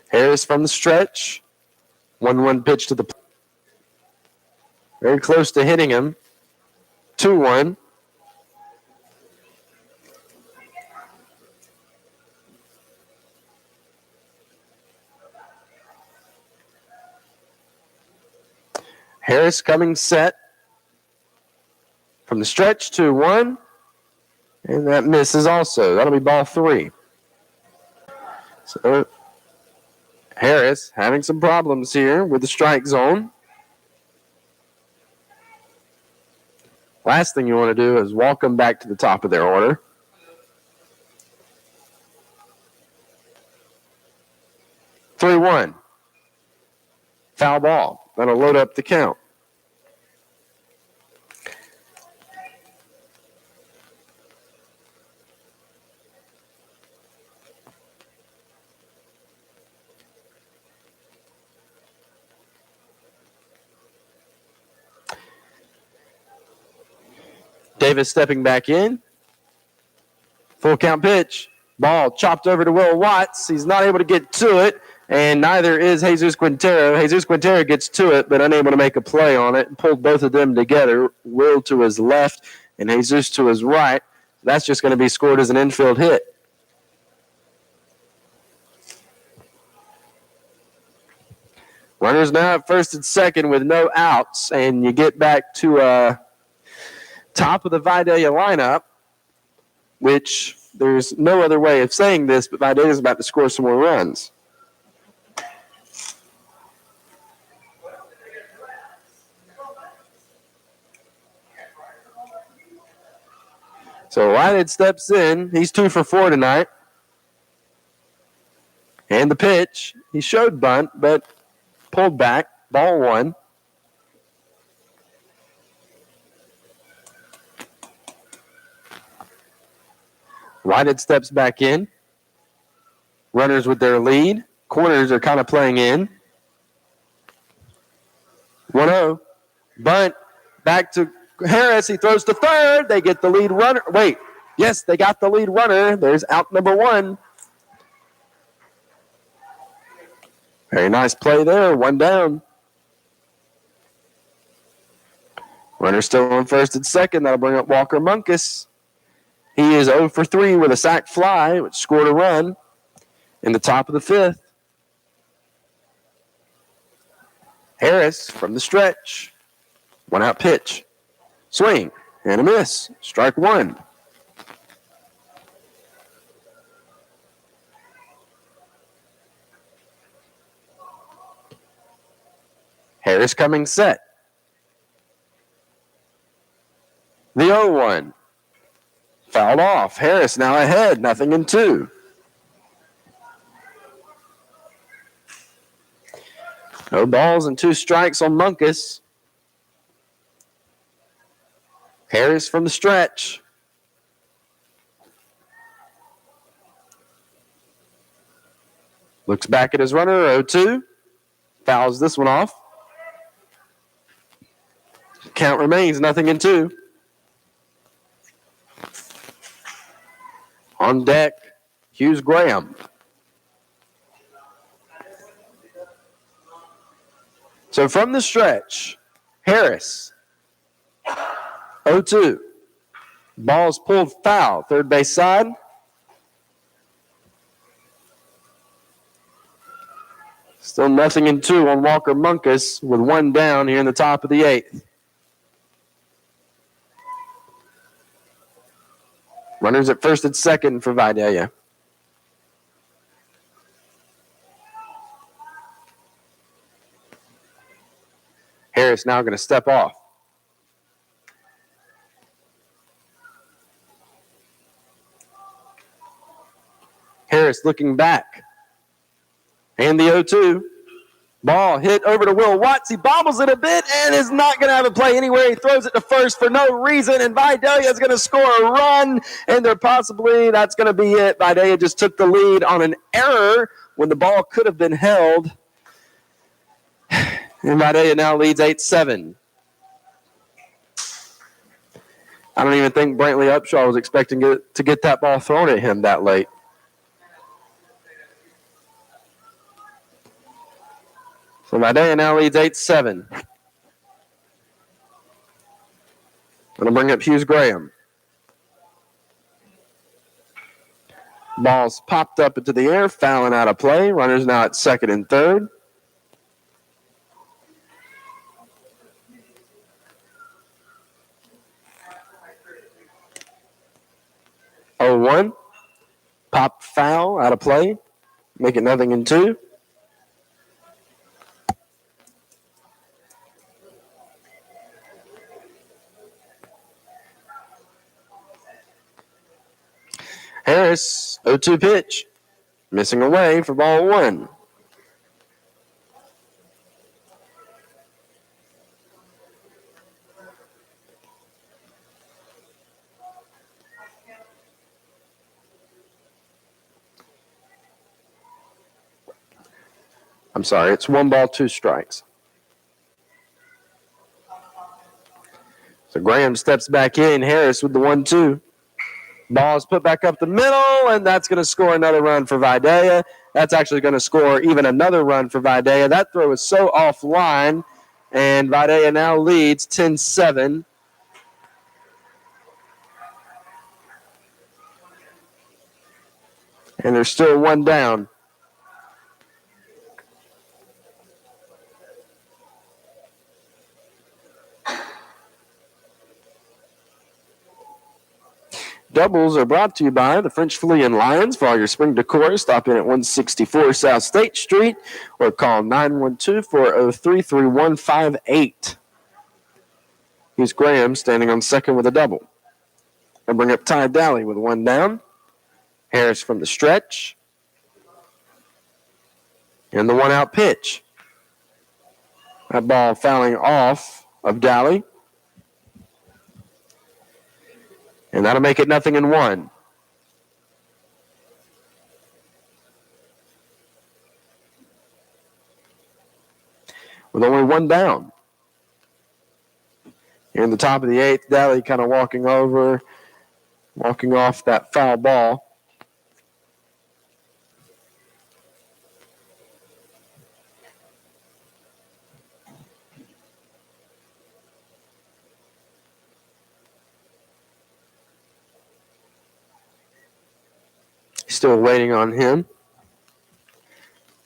Harris from the stretch. 1-1 pitch to the plate. Very close to hitting him. 2-1. Harris coming set. From the stretch, 2-1. And that misses also. That'll be ball 3. So Harris having some problems here with the strike zone. Last thing you want to do is walk them back to the top of their order. Three 3-1. Foul ball. That'll load up the count. Davis stepping back in. Full count pitch. Ball chopped over to Will Watts. He's not able to get to it, and neither is Jesus Quintero. Jesus Quintero gets to it, but unable to make a play on it. Pulled both of them together. Will to his left and Jesus to his right. That's just going to be scored as an infield hit. Runners now at first and second with no outs, and you get back to top of the Vidalia lineup, which there's no other way of saying this, but Vidalia is about to score some more runs. So Whitehead steps in. He's 2 for 4 tonight. And the pitch, he showed bunt, but pulled back. Ball 1. Whitehead steps back in. Runners with their lead. Corners are kind of playing in. 1-0. Bunt back to Harris. He throws to third. They get the lead runner. Wait. Yes, they got the lead runner. There's out number 1. Very nice play there. 1 down. Runner still on first and second. That'll bring up Walker Monkus. He is 0 for 3 with a sac fly, which scored a run in the top of the 5th. Harris from the stretch. 1 out pitch. Swing and a miss. Strike 1. Harris coming set. The 0-1. Fouled off. Harris now ahead. 0-2. No balls and 2 strikes on Monkus. Harris from the stretch. Looks back at his runner. 0-2. Fouls this one off. Count remains 0-2. On deck, Hughes Graham. So from the stretch, Harris, 0-2. Ball's pulled foul, third base side. Still 0-2 on Walker Monkus with 1 down here in the top of the 8th. Runners at first and second for Vidalia. Harris now going to step off. Harris looking back. And the 0-2. Ball hit over to Will Watts. He bobbles it a bit and is not going to have a play anywhere. He throws it to first for no reason, and Vidalia is going to score a run, and that's going to be it. Vidalia just took the lead on an error when the ball could have been held. And Vidalia now leads 8-7. I don't even think Brantley Upshaw was expecting to get that ball thrown at him that late. So Vidalia now leads 8-7. Going to bring up Hughes Graham. Ball's popped up into the air, fouling out of play. Runners now at second and third. Oh, 0-1. Pop foul out of play. Make it 0-2. Harris, 0-2 pitch. Missing away for ball 1. I'm sorry, it's 1 ball, 2 strikes. So Graham steps back in. Harris with the 1-2. Ball is put back up the middle, and that's going to score another run for Vidalia. That's actually going to score even another run for Vidalia. That throw is so offline, and Vidalia now leads 10-7. And there's still 1 down. Doubles are brought to you by the French Flea and Lions. For all your spring decor, stop in at 164 South State Street or call 912-403-3158. Here's Graham standing on second with a double. I'll bring up Ty Dally with 1 down. Harris from the stretch. And the 1-out pitch. That ball fouling off of Dally. And that'll make it 0-1. with only one down. Here in the top of the eighth, Daly kind of walking off that foul ball. Still waiting on him.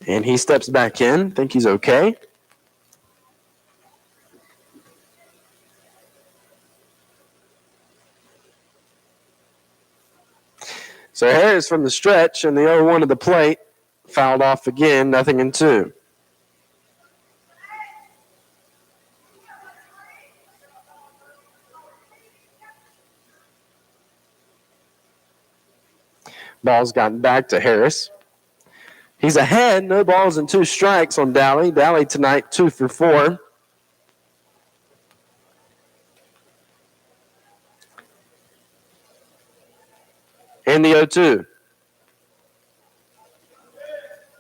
And he steps back in. Think he's okay. So Harris from the stretch and the 0-1 to the plate. Fouled off again, 0-2. Ball's gotten back to Harris. He's ahead, no balls and 2 strikes on Daly. Daly tonight 2 for 4. And the 0-2.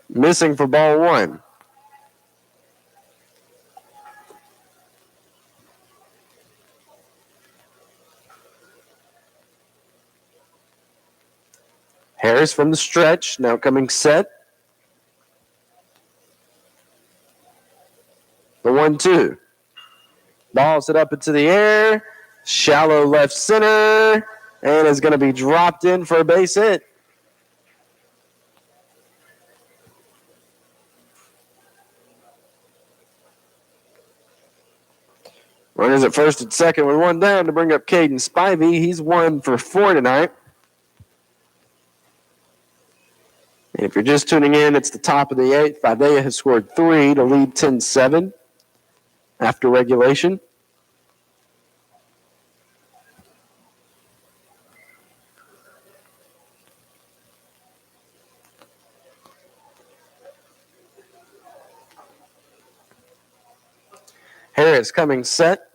Missing for ball 1. Harris from the stretch, now coming set. The 1-2. Ball's hit up into the air. Shallow left center. And is going to be dropped in for a base hit. Runners at first and second with 1 down to bring up Caden Spivey. He's 1 for 4 tonight. And if you're just tuning in, it's the top of the 8th. Vidalia has scored 3 to lead 10-7 after regulation. Harris coming set.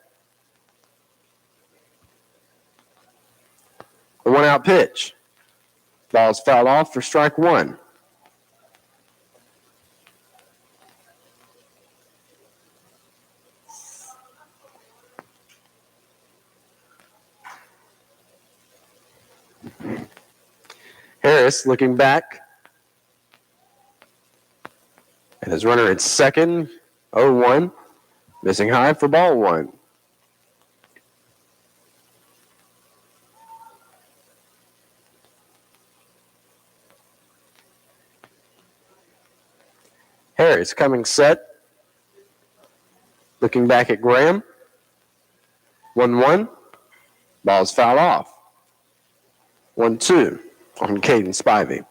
A 1-out pitch. Ball's fouled off for strike 1. Harris looking back. And his runner at second, 0-1. Missing high for ball 1. Harris coming set. Looking back at Graham. 1-1. Ball's fouled off. 1-2 on Caden Spivey.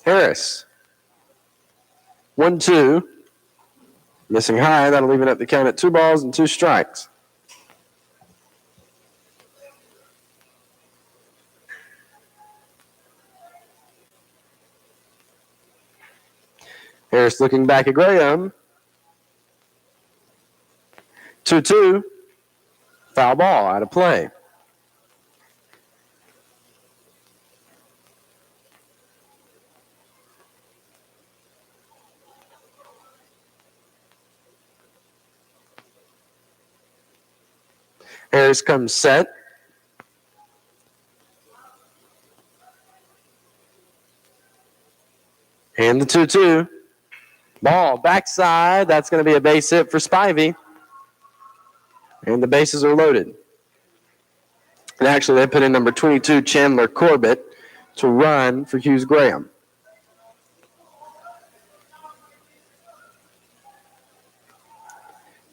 Harris. 1-2. Missing high. That'll even up the count at 2 balls and 2 strikes. Harris looking back at Graham. 2-2. Foul ball out of play. Harris comes set. And the 2-2. Ball backside. That's going to be a base hit for Spivey. And the bases are loaded. And actually, they put in number 22, Chandler Corbett, to run for Hughes Graham.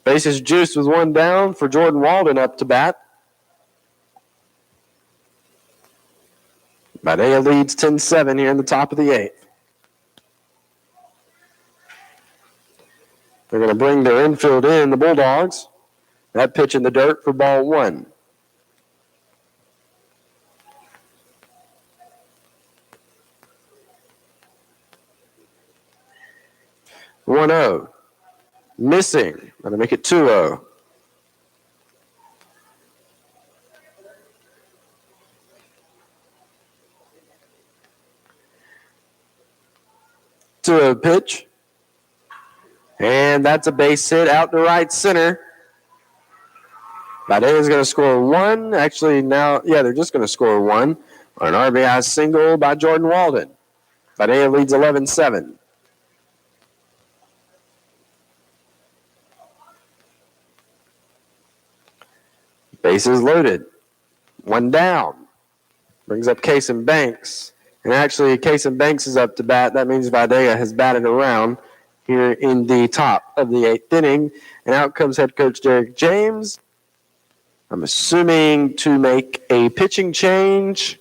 Bases juiced with 1 down for Jordan Walden up to bat. Vidalia leads 10-7 here in the top of the 8th. They're going to bring their infield in, the Bulldogs. That pitch in the dirt for ball 1. One 1-0. Missing. That'll make it 2-0. To a pitch. And that's a base hit out to right center. Vidalia is going to score one. Actually, now, they're just going to score one on an RBI single by Jordan Walden. Vidalia leads 11-7. Bases loaded. One down. Brings up Kason Banks. And actually, Kason Banks is up to bat. That means Vidalia has batted around here in the top of the 8th inning. And out comes head coach Derek James. I'm assuming to make a pitching change.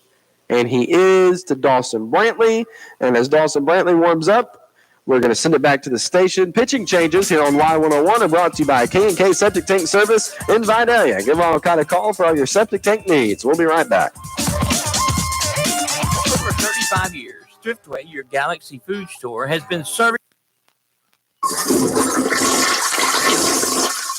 And he is to Dawson Brantley. And as Dawson Brantley warms up, we're going to send it back to the station. Pitching changes here on Y101 are brought to you by K&K Septic Tank Service in Vidalia. Give Alcott a call for all your septic tank needs. We'll be right back. For 35 years, Thriftway, your Galaxy food store, has been serving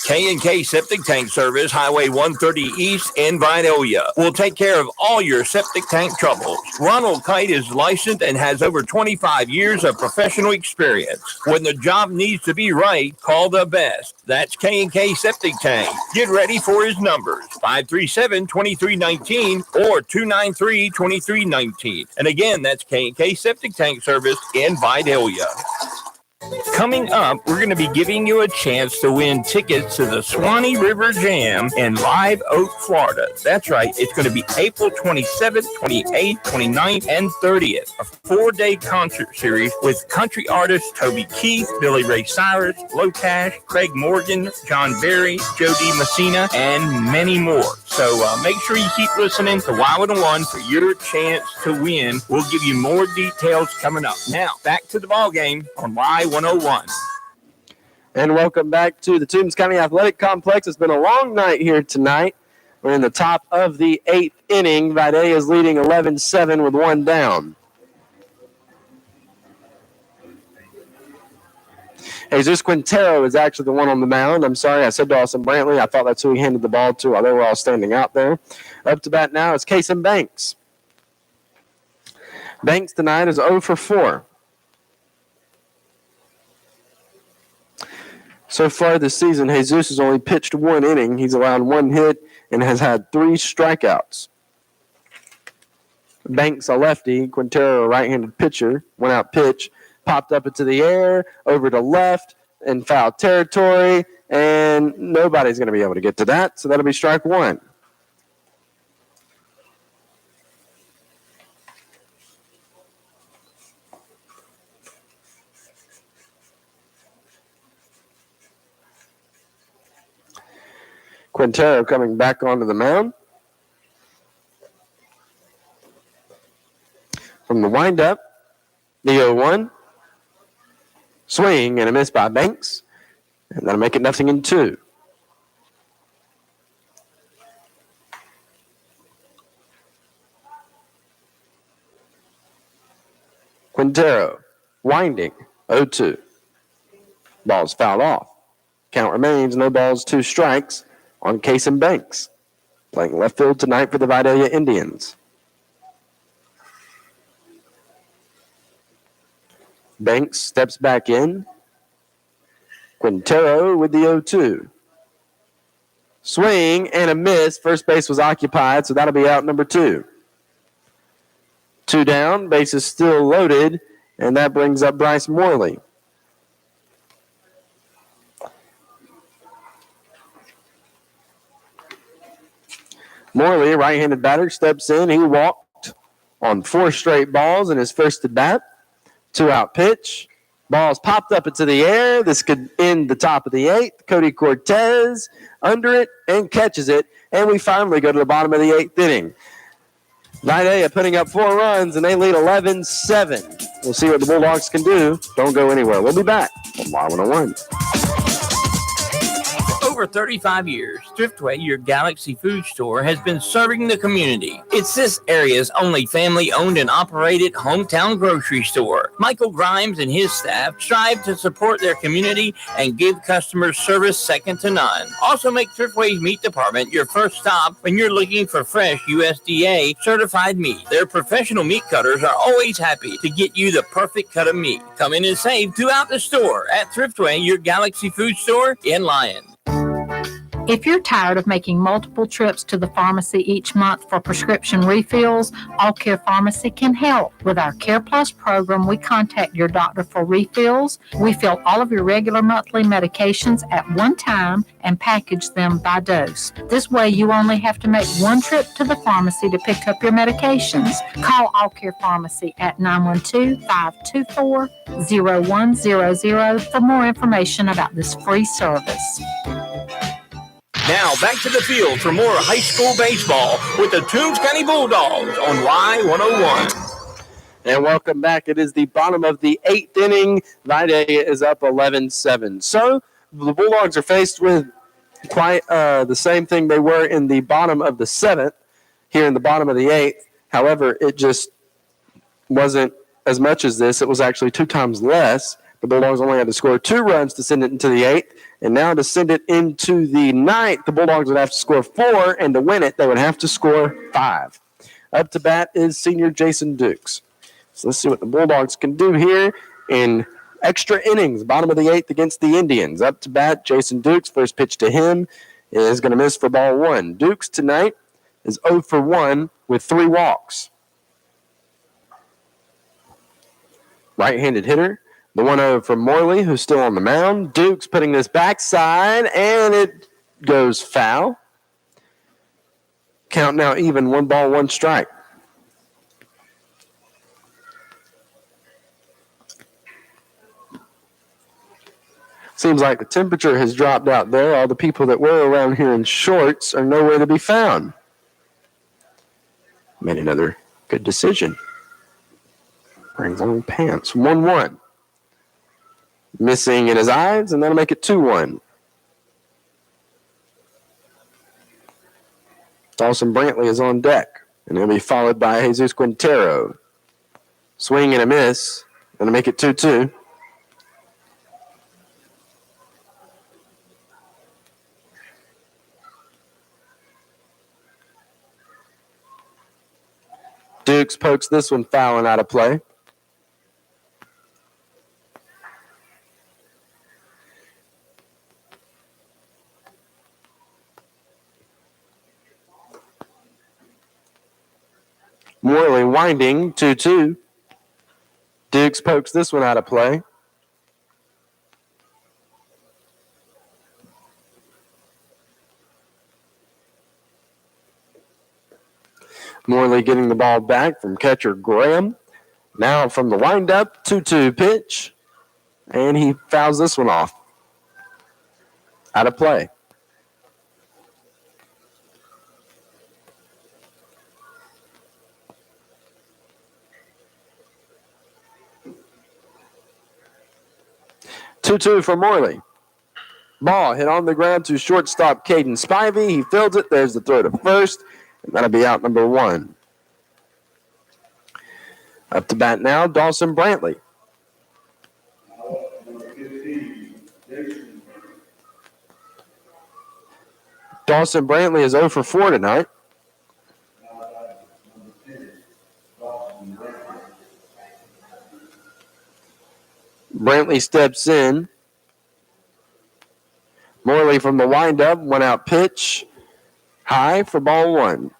K&K Septic Tank Service, Highway 130 East in Vidalia. Will take care of all your septic tank troubles. Ronald Kite is licensed and has over 25 years of professional experience. When the job needs to be right, call the best. That's K&K Septic Tank. Get ready for his numbers, 537-2319 or 293-2319. And again, that's K&K Septic Tank Service in Vidalia. Coming up, we're going to be giving you a chance to win tickets to the Swanee River Jam in Live Oak, Florida. That's right. It's going to be April 27th, 28th, 29th, and 30th. A 4-day concert series with country artists Toby Keith, Billy Ray Cyrus, Locash, Craig Morgan, John Berry, Joe D. Messina, and many more. So make sure you keep listening to Y101 for your chance to win. We'll give you more details coming up. Now, back to the ball game on Y101. And welcome back to the Toombs County Athletic Complex. It's been a long night here tonight. We're in the top of the 8th inning. Vidalia is leading 11-7 with one down. Jesus Quintero is actually the one on the mound. I'm sorry, I said Dawson Brantley. I thought that's who he handed the ball to while they were all standing out there. Up to bat now is Kason Banks. Banks tonight is 0 for 4. So far this season, Jesus has only pitched 1 inning. He's allowed 1 hit and has had 3 strikeouts. Banks, a lefty. Quintero, a right-handed pitcher. Went out pitch. Popped up into the air, over to left, in foul territory. And nobody's going to be able to get to that. So that'll be strike 1. Quintero coming back onto the mound. From the windup, the 0-1. Swing and a miss by Banks. And that'll make it 0-2. Quintero, winding, 0-2. Ball's fouled off. Count remains, no balls, 2 strikes on Kason Banks. Playing left field tonight for the Vidalia Indians. Banks steps back in. Quintero with the 0-2. Swing and a miss. First base was occupied, so that'll be out number 2. 2 down, base is still loaded, and that brings up Bryce Morley. Morley, right-handed batter, steps in. He walked on 4 straight balls in his first at bat. 2-out pitch. Ball's popped up into the air. This could end the top of the 8th. Cody Cortez under it and catches it. And we finally go to the bottom of the 8th inning. Vidalia putting up 4 runs, and they lead 11-7. We'll see what the Bulldogs can do. Don't go anywhere. We'll be back on Y101. over 35 years, Thriftway, your Galaxy food store, has been serving the community. It's this area's only family-owned and operated hometown grocery store. Michael Grimes and his staff strive to support their community and give customers service second to none. Also make Thriftway's meat department your first stop when you're looking for fresh USDA certified meat. Their professional meat cutters are always happy to get you the perfect cut of meat. Come in and save throughout the store at Thriftway, your Galaxy food store in Lyon. If you're tired of making multiple trips to the pharmacy each month for prescription refills, All Care Pharmacy can help. With our Care Plus program, we contact your doctor for refills. We fill all of your regular monthly medications at one time and package them by dose. This way, you only have to make one trip to the pharmacy to pick up your medications. Call All Care Pharmacy at 912-524-0100 for more information about this free service. Now back to the field for more high school baseball with the Toombs County Bulldogs on Y101. And welcome back. It is the bottom of the 8th inning. Vidalia is up 11-7. So the Bulldogs are faced with quite the same thing they were in the bottom of the 7th, here in the bottom of the 8th. However, it just wasn't as much as this. It was actually 2 times less. The Bulldogs only had to score 2 runs to send it into the 8th. And now to send it into the 9th, the Bulldogs would have to score 4. And to win it, they would have to score 5. Up to bat is senior Jason Dukes. So let's see what the Bulldogs can do here in extra innings. Bottom of the 8th against the Indians. Up to bat, Jason Dukes. First pitch to him is going to miss for ball 1. Dukes tonight is 0 for 1 with 3 walks. Right-handed hitter. The 1-0 from Morley, who's still on the mound. Dukes putting this backside, and it goes foul. Count now even, 1 ball, 1 strike. Seems like the temperature has dropped out there. All the people that were around here in shorts are nowhere to be found. Made another good decision. Brings on pants. 1-1. Missing in his eyes, and that'll make it 2-1. Dawson Brantley is on deck, and he'll be followed by Jesus Quintero. Swing and a miss. That'll make it 2-2. Dukes pokes this one foul and out of play. Morley winding, 2-2. Dukes pokes this one out of play. Morley getting the ball back from catcher Graham. Now from the windup, 2-2 pitch. And he fouls this one off. Out of play. Two for Morley. Ball hit on the ground to shortstop Caden Spivey. He fields it. There's the throw to first. And that'll be out number 1. Up to bat now, Dawson Brantley. Dawson Brantley is 0 for 4 tonight. Brantley steps in. Morley from the windup, 1 out pitch. High for ball 1.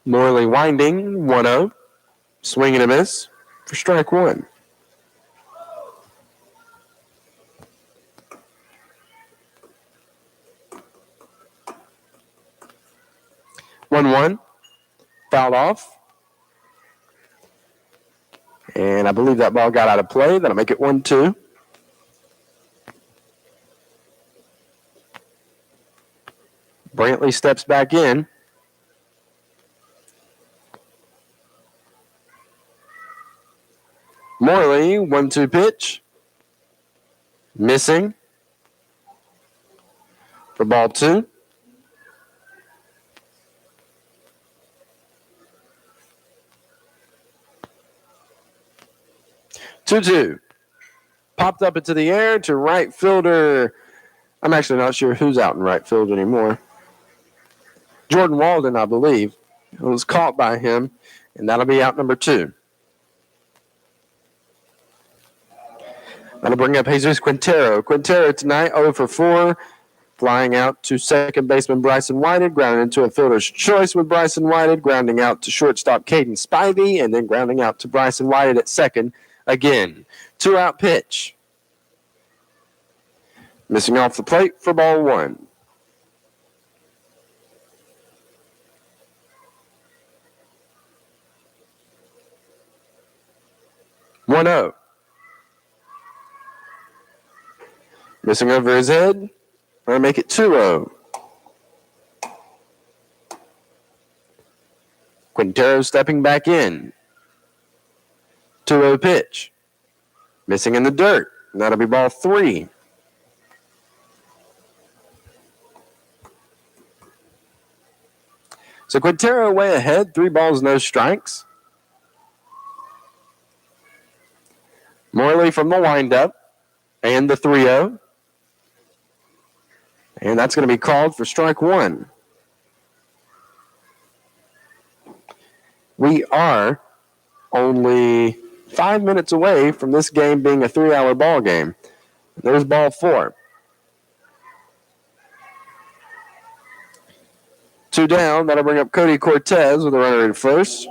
Morley winding, 1-0. Swing and a miss for strike 1. One. Fouled off. And I believe that ball got out of play. That'll make it 1-2. Brantley steps back in. Morley, 1-2 pitch. Missing for ball 2. Two. Popped up into the air to right fielder. I'm actually not sure who's out in right field anymore. Jordan Walden, I believe. It was caught by him, and that'll be out number 2. That'll bring up Jesus Quintero. Quintero tonight 0 for 4. Flying out to second baseman Bryson Whited, grounding into a fielder's choice with Bryson Whited, grounding out to shortstop Caden Spivey, and then grounding out to Bryson Whited at second again. 2-out pitch. Missing off the plate for ball 1. One 0. Missing over his head. Going to make it 2-0. Quintero stepping back in. 2-0 pitch. Missing in the dirt. And that'll be ball 3. So Quintero way ahead. 3 balls, no strikes. Morley from the windup. And the 3-0. And that's going to be called for strike 1. We are only 5 minutes away from this game being a 3-hour ball game. There's ball 4. 2 down. That'll bring up Cody Cortez with a runner at first.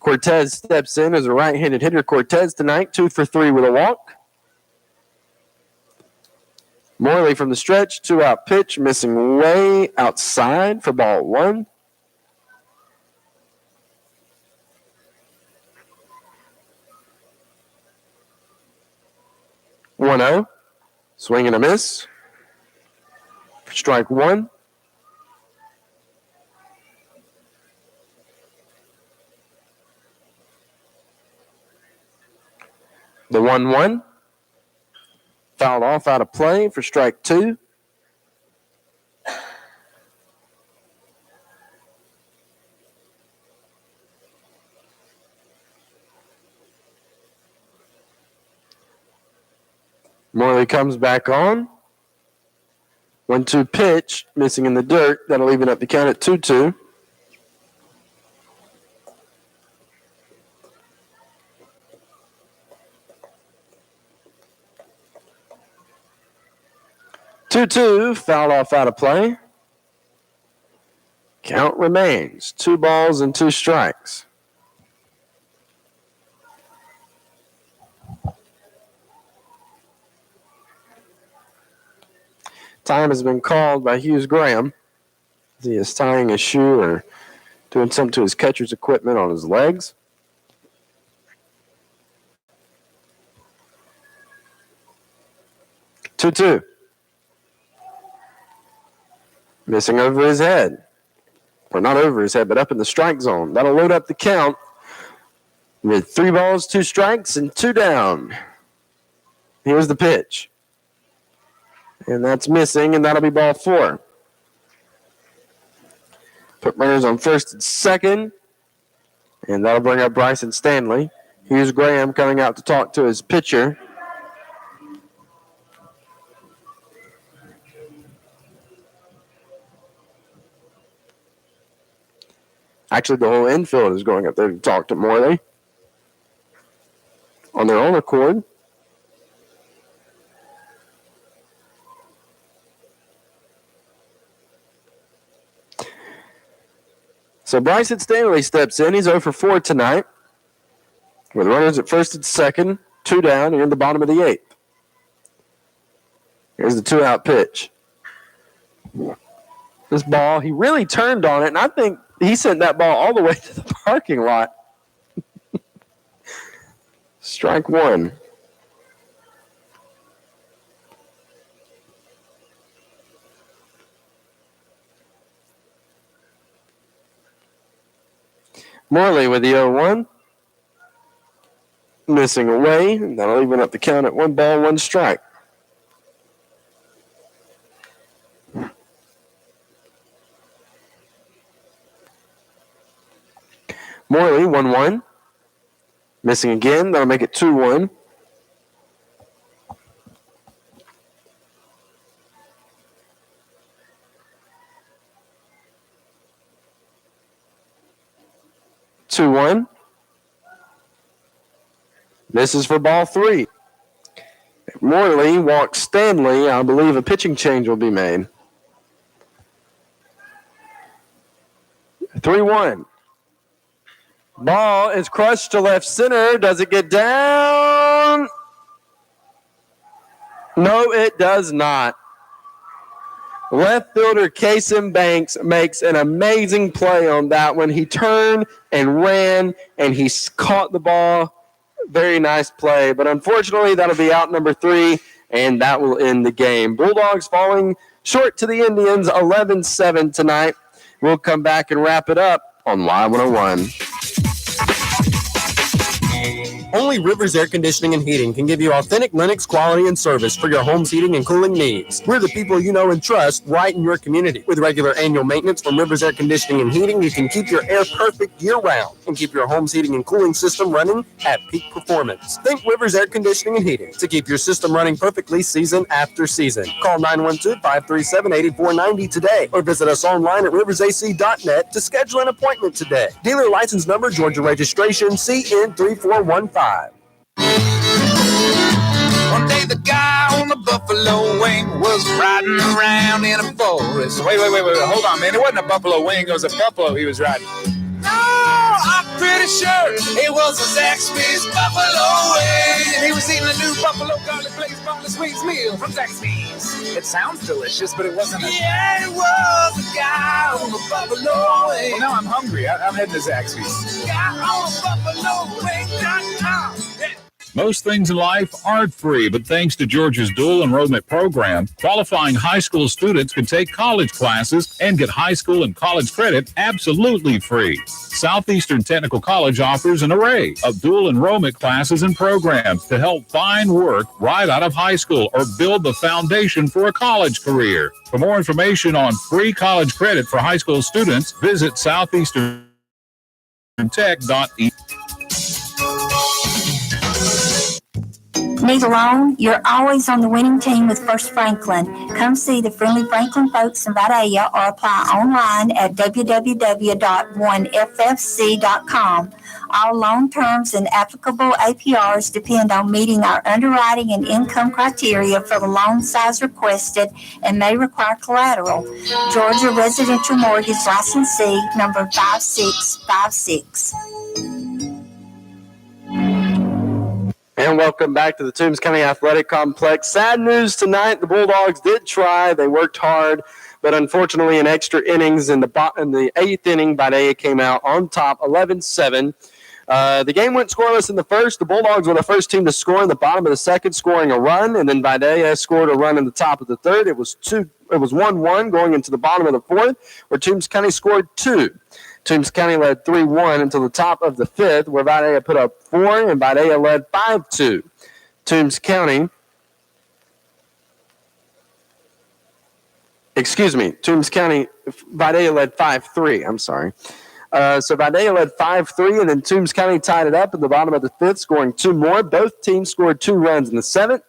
Cortez steps in as a right-handed hitter. Cortez tonight, 2 for 3 with a walk. Morley from the stretch, 2-out pitch, missing way outside for ball 1. One 0. Swing and a miss. Strike 1. The 1-1. Fouled off out of play for strike 2. Morley comes back on. 1-2 pitch, missing in the dirt. That'll even up the count at 2-2. Fouled off out of play. Count remains 2 balls and 2 strikes. Time has been called by Hughes Graham. He is tying a shoe or doing something to his catcher's equipment on his legs. Two. Missing over his head. Or not over his head, but up in the strike zone. That'll load up the count with 3 balls, 2 strikes, and 2 down. Here's the pitch. And that's missing, and that'll be ball 4. Put runners on first and second. And that'll bring up Bryson Stanley. Here's Graham coming out to talk to his pitcher. Actually, the whole infield is going up there to talk to Morley on their own accord. So Bryson Stanley steps in. He's 0 for 4 tonight with runners at first and second, 2 down, and in the bottom of the 8th. Here's the 2-out pitch. This ball, he really turned on it, and I think he sent that ball all the way to the parking lot. Strike 1. Morley with the 0-1. Missing away. That'll even up the count at 1 ball, 1 strike. Morley, 1-1. Missing again. That'll make it 2-1. This is for ball 3. Morley walks Stanley. I believe a pitching change will be made. 3-1. Ball is crushed to left center. Does it get down? No, it does not. Left fielder Kason Banks makes an amazing play on that one. He turned and ran, and he caught the ball. Very nice play. But unfortunately, that'll be out number 3, and that will end the game. Bulldogs falling short to the Indians, 11-7 tonight. We'll come back and wrap it up on Y101. Only Rivers Air Conditioning and Heating can give you authentic Lennox quality and service for your home's heating and cooling needs. We're the people you know and trust right in your community. With regular annual maintenance from Rivers Air Conditioning and Heating, you can keep your air perfect year-round and keep your home's heating and cooling system running at peak performance. Think Rivers Air Conditioning and Heating to keep your system running perfectly season after season. Call 912-537-8490 today or visit us online at riversac.net to schedule an appointment today. Dealer license number, Georgia registration, CN3415. One day the guy on the buffalo wing was riding around in a forest. Wait, hold on, man. It wasn't a buffalo wing, it was a buffalo he was riding. No, I'm pretty sure it was a Zaxby's buffalo wing. And he was eating a new buffalo garlic glazed boneless wings meal from Zaxby's. It sounds delicious, but it wasn't a... Yeah, it was a guy on the buffalo wing. Well, now I'm hungry. I'm heading to Zaxby's. Guy on the buffalo wing.com. Yeah. Most things in life aren't free, but thanks to Georgia's dual enrollment program, qualifying high school students can take college classes and get high school and college credit absolutely free. Southeastern Technical College offers an array of dual enrollment classes and programs to help find work right out of high school or build the foundation for a college career. For more information on free college credit for high school students, visit southeasterntech.edu. Need a loan? You're always on the winning team with First Franklin. Come see the friendly Franklin folks in Vidalia or apply online at www.oneffc.com. All loan terms and applicable APRs depend on meeting our underwriting and income criteria for the loan size requested and may require collateral. Georgia Residential Mortgage Licensee number 5656. And welcome back to the Toombs County Athletic Complex. Sad news tonight. The Bulldogs did try. They worked hard. But unfortunately, in extra innings, in the 8th inning, Vidalia came out on top, 11-7. The game went scoreless in the first. The Bulldogs were the first team to score in the bottom of the second, scoring a run. And then Vidalia scored a run in the top of the third. It was 1-1 going into the bottom of the fourth, where Toombs County scored 2. Toombs County led 3-1 until the top of the fifth, where Vidalia put up 4, and Vidalia led 5-2. Toombs County, Vidalia led 5-3. I'm sorry. So Vidalia led 5-3, and then Toombs County tied it up at the bottom of the fifth, scoring 2 more. Both teams scored 2 runs in the seventh,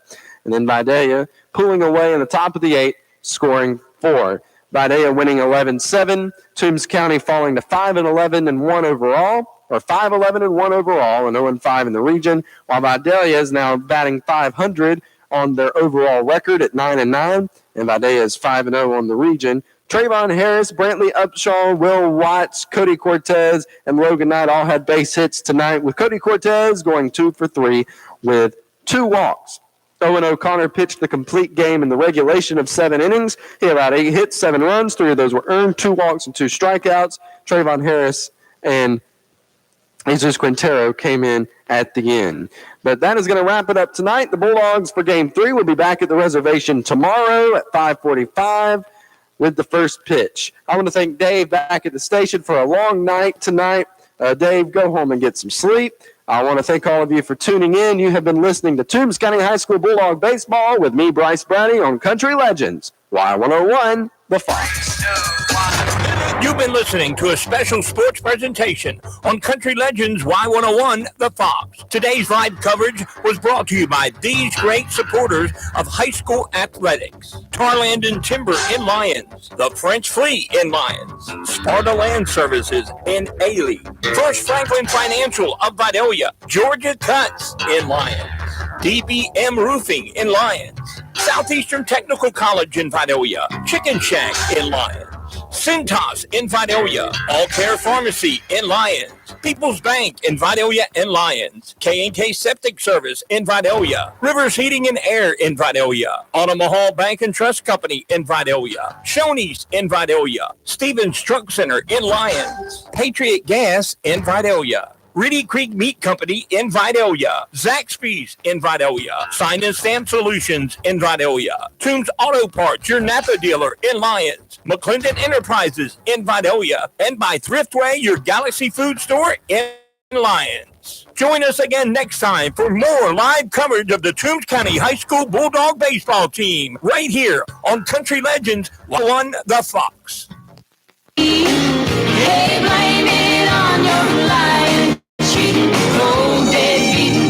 and then Vidalia pulling away in the top of the 8th, scoring 4. Vidalia winning 11-7. Toombs County falling to 5-11-1 overall, or 5-11-1 overall, and 0-5 in the region, while Vidalia is now batting .500 on their overall record at 9-9, and Vidalia is 5-0 on the region. Trayvon Harris, Brantley Upshaw, Will Watts, Cody Cortez, and Logan Knight all had base hits tonight, with Cody Cortez going 2 for 3 with 2 walks. Owen O'Connor pitched the complete game in the regulation of 7 innings. He allowed 8 hits, 7 runs. 3 of those were earned, 2 walks and 2 strikeouts. Trayvon Harris and Jesus Quintero came in at the end. But that is going to wrap it up tonight. The Bulldogs for Game 3 will be back at the reservation tomorrow at 5:45 with the first pitch. I want to thank Dave back at the station for a long night tonight. Dave, go home and get some sleep. I want to thank all of you for tuning in. You have been listening to Toombs County High School Bulldog Baseball with me, Bryce Brownie, on Country Legends, Y101, The Fox. You've been listening to a special sports presentation on Country Legends Y101, The Fox. Today's live coverage was brought to you by these great supporters of high school athletics. Tarland and Timber in Lyons, the French Flea in Lyons, Sparta Land Services in Ailey, First Franklin Financial of Vidalia, Georgia Cuts in Lyons, DBM Roofing in Lyons, Southeastern Technical College in Vidalia, Chicken Shack in Lyons, Cintas in Vidalia, All Care Pharmacy in Lyons, People's Bank in Vidalia and Lyons, K&K Septic Service in Vidalia, Rivers Heating and Air in Vidalia, Omaha Bank and Trust Company in Vidalia, Shoney's in Vidalia, Stevens Truck Center in Lyons, Patriot Gas in Vidalia, Reedy Creek Meat Company in Vidalia, Zaxby's in Vidalia, Sign and Stamp Solutions in Vidalia, Toombs Auto Parts, your Napa dealer in Lyons, McClendon Enterprises in Vidalia, and by Thriftway, your Galaxy Food Store in Lyons. Join us again next time for more live coverage of the Toombs County High School Bulldog baseball team right here on Country Legends 101 The Fox.